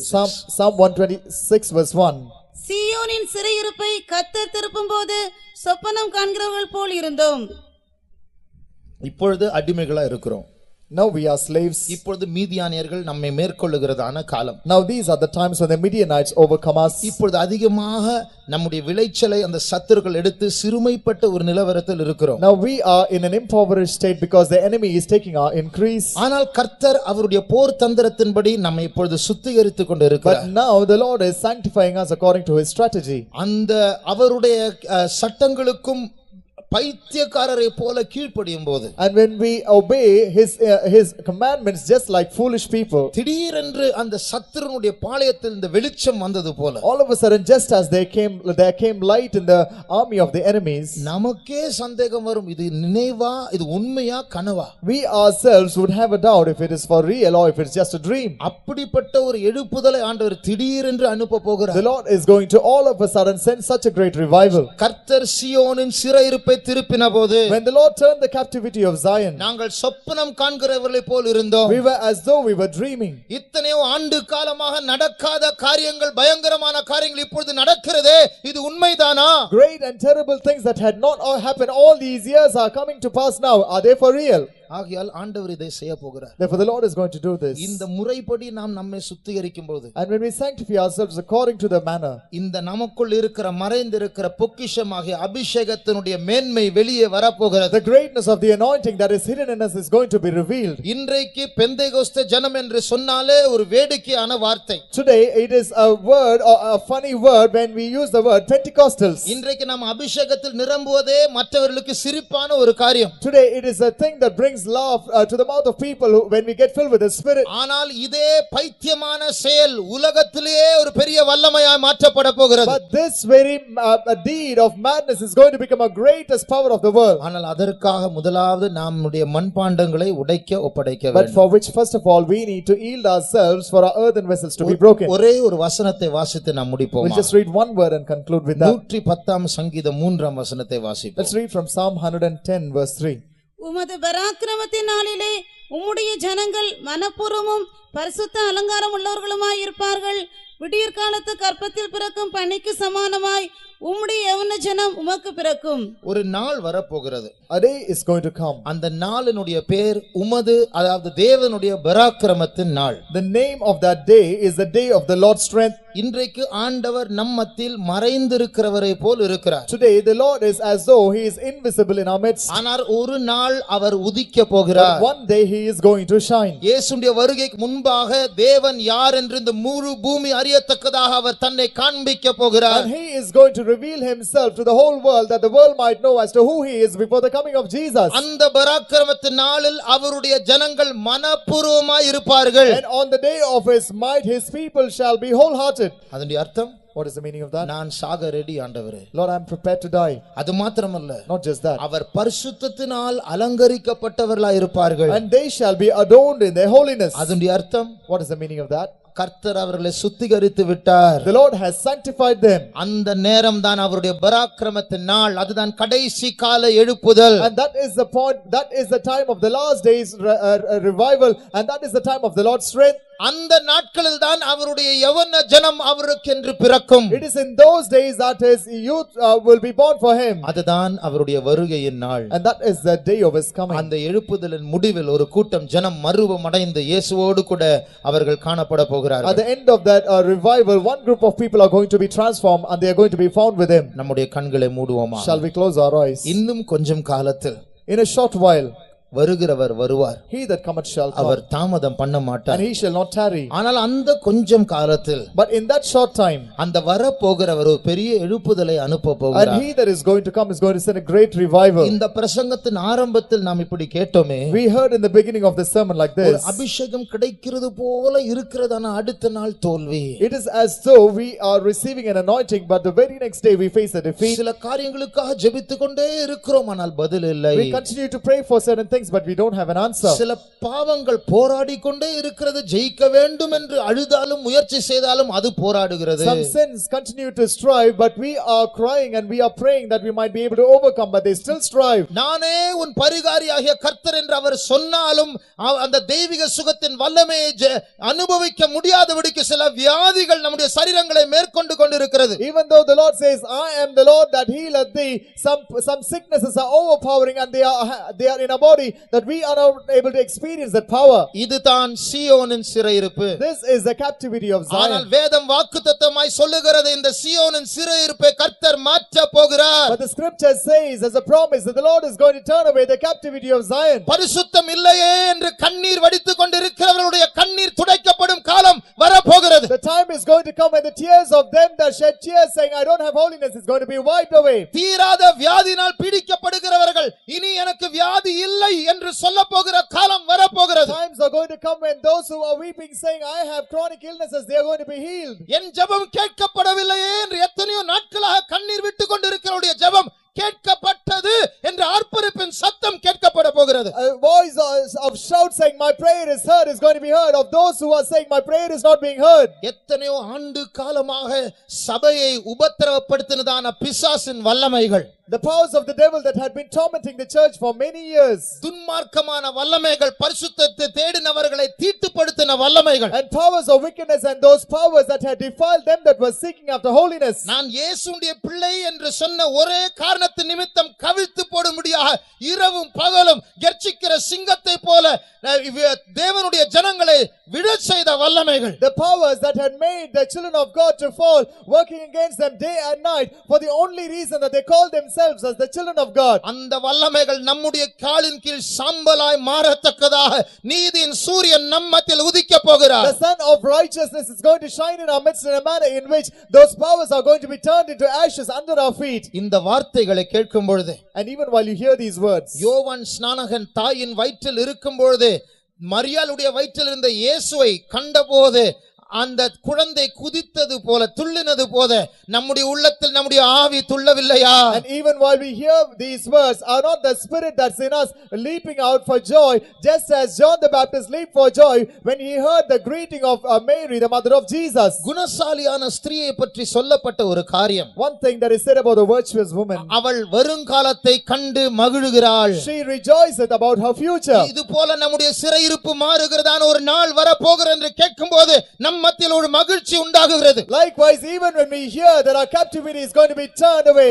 Psalm 126 verse 1. சீயோனின் சிறையிருப்பை கர்த்தர் திருப்பும்போது சொப்பனம் காண்கிறவர்கள் போல் இருந்தோம். இப்பொழுது அடிமைகளா இருக்கிறோம். Now we are slaves. இப்பொழுது மீதியானியர்கள் நம்மை மேற்கொள்ளுகிறதான காலம். Now these are the times when the Midianites overcome us. இப்பொழுது அதிகமாக நம்முடைய விளைச்சலை அந்த சத்துருக்கள் எடுத்து சிறுமைப்பட்ட ஒரு நிலவரத்தில் இருக்கிறோம். Now we are in an impoverished state because the enemy is taking our increase. ஆனால் கர்த்தர் அவருடைய போர் தந்திரத்தின்படி நம்மை இப்பொழுது சுத்திகரித்துக் கொண்டு இருக்கிறார். But now the Lord is sanctifying us according to his strategy. அந்த அவருடைய சட்டங்களுக்கும் பைத்தியக்காரரை போல கீழ்ப்படியும் போது, and when we obey his commandments just like foolish people, திடீரென்று அந்த சத்துருனுடைய பாளையத்தில் இந்த வெளிச்சம் வந்தது போல, all of a sudden just as there came light in the army of the enemies, நமக்கே சந்தேகம் வரும், இது நினைவா, இது உண்மையா, கனவா? we ourselves would have a doubt if it is for real or if it's just a dream. அப்படிப்பட்ட ஒரு எழுப்புதலை ஆண்டவர் திடீரென்று அனுப்ப போகிறார். The Lord is going to all of a sudden send such a great revival. கர்த்தர் சீயோனின் சிறையிருப்பை திருப்பின போது, When the Lord turned the captivity of Zion, நாங்கள் சொப்பனம் காண்கிறவர்களை போல் இருந்தோம். we were as though we were dreaming. இத்தனையோ ஆண்டு காலமாக நடக்காத காரியங்கள், பயங்கரமான காரியங்கள் இப்பொழுது நடக்கிறதே, இது உண்மைதானா? Great and terrible things that had not happened all these years are coming to pass now. Are they for real? ஆகையால் ஆண்டவர் இதை செய்ய போகிறார். Therefore the Lord is going to do this. இந்த முறைப்படி நாம் நம்மை சுத்திகரிக்கும் போது, And when we sanctify ourselves according to the manner, இந்த நமக்குள் இருக்கிற மறைந்திருக்கிற பொக்கிஷமாகிய அபிஷேகத்தினுடைய மேன்மை வெளியே வரப்போகிறது. the greatness of the anointing that is hidden in us is going to be revealed. இன்றைக்கு பெந்தேகோஸ்தே ஜனம் என்று சொன்னாலே ஒரு வேடிக்கையான வார்த்தை. Today it is a word or a funny word when we use the word Pentecostals. இன்றைக்கு நாம் அபிஷேகத்தில் நிரம்புவதே மற்றவர்களுக்கு சிரிப்பான ஒரு காரியம். Today it is a thing that brings laugh to the mouth of people when we get filled with the Spirit. ஆனால் இதே பைத்தியமான செயல் உலகத்திலேயே ஒரு பெரிய வல்லமையாய் மாற்றப்பட போகிறது. But this very deed of madness is going to become a greatest power of the world. ஆனால் அதற்காக முதலாவது நம்முடைய மண்பாண்டங்களை உடைக்க ஒப்படைக்க But வேண்டும். for which first of all we need to yield ourselves for our earthen vessels to be broken. ஒரே ஒரு வசனத்தை வாசித்து நாம் முடிப்போம். We'll just read one word and conclude with that. 110 சங்கீதம் 3 வசனத்தை வாசிப்போம். Let's read from Psalm 110 verse 3. உமது பராக்கிரமத்தின் நாளிலே உம்முடைய ஜனங்கள் மனப்பூர்வமும் பரிசுத்த அலங்காரம் உள்ளவர்களுமாய் இருப்பார்கள். விடியற்காலத்து கற்பத்தில் பிறக்கும் பனிக்கு சமானமாய் உம்முடைய யவன ஜனம் உமக்கு பிறக்கும். ஒரு நாள் வரப்போகிறது. A day is going to come. அந்த நாளினுடைய பேர் உமது, அதாவது தேவனுடைய பராக்கிரமத்தின் நாள். The name of that day is the day of the Lord's strength. இன்றைக்கு ஆண்டவர் நம் மத்தியில் மறைந்திருக்கிறவரை போல் இருக்கிறார். Today the Lord is as though he is invisible in our midst. ஆனால் ஒரு நாள் அவர் உதிக்க போகிறார். But one day he is going to shine. இயேசுவின் வருகைக்கு முன்பாக தேவன் யார் என்று இந்த முழு பூமி அறியத்தக்கதாக அவர் தன்னை காண்பிக்க போகிறார். And he is going to reveal himself to the whole world that the world might know as to who he is before the coming of Jesus. அந்த பராக்கிரமத்தின் நாளில் அவருடைய ஜனங்கள் மனப்பூர்வமாய் இருப்பார்கள். And on the day of his might his people shall be wholehearted. அதனுடைய அர்த்தம், What is the meaning of that? நான் சாக ரெடி ஆண்டவரே. Lord, I am prepared to die. அது மாத்திரமல்ல, Not just that. அவர் பரிசுத்தத்தினால் அலங்கரிக்கப்பட்டவர்களாய் இருப்பார்கள். And they shall be adorned in their holiness. அதனுடைய அர்த்தம், What is the meaning of that? கர்த்தர் அவர்களை சுத்திகரித்து விட்டார். The Lord has sanctified them. அந்த நேரம் தான் அவருடைய பராக்கிரமத்தின் நாள். அதுதான் கடைசி கால எழுப்புதல். And that is the point, that is the time of the last days revival, and that is the time of the Lord's strength. அந்த நாட்களில் தான் அவருடைய யவன ஜனம் அவருக்கென்று பிறக்கும். It is in those days that his youth will be born for him. அதுதான் அவருடைய வருகையின் நாள். And that is the day of his coming. அந்த எழுப்புதலின் முடிவில் ஒரு கூட்டம் ஜனம் மறுரூபம் அடைந்து இயேசுவோடு கூட அவர்கள் காணப்பட At போகிறார்கள். the end of that revival, one group of people are going to be transformed and they are going to be found with him. நம்முடைய கண்களை மூடுவோமா? Shall we close our eyes? இன்னும் கொஞ்சம் காலத்தில் In a short while, வருகிறவர் வருவார். he that cometh shall come, அவர் தாமதம் பண்ண and மாட்டார். he shall not tarry. ஆனால் அந்த கொஞ்சம் காலத்தில் But in that short time, அந்த வரப்போகிறவர் ஒரு பெரிய எழுப்புதலை அனுப்ப and போகிறார். he that is going to come is going to send a great revival. இந்த பிரசங்கத்தின் ஆரம்பத்தில் நாம் இப்படி கேட்டோமே, We heard in the beginning of this sermon like ஒரு this. அபிஷேகம் கிடைக்கிறது போல இருக்கிறதான அடுத்த நாள் தோல்வி. It is as though we are receiving an anointing, but the very next day we face a defeat. சில காரியங்களுக்காக ஜெபித்துக் கொண்டே இருக்கிறோம், ஆனால் பதில் இல்லை. We continue to pray for certain things, but we don't have an answer. சில பாவங்கள் போராடி கொண்டே இருக்கிறது, ஜெயிக்க வேண்டும் என்று அழுதாலும் முயற்சி செய்தாலும் அது போராடுகிறது. Some sins continue to strive, but we are crying and we are praying that we might be able to overcome, but they still strive. நானே உன் பரிகாரியாகிய கர்த்தர் என்று அவர் சொன்னாலும் அந்த தெய்வீக சுகத்தின் வல்லமையை அனுபவிக்க முடியாதபடிக்கு சில வியாதிகள் நம்முடைய சரீரங்களை மேற்கொண்டு கொண்டிருக்கிறது. Even though the Lord says, I am the Lord that healeth thee, some sicknesses are overpowering and they are in our body that we are not able to experience that power. இதுதான் சீயோனின் சிறையிருப்பு. This is the captivity of ஆனால் Zion. வேதம் வாக்குத்தத்தமாய் சொல்லுகிறது, இந்த சீயோனின் சிறையிருப்பை கர்த்தர் மாற்ற போகிறார். But the scripture says as a promise that the Lord is going to turn away the captivity of Zion. பரிசுத்தம் இல்லையே என்று கண்ணீர் வடித்துக் கொண்டிருக்கிறவர்களுடைய கண்ணீர் துடைக்கப்படும் காலம் வரப்போகிறது. The time is going to come when the tears of them that shed tears saying I don't have holiness is going to be wiped away. தீராத வியாதியினால் பீடிக்கப்படுகிற ஜனங்கள் இனி எனக்கு வியாதி இல்லை என்று சொல்ல போகிற காலம் வரப்போகிறது. Times are going to come when those who are weeping saying, I have chronic illnesses, they are going to be healed. என் ஜெபம் கேட்கப்படவில்லையே என்று எத்தனையோ நாட்களாக கண்ணீர் விட்டுக் கொண்டிருக்கிறவருடைய ஜெபம் கேட்கப்பட்டது என்ற ஆர்ப்பரிப்பின் சத்தம் கேட்கப்பட போகிறது. A voice of shout saying, my prayer is heard, is going to be heard. Of those who are saying, my prayer is not being heard. எத்தனையோ ஆண்டு காலமாக சபையை உபத்திரவப்படுத்தினதான பிசாசின் வல்லமைகள், The powers of the devil that had been tormenting the church for many years, துன்மார்க்கமான வல்லமைகள், பரிசுத்தத்தை தேடினவர்களை தீட்டுப்படுத்தின வல்லமைகள், and powers of wickedness, and those powers that had defiled them that were seeking after holiness. நான் இயேசுவுடைய பிள்ளை என்று சொன்ன ஒரே காரணத்தின் நிமித்தம் கவிழ்த்து போடும்படியாக இரவும் பகலும் கர்ச்சிக்கிற சிங்கத்தை போல தேவனுடைய ஜனங்களை விழச் செய்த வல்லமைகள், The powers that had made the children of God to fall, working against them day and night for the only reason that they called themselves as the children of God. அந்த வல்லமைகள் நம்முடைய காலின் கீழ் சாம்பலாய் மாறத்தக்கதாக நீதியின் சூரியன் நம் மத்தியில் உதிக்க போகிறார். The sun of righteousness is going to shine in our midst in a manner in which those powers are going to be turned into ashes under our feet. இந்த வார்த்தைகளை கேட்கும் பொழுது, And even while you hear these words, யோவான் ஸ்நானகன் தாயின் வயிற்றில் இருக்கும் பொழுது மரியாளுடைய வயிற்றில் இருந்த இயேசுவை கண்டபோது அந்த குழந்தை குதித்தது போல, துள்ளினது போல நம்முடைய உள்ளத்தில் நம்முடைய ஆவி துள்ளவில்லையா? and even while we hear these words, are not the spirit that's in us leaping out for joy, just as John the Baptist leaped for joy when he heard the greeting of Mary, the mother of Jesus. குணசாலியான ஸ்திரீயை பற்றி சொல்லப்பட்ட ஒரு காரியம், One thing that is said about the virtuous woman, அவள் வருங்காலத்தை கண்டு மகிழுகிறாள். she rejoiceth about her future. இது போல நம்முடைய சிறையிருப்பு மாறுகிறதான ஒரு நாள் வரப்போகிறது என்று கேட்கும்போது நம் மத்தியில் ஒரு மகிழ்ச்சி உண்டாகுகிறது. Likewise, even when we hear that our captivity is going to be turned away,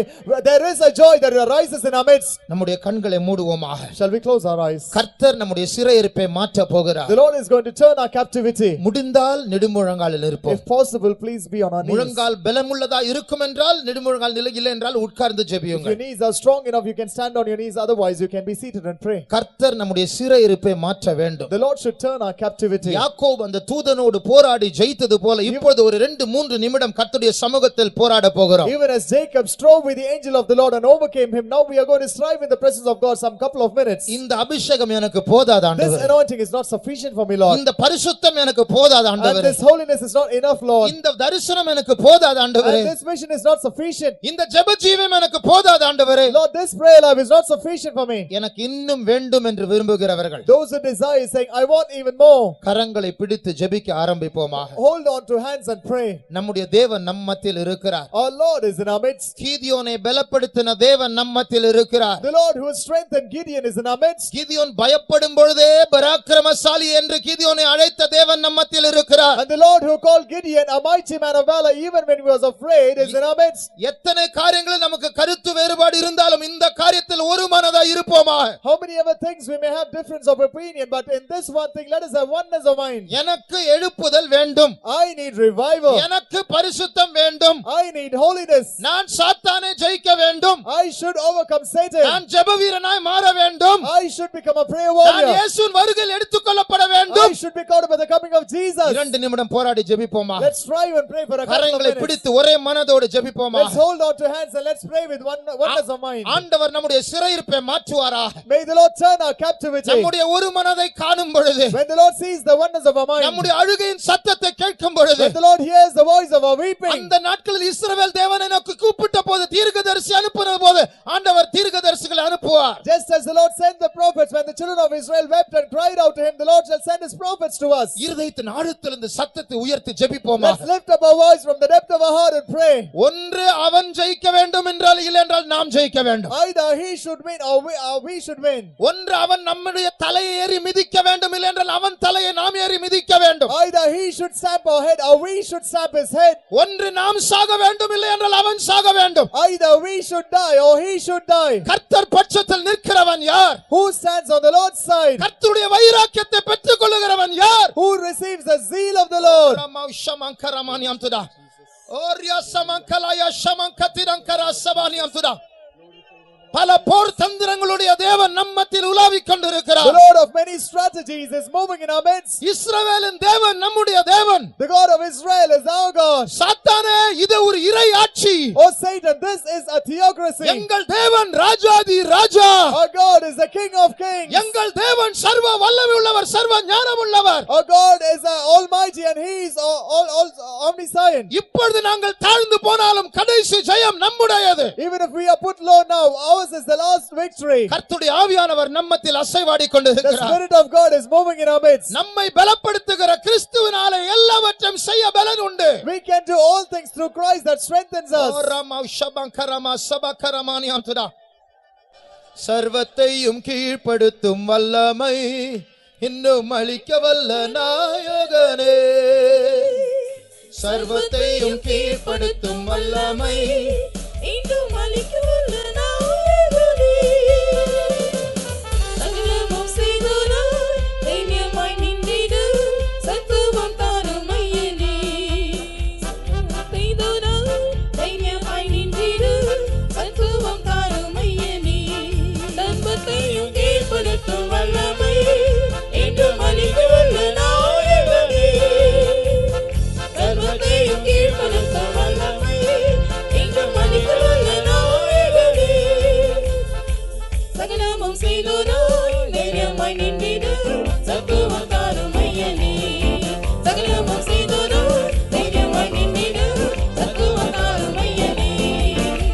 there is a joy that arises in our midst. நம்முடைய கண்களை மூடுவோமாக. Shall we close our eyes? கர்த்தர் நம்முடைய சிறையிருப்பை மாற்ற போகிறார். The Lord is going to turn our captivity. முடிந்தால் நெடுமுழங்காலில் இருப்போம். If possible, please be on our knees. முழங்கால் பலமுள்ளதா இருக்கும் என்றால் நெடுமுழங்கால் நிலையில் என்றால் உட்கார்ந்து If ஜெபியுங்கள். your knees are strong enough, you can stand on your knees. Otherwise, you can be seated and pray. கர்த்தர் நம்முடைய சிறையிருப்பை மாற்ற வேண்டும். The Lord should turn our captivity. யாக்கோபு அந்த தூதனோடு போராடி ஜெயித்தது போல இப்பொழுது ஒரு 2-3 நிமிடம் கர்த்தருடைய சமூகத்தில் போராட போகிறோம். Even as Jacob strove with the angel of the Lord and overcame him, now we are going to strive in the presence of God some couple of minutes. இந்த அபிஷேகம் எனக்கு போதாது This ஆண்டவரே. anointing is not sufficient for me, Lord. இந்த பரிசுத்தம் எனக்கு போதாது And ஆண்டவரே. this holiness is not enough, Lord. இந்த தரிசனம் எனக்கு போதாது ஆண்டவரே. And this vision is not sufficient. இந்த ஜெப ஜீவம் எனக்கு போதாது ஆண்டவரே. Lord, this prayer life is not sufficient for me. எனக்கு இன்னும் வேண்டும் என்று விரும்புகிறவர்கள் Those who desire saying, I want even more. கரங்களை பிடித்து ஜெபிக்க ஆரம்பிப்போமாக. Hold on to hands and pray. நம்முடைய தேவன் நம் மத்தியில் இருக்கிறார். Our Lord is in our midst. கீதியோனை பலப்படுத்தின தேவன் நம் மத்தியில் இருக்கிறார். The Lord who has strengthened Gideon is in our midst. Gideon பயப்படும் பொழுதே பராக்கிரமசாலி என்று கீதியோனை அழைத்த தேவன் நம் மத்தியில் இருக்கிறார். And the Lord who called Gideon a mighty man of valor even when he was afraid is in our midst. எத்தனை காரியங்களில் நமக்கு கருத்து வேறுபாடு இருந்தாலும் இந்த காரியத்தில் ஒரு மனதாய் இருப்போமாக. How many other things we may have difference of opinion, but in this one thing let us have oneness of mind. எனக்கு எழுப்புதல் வேண்டும். I need revival. எனக்கு பரிசுத்தம் வேண்டும். I need holiness. நான் சாத்தானை ஜெயிக்க வேண்டும். I should overcome Satan. நான் ஜெப வீரனாய் மாற வேண்டும். I should become a prayer நான் warrior. இயேசுவின் வருகையில் எடுத்துக்கொள்ளப்பட I வேண்டும். should be called by the coming of Jesus. 2 நிமிடம் போராடி ஜெபிப்போமா. Let's strive and pray for a couple of கரங்களை minutes. பிடித்து ஒரே மனதோடு ஜெபிப்போமா. Let's hold on to hands and let's pray with oneness of mind. ஆண்டவர் நம்முடைய சிறையிருப்பை மாற்றுவாராக. May the Lord turn our captivity. நம்முடைய ஒரு மனதை காணும் பொழுது, When the Lord sees the oneness of our mind, நம்முடைய அழுகையின் சத்தத்தை கேட்கும் பொழுது, when the Lord hears the voice of our weeping, அந்த நாட்களில் இஸ்ரவேல் தேவனை நோக்கி கூப்பிட்ட போது தீர்க்கதரிசி அனுப்புனது போது ஆண்டவர் தீர்க்கதரிசிகளை அனுப்புவார். just as the Lord sent the prophets when the children of Israel wept and cried out to him, the Lord shall send his prophets to us. இருதயத்தின் ஆழத்திலிருந்து சத்தத்தை உயர்த்தி ஜெபிப்போமா. Let's lift up our voice from the depth of our heart and pray. ஒன்று அவன் ஜெயிக்க வேண்டும் என்றால் இல்லை என்றால் நாம் ஜெயிக்க வேண்டும். Either he should win or we should win. ஒன்று அவன் நம்முடைய தலையை ஏறி மிதிக்க வேண்டும் இல்லை என்றால் அவன் தலையை நாம் ஏறி மிதிக்க வேண்டும். Either he should stamp our head or we should stamp his head. ஒன்று நாம் சாக வேண்டும் இல்லை என்றால் அவன் சாக வேண்டும். Either we should die or he should die. கர்த்தர் பட்சத்தில் நிற்கிறவன் யார்? Who stands on the Lord's side? கர்த்தருடைய வைராக்கியத்தை பெற்றுக் கொள்ளுகிறவன் யார்? Who receives the zeal of the Lord? பல போர் தந்திரங்களுடைய தேவன் நம்மத்தில் உலாவிக் The கொண்டிருக்கிறார். Lord of many strategies is moving in our midst. இஸ்ரவேலின் தேவன் நம்முடைய தேவன். The God of Israel is our God. சாத்தானே, இது ஒரு இறை ஆட்சி. Oh Satan, this is a theocracy. எங்கள் தேவன் ராஜாதி ராஜா. Our God is the King of kings. எங்கள் தேவன் சர்வ வல்லமை உள்ளவர், சர்வ ஞானம் உள்ளவர். Our God is almighty and he is all omniscient. இப்பொழுது நாங்கள் தாழ்ந்து போனாலும் கடைசி ஜெயம் நம்முடையது. Even if we are put low now, ours is the last victory. கர்த்தருடைய ஆவியானவர் நம்மத்தில் அசைவாடிக் The கொண்டிருக்கிறார். Spirit of God is moving in our midst. நம்மை பலப்படுத்துகிற கிறிஸ்துவினாலே எல்லாவற்றையும் செய்ய பலன் உண்டு. We can do all things through Christ that strengthens us. சர்வத்தையும் கீழ்ப்படுத்தும் வல்லமை இன்னும் அளிக்க வல்ல நாயகனே. சர்வத்தையும் கீழ்ப்படுத்தும் வல்லமை இன்னும் அளிக்கவல்ல நாயகனே. சகலமும் செய்தோராய் தைரியமாய் நின்றிடு, சத்துவம் தாரும் ஐயனே. செய்தோராய் தைரியமாய் நின்றிடு, சத்துவம் தாரும் ஐயனே. சர்வத்தையும் கீழ்ப்படுத்தும் வல்லமை இன்னும் அளிக்கவல்ல நாயகனே. சர்வத்தையும் கீழ்ப்படுத்தும் வல்லமை இன்னும் அளிக்கவல்ல நாயகனே. சகலமும் செய்தோராய் தைரியமாய் நின்றிடு, சத்துவம் தாரும் ஐயனே. சகலமும் செய்தோராய் தைரியமாய் நின்றிடு, சத்துவம் தாரும் ஐயனே.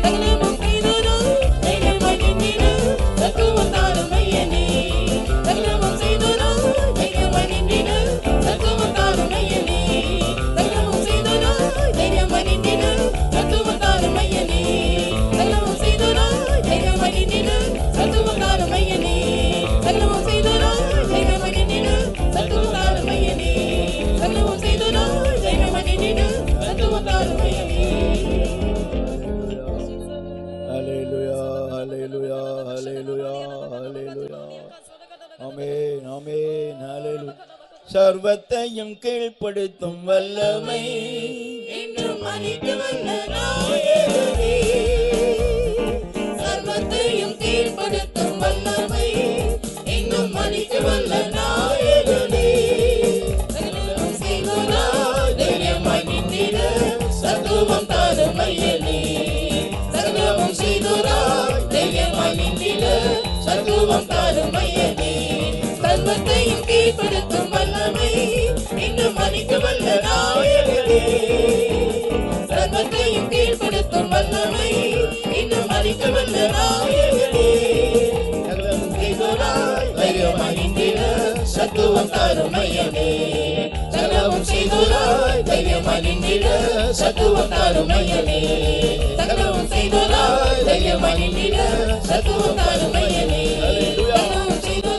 சகலமும் செய்தோராய் தைரியமாய் நின்றிடு, சத்துவம் தாரும் ஐயனே. சகலமும் செய்தோராய் தைரியமாய் நின்றிடு, சத்துவம் தாரும் ஐயனே. சகலமும் செய்தோராய் தைரியமாய் நின்றிடு, சத்துவம் தாரும் ஐயனே. சகலமும் செய்தோராய் தைரியமாய் நின்றிடு, சத்துவம் தாரும் ஐயனே. சகலமும் செய்தோராய் தைரியமாய் நின்றிடு, சத்துவம் தாரும் ஐயனே. சகலமும் செய்தோராய் தைரியமாய் நின்றிடு, சத்துவம் தாரும் ஐயனே. Hallelujah, hallelujah, hallelujah, hallelujah. Amen, amen, hallelujah. சர்வத்தையும் கீழ்ப்படுத்தும் வல்லமை என்றும் அளிக்கவல்ல நாயகனே. சர்வத்தையும் கீழ்ப்படுத்தும் வல்லமை இன்னும் அளிக்கவல்ல நாயகனே. சகலமும் செய்தோராய் தைரியமாய் நின்றிட, சத்துவம் தாரும் ஐயனே. சகலமும் செய்தோராய் தைரியமாய் நின்றிட, சத்துவம் தாரும் ஐயனே. சர்வத்தையும் கீழ்ப்படுத்தும் வல்லமை இன்னும் அளிக்கவல்ல நாயகனே. சர்வத்தையும் கீழ்ப்படுத்தும் வல்லமை இன்னும் அளிக்கவல்ல நாயகனே. சகலமும் செய்தோராய் தைரியமாய் நின்றிட, சத்துவம் தாரும் ஐயனே. சகலமும் செய்தோராய் தைரியமாய் நின்றிட, சத்துவம் தாரும் ஐயனே. சகலமும் செய்தோராய் தைரியமாய் நின்றிட, சத்துவம் தாரும் ஐயனே. சகலமும் செய்தோராய்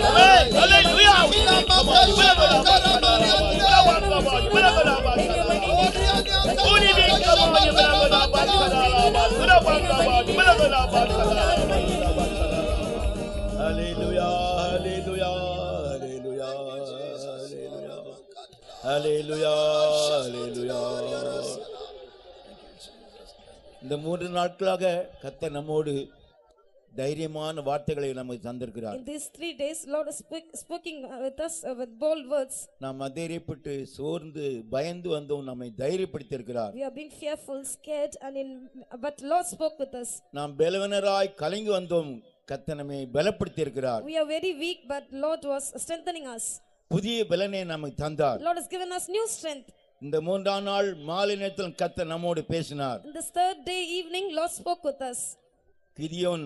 Hallelujah, hallelujah, hallelujah, hallelujah, hallelujah, hallelujah. இந்த 3 நாட்களாக கர்த்தர் நம்மோடு தைரியமான வார்த்தைகளை நமக்கு தந்திருக்கிறார். In these 3 days, Lord is speaking with us with bold words. நாம் தைரியப்பட்டு சோர்ந்து பயந்து வந்தோம், நம்மை தைரியப்படுத்தி இருக்கிறார். We are being fearful, scared, but Lord spoke with us. நாம் பலவீனராய் கலங்கி வந்தோம், கர்த்தர் நம்மை பலப்படுத்தி இருக்கிறார். We are very weak, but Lord was strengthening us. புதிய பலனை நமக்கு தந்தார். Lord has given us new strength. இந்த 3ஆம் நாள் மாலை நேரத்தில் கர்த்தர் நம்மோடு பேசினார். In this 3rd day evening, Lord spoke with us. Gideon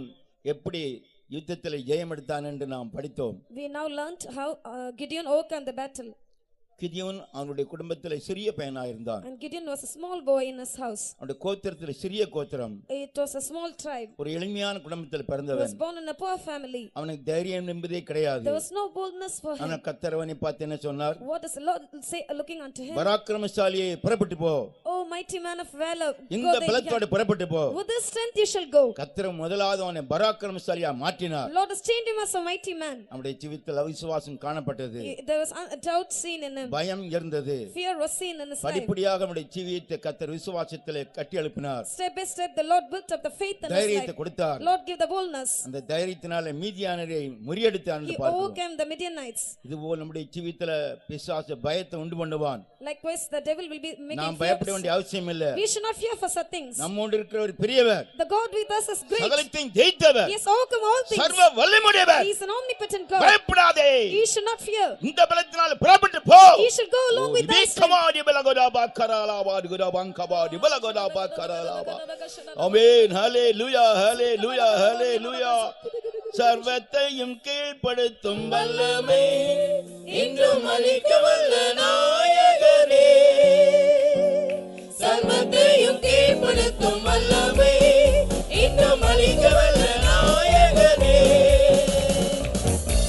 எப்படி யுத்தத்தில் ஜெயம் எடுத்தான் என்று நாம் படித்தோம். We now learnt how Gideon overcame the battle. Gideon அவனுடைய குடும்பத்தில் சிறிய பையனாக இருந்தான். And Gideon was a small boy in his house. அவனுடைய கோத்திரத்தில் சிறிய கோத்திரம். It was a small tribe. ஒரு எளிமையான குடும்பத்தில் He பிறந்தவன். was born in a poor family. அவனுக்கு தைரியம் என்பதே கிடையாது. There was no boldness for him. ஆனால் கர்த்தர் அவனை பார்த்து என்ன சொன்னார்? What does the Lord say looking unto him? பராக்கிரமசாலியே புறப்பட்டு போ. Oh mighty man of valor, இந்த go பலத்தோடு there. புறப்பட்டு போ. With this strength you shall go. கர்த்தர் முதலாவது அவனை பராக்கிரமசாலியா மாற்றினார். Lord has changed him as a mighty man. அவனுடைய ஜீவிதத்தில் அவிசுவாசம் காணப்பட்டது. There was a doubt seen in him. பயம் இருந்தது. Fear was seen in his life. படிப்படியாக அவருடைய ஜீவியத்தை கர்த்தர் விசுவாசத்திலே கட்டி எழுப்பினார். Step by step the Lord built up the faith in his தைரியத்தை life. கொடுத்தார். Lord gave the boldness. அந்த தைரியத்தினாலே மீதியானரை முறியடித்தார் என்று He பார்க்கிறோம். overcame the Midianites. இதுபோல் நம்முடைய ஜீவியத்திலே பிசாசு பயத்தை உண்டு பண்ணுவான். Likewise the devil will be making நாம் fear. பயப்பட வேண்டிய அவசியம் இல்லை. We should not fear for such things. நம்மோடு இருக்கிற ஒரு பெரியவர், The God with us is great. சகலத்தையும் ஜெயித்தவர், He has overcome all things. சர்வ வல்லமையுடையவர். He is an omnipotent God. பயப்படாதே. He should not fear. இந்த பலத்தினால புறப்பட்டு போ. He should go along with us. கமாடி பலகோடா பாக்கராலாபா குரபாங்கபாடி பலகோடா பாக்கராலாபா. ஆமென். ஹalleluya ஹalleluya ஹalleluya. சர்வத்தையும் கீழ்ப்படுத்தும் வல்லமை இன்றும் அளிக்க வல்ல நாயகனே. சர்வத்தையும் கீழ்ப்படுத்தும் வல்லமை இன்றும் அளிக்க வல்ல நாயகனே.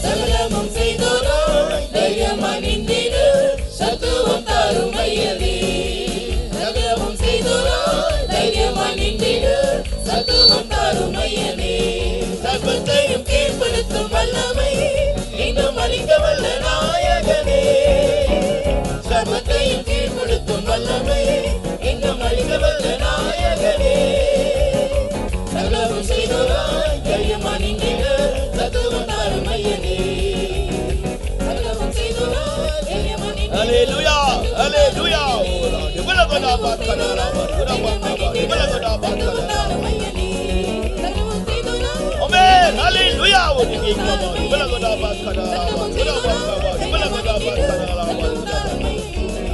சகலமும் செய்தோராய் தைரியமாய் நின்றிடு, சத்துவம் தாரும் ஐயனே. சகலமும் செய்தோராய் தைரியமாய் நின்றிடு, சத்துவம் தாரும் ஐயனே. சர்வத்தையும் கீழ்ப்படுத்தும் வல்லமை இன்னும் அளிக்க வல்ல நாயகனே. சர்வத்தையும் கீழ்ப்படுத்தும் வல்லமை இன்னும் அளிக்க வல்ல நாயகனே. சகலமும் செய்தோராய் தைரியமாய் நின்றிடு, சத்துவம் தாரும் ஐயனே. சகலமும் செய்தோராய் தைரியமாய் நின்றிடு. ஹalleluya ஹalleluya. இவலகடா பாக்கராலா குரபாங்கபா இவலகடா பாக்கராலா. ஆமென். ஹalleluya. ஒருங்கே கமா இவலகடா பாக்கராலா குரபாங்கபா இவலகடா பாக்கராலா.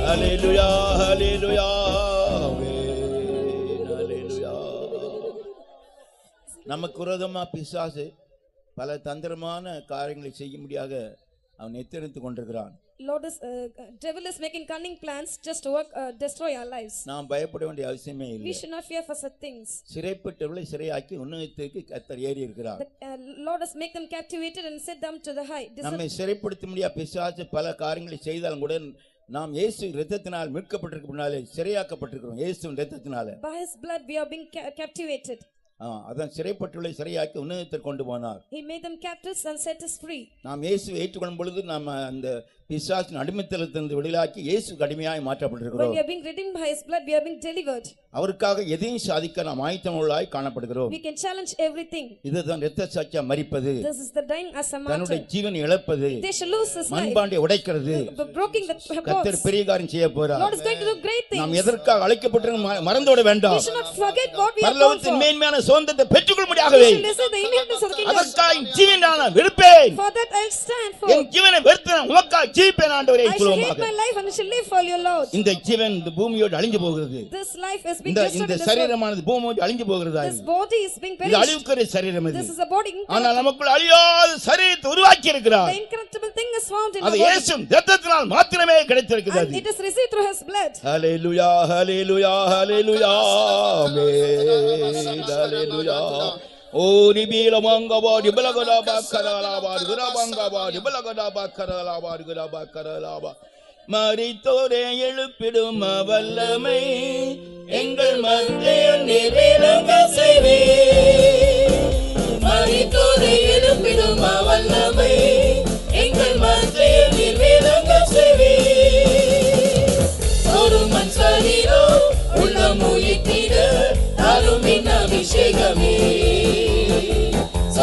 ஹalleluya ஹalleluya. ஆமென். ஹalleluya. நமக்கு விரோதமா பிசாசு பல தந்திரமான காரியங்களை செய்யும்படியாக அவன் எத்தனித்துக் கொண்டிருக்கிறான். Lord is devil is making cunning plans just to work destroy our lives. நாம் பயப்பட வேண்டிய அவசியமே We இல்லை. should not fear for such things. சிறைப்பட்டவர்களை சிறையாக்கி உன்னதத்திற்கு கர்த்தர் ஏறி இருக்கிறார். The Lord has made them captivated and set them to the high. நம்மை சிறைப்படுத்த முடியாத பிசாசு பல காரியங்களை செய்தாலும் கூட நாம் இயேசு இரத்தத்தினால் மீட்கப்பட்டிருக்க முன்னாலே சிறையாக்கப்பட்டிருக்கிறோம். இயேசுவின் இரத்தத்தினால By his blood we are being captivated. அதான் சிறைப்பட்டுள்ள சிறையாக்கி உன்னதத்திற்கு கொண்டு போனார். He made them captives and set us free. நாம் இயேசுவை ஏற்றுக்கொள்ளும் பொழுது நாம் அந்த பிசாசின் அடிமைத்தனத்திலிருந்து விடுதலாக்கி இயேசுக்கு அடிமையாய் When மாற்றப்பட்டிருக்கிறோம். we are being redeemed by his blood, we are being delivered. அவருக்காக எதையும் சாதிக்க நாம் ஆயத்தமுள்ளாய் காணப்படுகிறோம். We can challenge everything. இதுதான் இரத்த சாட்சியா மரிப்பது, This is the dying as a தன்னுடைய martyr. ஜீவனை இழப்பது, They shall lose his life. மண்பாண்டை உடைக்கிறது. Broken the கர்த்தர் bones. பெரிய காரியம் செய்ய போறார். Lord is going to do great நாம் things. எதற்காக அழைக்கப்பட்டிருக்க மறந்துவிட We வேண்டாம். should not forget what we are called பரலோகத்தின் for. மேன்மையான சுதந்திரத்தை பெற்றுக்கொள்ள முடியாகவே We should receive the inheritance of the kingdom. அதற்காக ஜீவனை நான் வெறுப்பேன், For that I'll stand for. என் ஜீவனை வெறுத்து நான் உமக்காக ஜீவிப்பேன் ஆண்டவரே. I shall hate my life and I shall live for your Lord. இந்த ஜீவன் இந்த பூமியோடு அழிஞ்சு போகிறது. This life is being இந்த destroyed இந்த in this world. சரீரமானது பூமியோடு அழிஞ்சு போகிறதா? This body is being இது perished. அழிவுக்குரிய சரீரம் இது. This is a body ஆனால் incorruptible. நமக்குள் அழியாத சரீரத்தை உருவாக்கி இருக்கிறார். The incorruptible thing is found in அது our body. இயேசுவின் இரத்தத்தினால் மாத்திரமே கிடைத்திருக்கிறது. And it is received through his blood. ஹalleluya ஹalleluya ஹalleluya. ஆமென். ஹalleluya. ஓ நிபீல மங்கபாடி பலகடா பாக்கராலாபா குரபாங்கபா பலகடா பாக்கராலாபா குரபாக்கராலாபா. மரித்தோரை எழுப்பிடும் வல்லமை எங்கள் மத்தியில் நிறைவேறங்க செய்வே. மரித்தோரை எழுப்பிடும் வல்லமை எங்கள் மத்தியில் நிறைவேறங்க செய்வே. ஒரு மண் சரீரம் உள்ளம் உயிர்த்திட அருமின் அபிஷேகமே.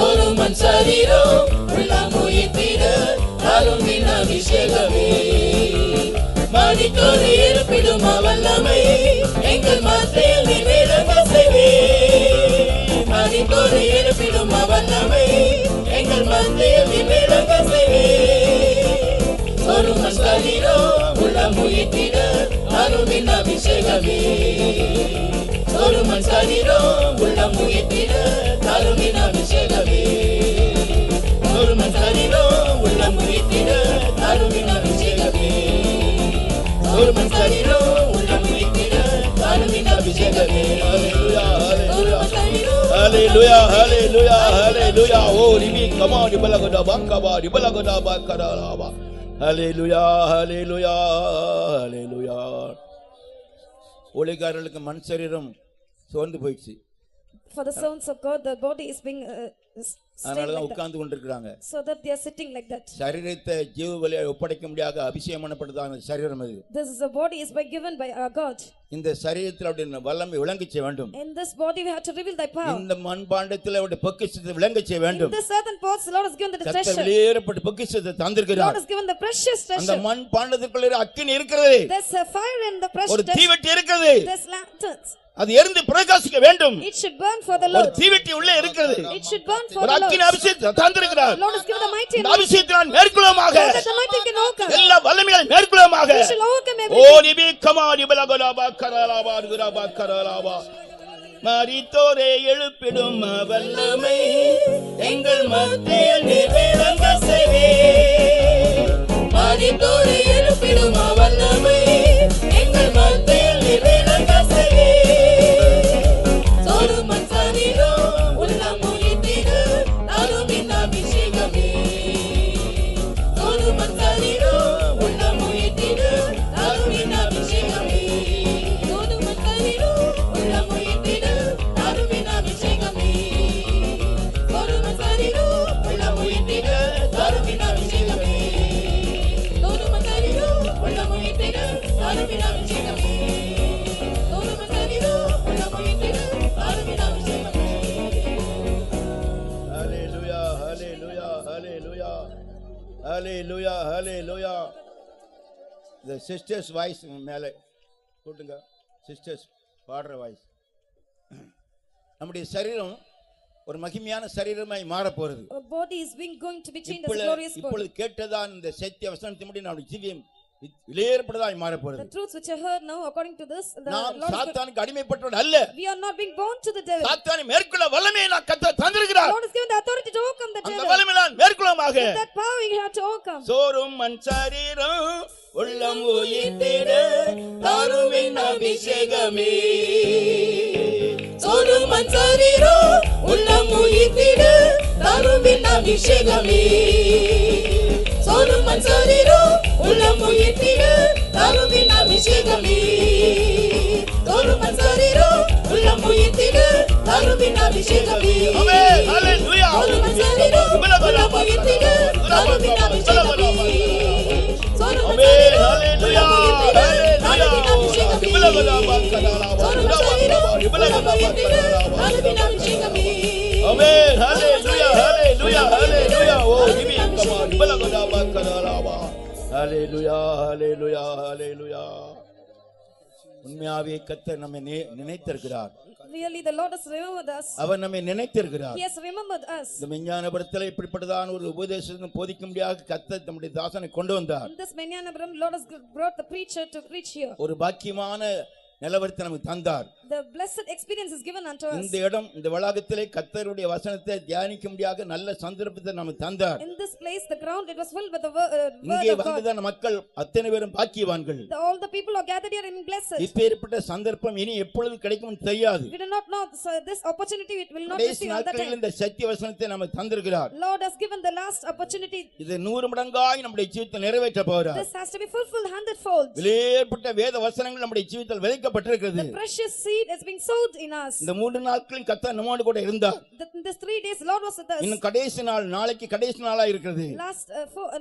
ஒரு மண் சரீரம் உள்ளம் உயிர்த்திட அருமின் அபிஷேகமே. மரித்தோரை எழுப்பிடும் வல்லமை எங்கள் மத்தியில் நிறைவேறங்க செய்வே. மரித்தோரை எழுப்பிடும் வல்லமை எங்கள் மத்தியில் நிறைவேறங்க செய்வே. ஒரு மண் சரீரம் உள்ளம் உயிர்த்திட அருமின் அபிஷேகமே. ஒரு மண் சரீரம் உள்ளம் உயிர்த்திட அருமின் அபிஷேகமே. ஒரு மண் சரீரம் உள்ளம் உயிர்த்திட அருமின் அபிஷேகமே. ஒரு மண் சரீரம் உள்ளம் உயிர்த்திட அருமின் அபிஷேகமே. ஹalleluya ஹalleluya ஹalleluya. ஓ ரிபி கமாடி பலகடா பாங்கபா பலகடா பாக்கராலாபா. ஹalleluya ஹalleluya ஹalleluya. ஊழியக்காரர்களுக்கு மண் சரீரம் சோர்ந்து போயிடுச்சு. for the sons of God, the body is being staying அதனாலதான் like that. உட்கார்ந்து கொண்டிருக்கிறாங்க. So that they are sitting like that. சரீரத்தை ஜீவ பலியாய் ஒப்படைக்க முடியாத அபிஷேகம் பண்ணப்பட்டதான சரீரம் இது. This is a body is by given by our God. இந்த சரீரத்தில் அவருடைய வல்லமை விளங்கச் செய்ய வேண்டும். In this body we have to reveal thy power. இந்த மண்பாண்டத்தில் அவருடைய பொக்கிஷத்தை விளங்கச் செய்ய வேண்டும். In this earthen pots the Lord has given the கர்த்தர் treasure. வெளியேறப்பட்ட பொக்கிஷத்தை தந்திருக்கிறார். Lord has given the precious அந்த treasure. மண்பாண்டத்துக்குள்ள அக்கினி இருக்கிறது. There's a fire in the precious ஒரு treasure. தீவெட்டி இருக்கிறது. There's lanterns. அது எரிந்து பிரகாசிக்க வேண்டும். It should burn for the ஒரு Lord. தீவெட்டி உள்ளே இருக்கிறது. It should burn for ஒரு the அக்கினி Lord. அபிஷேகத்தை தந்திருக்கிறார். Lord has given the mighty இந்த anointing. அபிஷேகத்தை நான் மேற்கொள்ளுமாக So that the mighty can overcome. எல்லா வல்லமைகளை மேற்கொள்ளுமாக We shall overcome O everything. நிபி கமாடி பலகலாபா கரலாபா குராபா கரலாபா மரித்தோரை எழுப்பிடும் வல்லமை எங்கள் மத்தியில் நிறைவேறங்க செய்வே மரித்தோரை எழுப்பிடும் வல்லமை எங்கள் மத்தியில் நிறைவேறங்க செய்வே சோருமன் சரீரோ உள்ளம் உயிர்த்திடு தருமின் அபிஷேகமே சோருமன் சரீரோ உள்ளம் உயிர்த்திடு தருமின் அபிஷேகமே சோருமன் சரீரோ உள்ளம் உயிர்த்திடு தருமின் அபிஷேகமே சோருமன் சரீரோ உள்ளம் உயிர்த்திடு தருமின் அபிஷேகமே சோருமன் சரீரோ உள்ளம் உயிர்த்திடு தருமின் அபிஷேகமே சோருமன் சரீரோ உள்ளம் உயிர்த்திடு தருமின் அபிஷேகமே. Hallelujah, hallelujah, hallelujah, hallelujah, hallelujah. The sisters voice மேலே கூட்டுங்க. சிஸ்டர்ஸ் பாடுற வாய்ஸ். நம்முடைய சரீரம் ஒரு மகிமையான சரீரமாய் மாற போறது. Our body is being going to be changed as a glorious body. இப்பொழுது கேட்டதான் இந்த சத்திய வசனத்தின்படி நம்முடைய ஜீவியம் வெளியேறப்பட்டதாய் மாற போறது. The truths which I heard now, according to this, the நாம் Lord is சாத்தானுக்கு அடிமைப்பட்டவர்கள் அல்ல. we are not being bound to the devil. சாத்தானை மேற்கொள்ள வல்லமையை நான் கர்த்தர் தந்திருக்கிறார். Lord has given the authority to overcome the அந்த devil. வல்லமையை நான் மேற்கொள்ளுமாக With that power we have to overcome. சோறும் மண் சரீரம் உள்ளம் உயிர்த்திட தருமின் அபிஷேகமே சோறும் மண் சரீரம் உள்ளம் உயிர்த்திட தருமின் அபிஷேகமே சோறும் மண் சரீரம் உள்ளம் உயிர்த்திட தருமின் அபிஷேகமே சோறும் மண் சரீரம் உள்ளம் உயிர்த்திட தருமின் அபிஷேகமே ஆமென் ஹalleluya சோறும் மண் சரீரம் உள்ளம் உயிர்த்திட தருமின் அபிஷேகமே ஆமென் ஹalleluya ஆமென் ஹalleluya ஹalleluya ஹalleluya ஓ நிபி கமான் பலகலாபா கரலாபா ஹalleluya ஹalleluya ஹalleluya உண்மையாவே கர்த்தர் நம்மை நினைத்திருக்கிறார். Really the Lord has remembered us. அவர் நம்மை நினைத்திருக்கிறார். He has remembered us. இந்த விஞ்ஞானபுரத்தில் இப்படிப்பட்டதான ஒரு உபதேசத்தை போதிக்கும்படியாக கர்த்தர் தம்முடைய தாசனை கொண்டு வந்தார். In this Menyanabram, Lord has brought the preacher to preach here. ஒரு பாக்கியமான நிலவரத்தை நமக்கு தந்தார். The blessed experience is given unto us. இந்த இடம் இந்த வளாகத்திலே கர்த்தருடைய வசனத்தை தியானிக்கும்படியாக நல்ல சந்தர்ப்பத்தை நமக்கு தந்தார். In this place the ground it was filled with the word இங்கே of God. வந்ததான மக்கள் அத்தனை பேரும் பாக்கியவான்கள். All the people are gathered here in blessed. இப்பேற்பட்ட சந்தர்ப்பம் இனி எப்பொழுது கிடைக்கும் தெரியாது. We do not know this opportunity it will not கடைசி receive all the நாட்களில் time. இந்த சத்திய வசனத்தை நமக்கு தந்திருக்கிறார். Lord has given the last opportunity. இது 100 மடங்காய் நம்முடைய ஜீவிதத்தில் நிறைவேற்ற போகிறார். This has to be fulfilled 100-fold. வெளியேறப்பட்ட வேத வசனங்கள் நம்முடைய ஜீவிதத்தில் விதைக்கப்பட்டிருக்கிறது. The precious seed is being sowed in us. இந்த 3 நாட்களில் கர்த்தர் நம்மோடு கூட இருந்தார். In this 3 days Lord was with us. இன்னும் கடைசி நாள் நாளைக்கு கடைசி நாளா இருக்கிறது. Last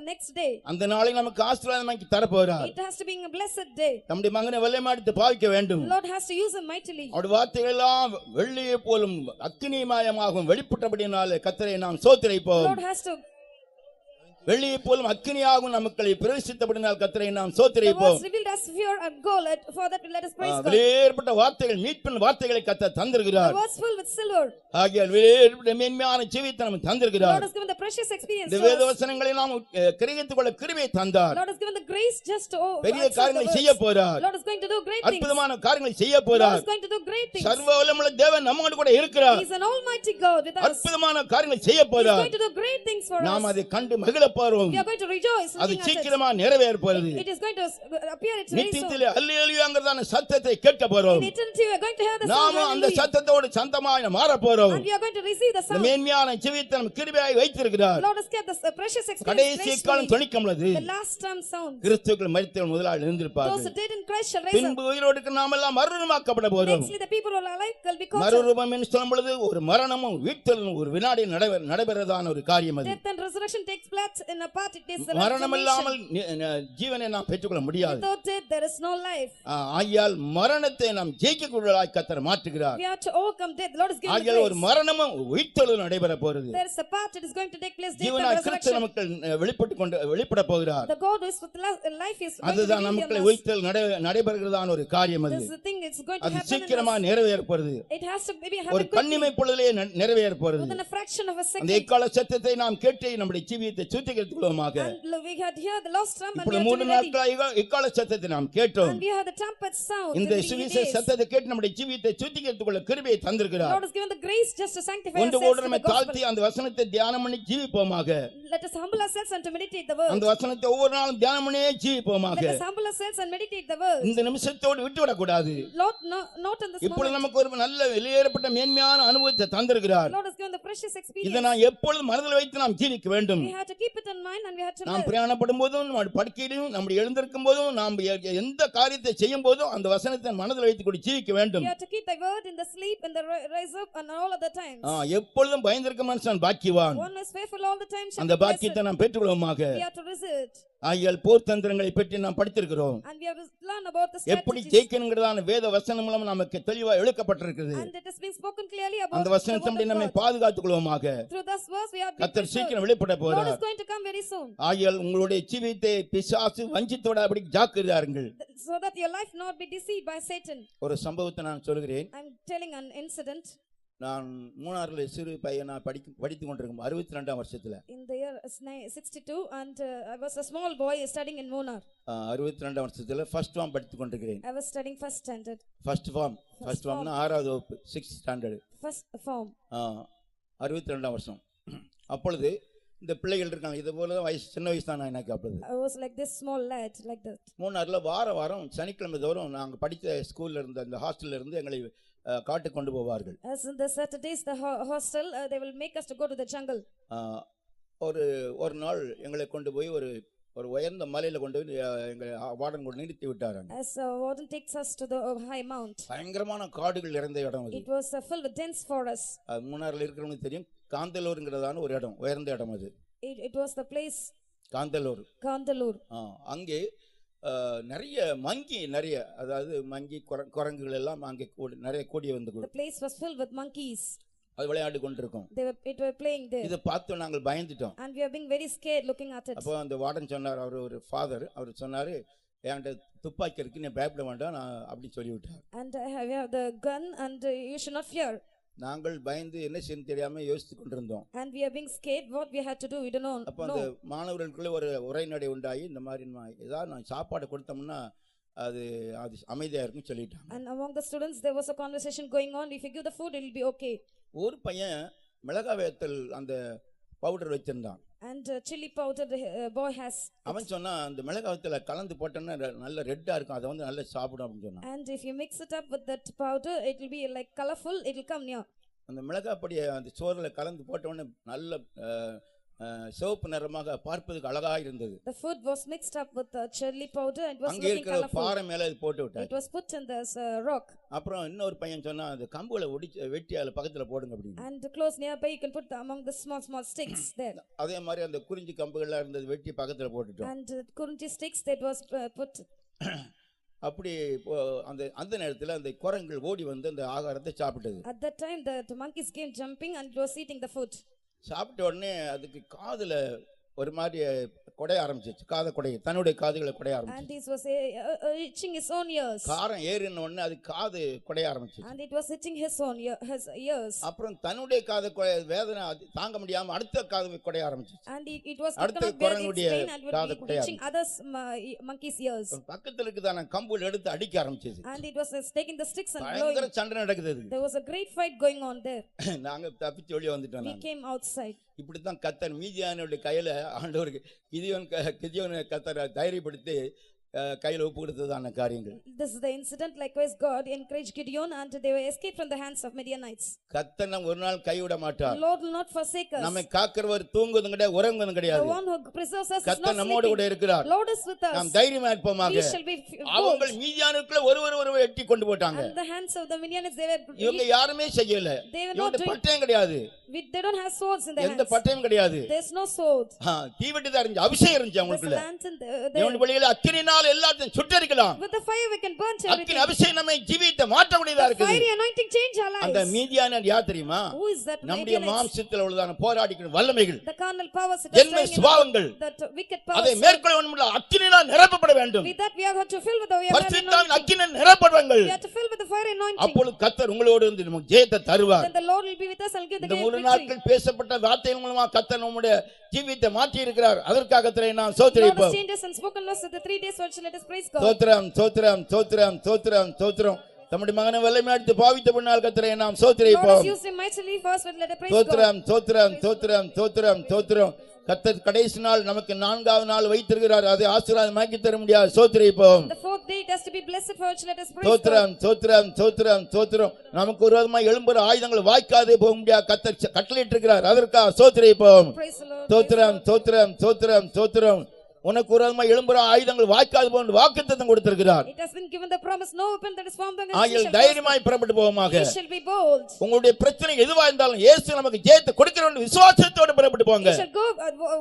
next day அந்த நாளை நமக்கு ஆசீர்வாதமாக்கி தர போகிறார். it has to be a blessed day. நம்முடைய மகனை வெள்ளைமாடித்து பாவிக்க வேண்டும். Lord has to use him mightily. அவருடைய வார்த்தைகள் எல்லாம் வெள்ளியை போலும் அக்கினிமயமாகும் வெளிப்பட்டபடினாலே கர்த்தரை நாம் ஸ்தோத்திரிப்போம். Lord has to வெள்ளியை போலும் அக்கினியாகும் நமக்களை பிரவேசித்தபடினால் கர்த்தரை நாம் the ஸ்தோத்திரிப்போம். words revealed as pure and gold. For that let us praise God. வெளியேறப்பட்ட வார்த்தைகள் மீட்பின் வார்த்தைகளை கர்த்தர் The தந்திருக்கிறார். words filled with silver. ஆகையால் வெளியேறப்பட்ட மேன்மையான ஜீவியத்தை நமக்கு தந்திருக்கிறார். Lord has given the precious experience இந்த to வேத us. வசனங்களை நாம் கிரகித்துக் கொள்ள கிருபையை தந்தார். Lord has given the grace just to பெரிய accept the காரியங்களை words. செய்ய போறார். Lord is going to do great things. அற்புதமான காரியங்களை செய்ய Lord போறார். is going to do great things. சர்வ வல்லமையுள்ள தேவன் நம்மோடு கூட இருக்கிறார். He is an almighty God with us. அற்புதமான காரியங்களை செய்ய He is போறார். going to do great things for நாம் us. அதை கண்டு மகிழ போறோம். We are going to rejoice அது looking at it. சீக்கிரமா நிறைவேற போறது. It is going to appear it very soon. நித்தியத்திலே அல்லேலூயாங்கறதான சத்தத்தை கேட்க போறோம். In eternity we are going to hear the sound. நாம அந்த சத்தத்தோடு சந்தமாய் மாற போறோம். And we are going to receive the sound. மேன்மையான ஜீவித்தை நமக்கு கிருபையாய் வைத்திருக்கிறார். Lord has kept the precious experience. கடைசி காலம் துணிக்கும்போது The last time sound. கிறிஸ்துவுக்குள் மரித்தவர்கள் முதலாக Those எழுந்திருப்பார்கள். who dead in Christ shall rise up. பின்பு உயிரோடு இருக்கிற நாமெல்லாம் மறுரூபமாக்கப்பட போறோம். Nextly the people who are alive will be caught up. மறுரூபம் என்று சொல்லும் பொழுது ஒரு மரணமும் உயிர்த்தெழுதலும் ஒரு வினாடி நடைபெறதான ஒரு காரியம் அது. Death and resurrection takes place in a part. It is the மரணம் இல்லாமல் ஜீவனை நாம் பெற்றுக்கொள்ள முடியாது. Without death there is no life. ஆகையால் மரணத்தை நாம் ஜெயிக்கக்கூடியவர்களாய் கர்த்தர் மாற்றுகிறார். We have to overcome death. Lord is giving ஆகையால் the ஒரு grace. மரணமும் உயிர்த்தெழுதலும் நடைபெற போகிறது. There is a part that is going to take place. Death and ஜீவனாய் Kristu resurrection. நமக்கு வெளிப்பட போகிறார். The God who is with life is going to அதுதான் reveal நமக்கு in us. உயிர்த்தெழுதல் நடைபெறுகிறதான ஒரு காரியம் அது. This is the thing. It's going to அது happen in சீக்கிரமா us. நிறைவேற போகிறது. It has to maybe ஒரு happen quickly. கண்ணிமை பொழுதிலே நிறைவேற போகிறது. Within a fraction of a second. அந்த எக்கால சத்தத்தை நாம் கேட்டு நம்முடைய ஜீவியத்தை சுத்திகரித்துக் கொள்வோமாக. And we had here the last trump and we இப்படி had to 3 be ready. நாட்களாக எக்கால சத்தத்தை நாம் கேட்டோம். And we had the trumpet sound. இந்த in the சுவிசேஷ days. சத்தத்தை கேட்டு நம்முடைய ஜீவியத்தை சுத்திகரித்துக் கொள்ள கிருபையை தந்திருக்கிறார். Lord has given the grace just to sanctify ஒன்று ourselves கூட to நம்மை the gospel. தாழ்த்தி அந்த வசனத்தை தியானம் பண்ணி ஜீவிப்போமாக. Let us humble ourselves and to meditate the word. அந்த வசனத்தை ஒவ்வொரு நாளும் தியானம் பண்ணியே ஜீவிப்போமாக. Let us humble ourselves and meditate the word. இந்த நிமிஷத்தோடு விட்டுவிடக் கூடாது. Lord, not in this இப்பொழுது moment. நமக்கு ஒரு நல்ல வெளியேறப்பட்ட மேன்மையான அனுபவத்தை தந்திருக்கிறார். Lord has given the precious experience. இதை நான் எப்பொழுதும் மனதில் வைத்து நாம் ஜீவிக்க வேண்டும். We have to keep it in mind and we have to நாம் live. பிரயாணப்படும் போதும் நம்ம படுக்கையிலும் நம்ம எழுந்திருக்கும் போதும் நாம் எந்த காரியத்தை செய்யும் போதும் அந்த வசனத்தை மனதில் வைத்துக் கொண்டு ஜீவிக்க வேண்டும். We have to keep thy word in the sleep and the rise up and all other times. எப்பொழுதும் பயந்திருக்க மனுஷன் பாக்கியவான். One is faithful all the time. shall அந்த be blessed. பாக்கியத்தை நாம் பெற்றுக்கொள்வோமாக. We have to resist. ஆகியால் போர் தந்திரங்களை பற்றி நாம் படித்திருக்கிறோம். And we have to learn about the எப்படி strategies. ஜெயிக்கணுங்கிறதான வேத வசனம் மூலம் நமக்கு தெளிவாக எழுக்கப்பட்டிருக்கிறது. And it has been spoken clearly about அந்த the வசனத்தை word of நம்மை God. பாதுகாத்துக் கொள்வோமாக. Through this verse we have been கர்த்தர் preserved. சீக்கிரம் வெளிப்பட Lord போகிறார். is going to come very soon. ஆகியால் உங்களுடைய ஜீவியத்தை பிசாசு வஞ்சித்தோடாபடி ஜாக்கிரதையாருங்கள். So that your life not be deceived by Satan. ஒரு சம்பவத்தை நான் சொல்கிறேன். I'm telling an incident. நான் மூணாறுல சிறு பையனா படித்துக் கொண்டிருக்கும் 62ஆம் வருஷத்துல. In the year 62 and I was a small boy studying in Munnar. 62ஆம் வருஷத்துல ஃபர்ஸ்ட் ஃபார்ம் படித்துக் கொண்டிருக்கிறேன். I was studying first standard. First ஃபார்ம்னா 6வது வகுப்பு 6th ஸ்டாண்டர்ட். First form. 62ஆம் வருஷம். அப்பொழுது இந்த பிள்ளைகள் இருக்காங்க இது போல வயசு சின்ன வயசு தான் எனக்கு அப்பொழுது. I was like this small lad like that. மூணாறுல வாரம் சனிக்கிழமை தோறும் நாங்க படித்த ஸ்கூல்ல இருந்து அந்த ஹாஸ்டல்ல இருந்து எங்களை காட்டு கொண்டு போவார்கள். As in the Saturdays the hostel they will make us to go to the jungle. ஒரு நாள் எங்களை கொண்டு போய் ஒரு உயர்ந்த மலையில கொண்டு போய் எங்க வார்டன் கொண்டு நிறுத்தி விட்டாராங்க. As warden takes us to the high mount. பயங்கரமான காடுகள் நிறைந்த இடம் அது. It was filled with dense forest. மூணாறுல இருக்கிறவங்களுக்கு தெரியும் காந்தலூர்ங்கிறதான ஒரு இடம் உயர்ந்த இடம் அது. It was the place Kanthalloor. அங்கே நிறைய நிறைய அதாவது மங்கி குரங்குகள் எல்லாம் அங்கே நிறைய கூடி வந்து. The place was filled with monkeys. அது விளையாடி கொண்டிருக்கும். It were playing there. இத பார்த்து நாங்கள் பயந்துட்டோம். And we are being very scared looking at it. அப்போ அந்த வார்டன் சொன்னார் அவர் ஒரு ஃாதர் அவர் சொன்னாரு என்கிட்ட துப்பாக்கி இருக்கு நீ பயப்பட வேண்டாம் நான் அப்படி சொல்லி விட்டார். And I have the gun and you should not fear. நாங்கள் பயந்து என்ன செய்யணும் தெரியாம யோசித்துக் கொண்டிருந்தோம். And we are being scared what we had to do we don't know. அப்ப அந்த மாணவர்களுக்குள்ள ஒரு உரைநடை உண்டாகி இந்த மாதிரி ஏதாவது நான் சாப்பாடு கொடுத்தோம்னா அது அமைதியா இருக்குன்னு சொல்லிட்டாங்க. And among the students there was a conversation going on if you give the food it will be okay. ஒரு பையன் மிளகாய் வத்தல் அந்த பவுடர் வச்சிருந்தான். And chili powder the boy has. அவன் சொன்னா அந்த மிளகாய் வத்தல கலந்து போட்டேன்னா நல்ல ரெட்டா இருக்கும் அத வந்து நல்லா சாப்பிடும் அப்படி சொன்னான். And if you mix it up with that powder it will be like colorful it will come near. அந்த மிளகாய் பொடியை அந்த சோறுல கலந்து போட்ட உடனே நல்ல சிவப்பு நிறமாக பார்ப்பதற்கு அழகா இருந்தது. The food was mixed up with the chili powder and was அங்கே looking இருக்கிற colorful. பாறை மேல இது போட்டு விட்டார். It was put in this rock. அப்புறம் இன்னொரு பையன் சொன்னா அந்த கம்புகளை வெட்டி அதுல பக்கத்துல போடுங்க அப்படி. And close nearby you can put among the small sticks there. அதே மாதிரி அந்த குறிஞ்சி கம்புகளா இருந்தது வெட்டி பக்கத்துல போட்டுட்டோம். And குறிஞ்சி sticks that was put. அப்படி அந்த நேரத்துல அந்த குரங்குகள் ஓடி வந்து அந்த ஆகாரத்தை சாப்பிட்டது. At that time the monkeys came jumping and was eating the food. சாப்பிட்ட உடனே அதுக்கு காதுல ஒரு மாதிரி கொடைய ஆரம்பிச்சிச்சு காதுகளை கொடைய ஆரம்பிச்சு. And it was itching his own ears. காரம் ஏறின உடனே அது காது கொடைய ஆரம்பிச்சிச்சு. And it was itching his ears. அப்புறம் தன்னுடைய காது வேதனை தாங்க முடியாம அடுத்த காது கொடைய ஆரம்பிச்சிச்சு. And it was அடுத்த குரங்குடைய காது கொடைய itching others monkeys ears. பக்கத்துல இருக்குதான கம்புல எடுத்து அடிக்க ஆரம்பிச்சிச்சு. And it was taking the sticks and பயங்கர சண்டை நடக்குது. There was a great fight going on there. நாங்க தப்பிச்சு வெளிய வந்துட்டோம். We came outside. இப்படித்தான் கத்தர் மீதியானுடைய கையில ஆண்டவருக்கு கிதியோனை கத்தர் தைரியப்படுத்தி கையில ஒப்பு கொடுத்ததான காரியங்கள். This is the incident. Likewise, God encouraged Gideon, and they were escaped from the hands of Midianites. கத்தர் நம்ம ஒரு நாள் கைவிட மாட்டார். The Lord will not forsake us. நம்மை காக்கிறவர் தூங்குவதும் கிடையாது, உறங்குவதும் கிடையாது. The one who preserves us is not கத்தர் நம்மோடு கூட sleeping. இருக்கிறார். Lord is with us. நாம் தைரியமா இருப்போமாக. We shall be அவங்க bold. மீதியானுக்குள்ள ஒருவர் எட்டி கொண்டு போட்டாங்க. And the hands of the Midianites, they were இவங்க யாருமே செய்யல. They were not இவங்க doing- பட்டயம் கிடையாது, they don't have swords in their எந்த hands. பட்டயம் கிடையாது. There's no sword. தீவெட்டி தான் இருந்துச்சு, அபிஷேகம் இருந்துச்சு There's a அவங்களுக்குள்ள. lantern. இவன் வழியில அக்கினினால் எல்லாத்தையும் சுட்டரிக்கலாம். With the fire we can burn அக்கினி everything. அபிஷேகம் நம்மை ஜீவித்த மாற்றக்கூடியதா இருக்குது. Fiery anointing change our அந்த lives. மீதியானர் யார் தெரியுமா? Who is that நம்முடைய Midianites? மாம்சத்தில் உள்ளதான போராடிக்கிற வல்லமைகள், The carnal powers that ஜென்ம are சுபாவங்கள், that wicked அதை powers. மேற்கொள்ள வேண்டும். அக்கினியால் நிரப்பப்பட வேண்டும். With that we are going to fill with the fire பரிசுத்தாவின் anointing. அக்கினியால் நிரப்பப்படுங்கள். We have to fill with the fire anointing. அப்பொழுது கர்த்தர் உங்களோடு இருந்து நமக்கு ஜெயத்தை தருவார். Then the Lord will be with us and give the இந்த great மூணு victory. நாட்கள் பேசப்பட்ட வார்த்தைகள் மூலமா கர்த்தர் நம்முடைய ஜீவித்தை மாற்றி இருக்கிறார். அதற்காக கர்த்தரை நாம் Lord ஸ்தோத்திரிப்போம். has changed us and spoken us with the 3 days words. Let us praise God. ஸ்தோத்திரம் ஸ்தோத்திரம் ஸ்தோத்திரம் ஸ்தோத்திரம் ஸ்தோத்திரம். நம்முடைய மகனை வல்லமையாடுத்து பாவித்த பின்னால் கர்த்தரை நாம் Lord ஸ்தோத்திரிப்போம். has used him mightily for us, but let us praise God. ஸ்தோத்திரம் ஸ்தோத்திரம் ஸ்தோத்திரம் ஸ்தோத்திரம் ஸ்தோத்திரம். கர்த்தர் கடைசி நாள் நமக்கு 4வது நாள் வைத்திருக்கிறார். அதை ஆசீர்வாதமாக்கி தர முடியாது. ஸ்தோத்திரிப்போம். The 4th day it has to be blessed for us. Let us praise God. ஸ்தோத்திரம் ஸ்தோத்திரம் ஸ்தோத்திரம் ஸ்தோத்திரம். நமக்கு விரோதமாக எழும்புற ஆயுதங்கள் வாய்க்காதே போக முடியாது. கர்த்தர் கட்டளையிட்டு இருக்கிறார். அதற்காக ஸ்தோத்திரிப்போம். Praise the Lord. ஸ்தோத்திரம் ஸ்தோத்திரம் ஸ்தோத்திரம் ஸ்தோத்திரம். உனக்கு விரோதமாக எழும்புற ஆயுதங்கள் வாய்க்காது போன்று வாக்குத்தத்தம் கொடுத்திருக்கிறார். It has been given the promise, no weapon that is formed against ஆகிய us shall தைரியமாய் புறப்பட்டு போவோமாக. prosper. We shall be bold. உங்களுடைய பிரச்சனை எதுவா இருந்தாலும் இயேசு நமக்கு ஜெயத்தை கொடுக்கிறவன் விசுவாசத்தோடு புறப்பட்டு போங்க. We shall go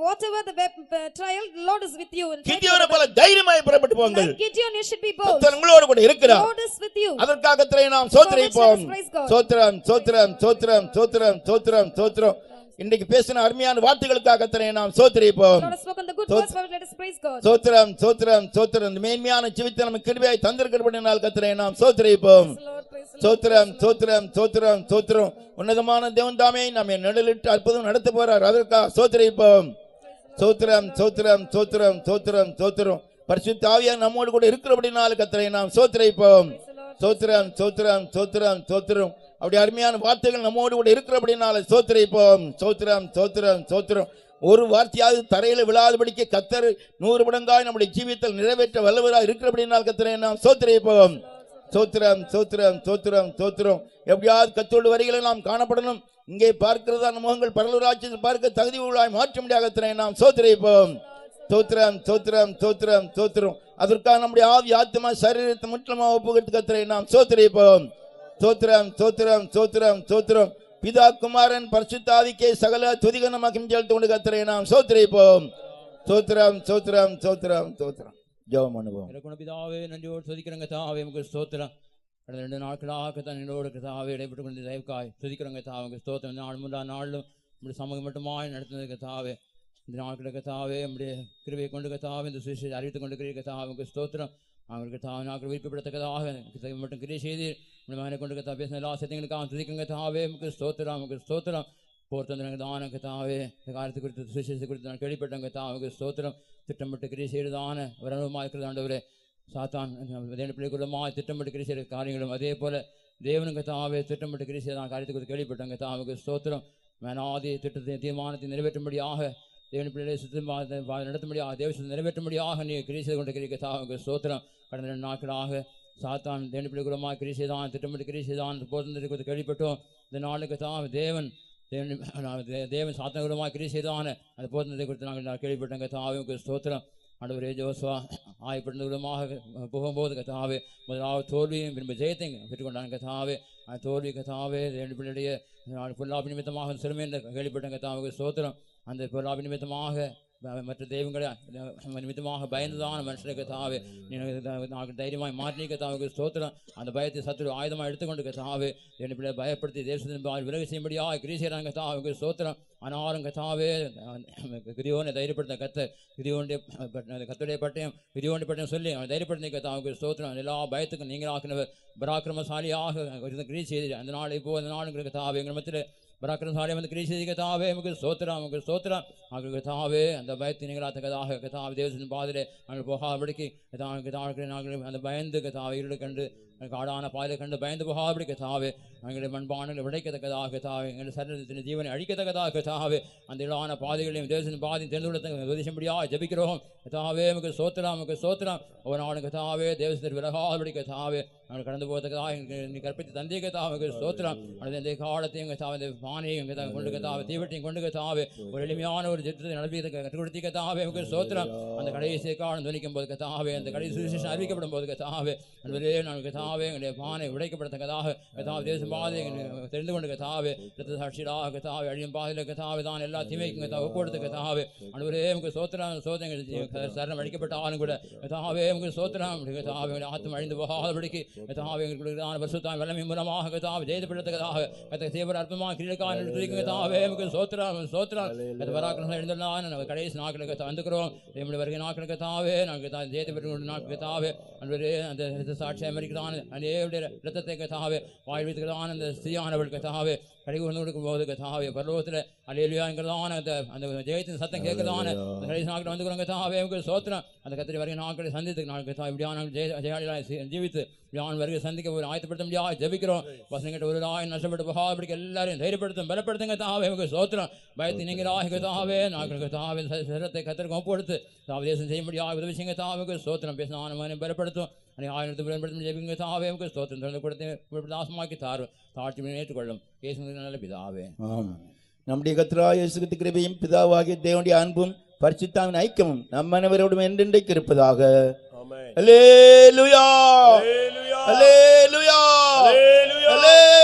whatever the trial, the Lord is with you. கிதியோனை போல தைரியமாய் புறப்பட்டு போங்க. Like Gideon, you should be bold. கர்த்தர் உங்களோடு கூட இருக்கிறார். Lord is with you. அதற்காக கர்த்தரை நாம் ஸ்தோத்திரிப்போம். ஸ்தோத்திரம் ஸ்தோத்திரம் ஸ்தோத்திரம் ஸ்தோத்திரம் ஸ்தோத்திரம் ஸ்தோத்திரம். இன்றைக்கு பேசின அருமையான வார்த்தைகளுக்காக கர்த்தரை நாம் ஸ்தோத்திரிப்போம். Lord has spoken the good words, but let us praise God. ஸ்தோத்திரம் ஸ்தோத்திரம் ஸ்தோத்திரம். இந்த மேன்மையான ஜீவித்தை நமக்கு கிருபையாய் தந்திருக்கிறபடியால் கர்த்தரை நாம் ஸ்தோத்திரிப்போம். Praise the Lord, praise the Lord. ஸ்தோத்திரம் ஸ்தோத்திரம் ஸ்தோத்திரம் ஸ்தோத்திரம். உன்னதமான தேவன் தாமே நம்மை நடுலிட்டு அற்புதம் நடத்த போறார். அதற்காக ஸ்தோத்திரிப்போம். ஸ்தோத்திரம் ஸ்தோத்திரம் ஸ்தோத்திரம் ஸ்தோத்திரம் ஸ்தோத்திரம். பரிசுத்த ஆவியானவர் நம்மோடு கூட இருக்கிறபடியால் கர்த்தரை நாம் ஸ்தோத்திரிப்போம். ஸ்தோத்திரம் ஸ்தோத்திரம் ஸ்தோத்திரம் ஸ்தோத்திரம். அப்படி அருமையான வார்த்தைகள் நம்மோடு கூட இருக்கிறபடினால ஸ்தோத்திரிப்போம். ஸ்தோத்திரம் ஸ்தோத்திரம் ஸ்தோத்திரம். ஒரு வார்த்தையாவது தரையில விழாதபடிக்கு கர்த்தர் 100 மடங்காய் நம்முடைய ஜீவிதத்தில் நிறைவேற்ற வல்லவராக இருக்கிறபடினால் கர்த்தரை நாம் ஸ்தோத்திரிப்போம். ஸ்தோத்திரம் ஸ்தோத்திரம் ஸ்தோத்திரம் ஸ்தோத்திரம். எப்படியாவது கர்த்தருடைய வரிகளை நாம் காணப்படணும். இங்கே பார்க்கிறதான முகங்கள் பரலோகராஜ்யத்தில் பார்க்க தகுதி உள்ளாய் மாற்ற முடியாத கர்த்தரை நாம் ஸ்தோத்திரிப்போம். ஸ்தோத்திரம் ஸ்தோத்திரம் ஸ்தோத்திரம் ஸ்தோத்திரம். அதற்காக நம்முடைய ஆவி ஆத்மா சரீரத்தை முற்றிலுமாக ஒப்புக்கொடுத்து கர்த்தரை நாம் ஸ்தோத்திரிப்போம். ஸ்தோத்திரம் ஸ்தோத்திரம் ஸ்தோத்திரம் ஸ்தோத்திரம். பிதா குமாரன் பரிசுத்த ஆவிக்கே சகல துதிகன மகிமை செலுத்திக் கொண்டு கர்த்தரை நாம் ஸ்தோத்திரிப்போம். ஸ்தோத்திரம் ஸ்தோத்திரம் ஸ்தோத்திரம் ஸ்தோத்திரம். ஜெபம் பண்ணுவோம். இறைவன பிதாவே, நன்றியோடு துதிக்கிறங்க தாவே, உமக்கு ஸ்தோத்திரம். கடந்த 2 நாட்களாக தான் என்னோடு தாவே இடைப்பட்டு கொண்டு தயவுக்காய் துதிக்கிறங்க தாவே, உமக்கு ஸ்தோத்திரம். நாள் முந்தா நாளும் இப்படி சமூகம் மட்டுமாய் நடத்துனதுக்கு தாவே, இந்த நாட்களுக்கு தாவே நம்முடைய கிருபையை கொண்டு தாவே இந்த சுவிசேஷத்தை அறிவித்துக் கொண்டு தாவே, உமக்கு ஸ்தோத்திரம். அவங்களுக்கு தாவே நாட்கள் விருப்பப்படத்தக்கதாக மட்டும் கிரியை செய்து மகனை கொண்டு தா பேசின எல்லா சத்தியங்களுக்காக துதிக்கிறங்க தாவே, உமக்கு ஸ்தோத்திரம். உமக்கு ஸ்தோத்திரம். போர்த்தந்தனங்க தானங்க தாவே, இந்த காரியத்தை குறித்து சுவிசேஷத்தை குறித்து நான் கேள்விப்பட்டங்க தாவுக்கு ஸ்தோத்திரம். திட்டமிட்டு கிரியை செய்வதான வரணுமா இருக்கிறது ஆண்டவரே. சாத்தான் பிள்ளைக்குள்ளமாய் திட்டமிட்டு கிரியை செய்கிற காரியங்களும் அதே போல தேவனுங்க தாவே திட்டமிட்டு கிரியை செய்த காரியத்தை குறித்து கேள்விப்பட்டங்க தாவுக்கு ஸ்தோத்திரம். மேனாதி திட்டத்தை தீர்மானத்தை நிறைவேற்றும்படியாக தேவன் பிள்ளைகளை சுத்தமாக நடத்தும்படியாக தேவசத்தை நிறைவேற்றும்படியாக நீ கிரியை செய்து கொண்டு கிரிக்க தாவுக்கு ஸ்தோத்திரம். கடந்த 2 நாட்களாக சாத்தான் தேவன் பிள்ளைக்குள்ளமாக கிரியை செய்தான், திட்டமிட்டு கிரியை செய்தான் போர்த்தத்தை குறித்து கேள்விப்பட்டோம். இந்த நாளுக்கு தான் தேவன் சாத்தனகுலமாக கிரியை செய்தான அந்த போர்த்தத்தை குறித்து நாங்கள் கேள்விப்பட்டோங்க தாவுக்கு ஸ்தோத்திரம். ஆண்டவரே ஜோசுவா ஆயப்பட்டகுலமாக போகும்போது கத்தாவே முதலாவது தோல்வியும் பின்பு ஜெயத்தையும் பெற்றுக்கொண்டாங்க கத்தாவே. அந்த தோல்வி கத்தாவே தேவன் பிள்ளைடைய பொருளாபி நிமித்தமாக சிறுமை என்று கேள்விப்பட்டங்க தாவுக்கு ஸ்தோத்திரம். அந்த பொருளாபி நிமித்தமாக மற்ற தெய்வங்களை நிமித்தமாக பயந்துதான் மனுஷனுக்கு தாவே நாங்கள் தைரியமாய் மாற்றிக்க தாவுக்கு ஸ்தோத்திரம். அந்த பயத்தை சத்துரு ஆயுதமாக எடுத்துக்கொண்டு தாவே என் பிள்ளை பயப்படுத்தி தேசத்தின் விலகு செய்யும்படியாக கிரியை செய்கிறாங்க தாவுக்கு ஸ்தோத்திரம். ஆனாலும் கத்தாவே கிரியோனை தைரியப்படுத்த கிரியோனுடைய கத்துடைய பட்டயம் கிரியோனுடைய பட்டயம் சொல்லி அவன் தைரியப்படுத்தி கத்தாவுக்கு ஸ்தோத்திரம். எல்லா பயத்துக்கும் நீங்கள் ஆக்கினவர் பராக்கிரமசாலியாக கிரியை செய்து அந்த நாள் இப்போ அந்த நாளுங்களுக்கு தாவே எங்கள் மத்தியில் பராக்கிரமசாலி வந்து கிரியை செய்து கத்தாவே நமக்கு ஸ்தோத்திரம். நமக்கு ஸ்தோத்திரம். அவங்களுக்கு தாவே அந்த பயத்தை நீங்களாத்தக்கதாக கத்தாவே தேவத்தின் பாதிலே நாங்கள் போகாதபடிக்கு நாங்கள் அந்த பயந்து கத்தாவை இருளை கண்டு காடான பாதை கண்டு பயந்து போகாபடி கதாவே எங்களுடைய மண்பானங்களை உடைக்கத்தக்கதாக கதாவே எங்களுடைய சரீரத்தின் ஜீவனை அழிக்கத்தக்கதாக கதாவே அந்த இல்லான பாதைகளையும் தேசத்தின் பாதையும் தெரிந்து உதவிசம்படியாக ஜபிக்கிறோம் கதாவே நமக்கு சோத்திரம் நமக்கு சோத்திரம் ஒவ்வொரு நாளும் கதாவே தேவசத்தில் விலகாதபடி கதாவே நாங்கள் கடந்து போகிறதுக்காக நீ கற்பித்து தந்தை கதாவுக்கு சோத்திரம் அந்த காலத்தையும் கதாவே பானையும் கொண்டு கதாவே தீவட்டையும் கொண்டு கதாவே ஒரு எளிமையான ஒரு சித்திரத்தை நடத்தி கற்றுக் கொடுத்தி கதாவே நமக்கு சோத்திரம் அந்த கடைசி காலம் துணிக்கும் போது கதாவே அந்த கடைசி சுவிசேஷம் அறிவிக்கப்படும் போது கதாவே அதுவரே நாங்கள் கதாவே எங்களுடைய பானை உடைக்கப்படத்தக்கதாக கதாவே தேசம் பாதை தெரிந்து கொண்டு கதாவே ரத்த சாட்சியாக கதாவே அழியும் பாதையில் கதாவே தான் எல்லா தீமைக்கும் கதாவை கொடுத்து கதாவே அதுவரே நமக்கு சோத்திரம் சோதனை சரணம் அழிக்கப்பட்டாலும் கூட கதாவே நமக்கு சோத்திரம் கதாவே ஆத்ம அழிந்து போகாதபடிக்கு கதாவே எங்களுக்கு பரிசுத்தாம் வல்லமை மூலமாக கதாவே ஜெயப்படுத்தக்கதாக கதை தேவர் அற்பமாக கிழக்கான கதாவே நமக்கு சோத்திரம் சோத்திரம் கதை வராக்கணும் எழுந்தலாம் நாங்கள் கடைசி நாட்களுக்கு வந்துக்கிறோம் நம்முடைய வருகை நாட்களுக்கு தாவே நாங்கள் ஜெயத்தை பெற்று நாட்களுக்கு தாவே அன்பரே அந்த சாட்சி அமெரிக்கான அநேக ரத்தத்தை கதாவே வாய் வைத்துக்கிறதான அந்த ஸ்திரீயானவள் கதாவே கடை கொண்டு கொடுக்கும் போது கதாவே பரலோகத்தில் அலையிலுயாங்கிறதான அந்த ஜெயத்தின் சத்தம் கேட்கிறதான கடைசி நாட்கள் வந்துக்கிறோம் கதாவே உங்களுக்கு சோத்திரம் அந்த கத்திரி வருகை நாட்களை சந்தித்து நாங்கள் கதா இப்படியான ஜெயாளியாக ஜீவித்து இப்படியான வருகை சந்திக்க ஒரு ஆயத்தப்படுத்த முடியாது ஜபிக்கிறோம் பசங்க கிட்ட ஒரு ஆயம் நஷ்டப்பட்டு போகாதபடிக்கு எல்லாரையும் தைரியப்படுத்தும் பலப்படுத்துங்க தாவே உங்களுக்கு சோத்திரம் பயத்து நீங்களாக தாவே நாங்கள் தாவே சரத்தை கத்திரிக்கும் ஒப்புடுத்து தாவே தேசம் செய்ய முடியாது உதவி செய்யுங்க தாவுக்கு சோத்திரம் பேசின பலப்படுத்தும் ஆயிரத்து பயன்படுத்தும் ஜெபிங்க தாவே உங்களுக்கு சோத்திரம் திறந்து கொடுத்து தாசமாக்கி தாரும் தாழ்ச்சி ஏற்றுக்கொள்ளும் பேசுவது நல்ல பிதாவே நம்முடைய கர்த்தராகிய இயேசு கிறிஸ்து கிருபையும் பிதாவாகிய தேவனுடைய அன்பும் பரிசுத்தாவின் ஐக்கியமும் நம் அனைவரோடும் என்றென்றைக்கு இருப்பதாக. அல்லேலூயா அல்லேலூயா அல்லேலூயா அல்லேலூயா.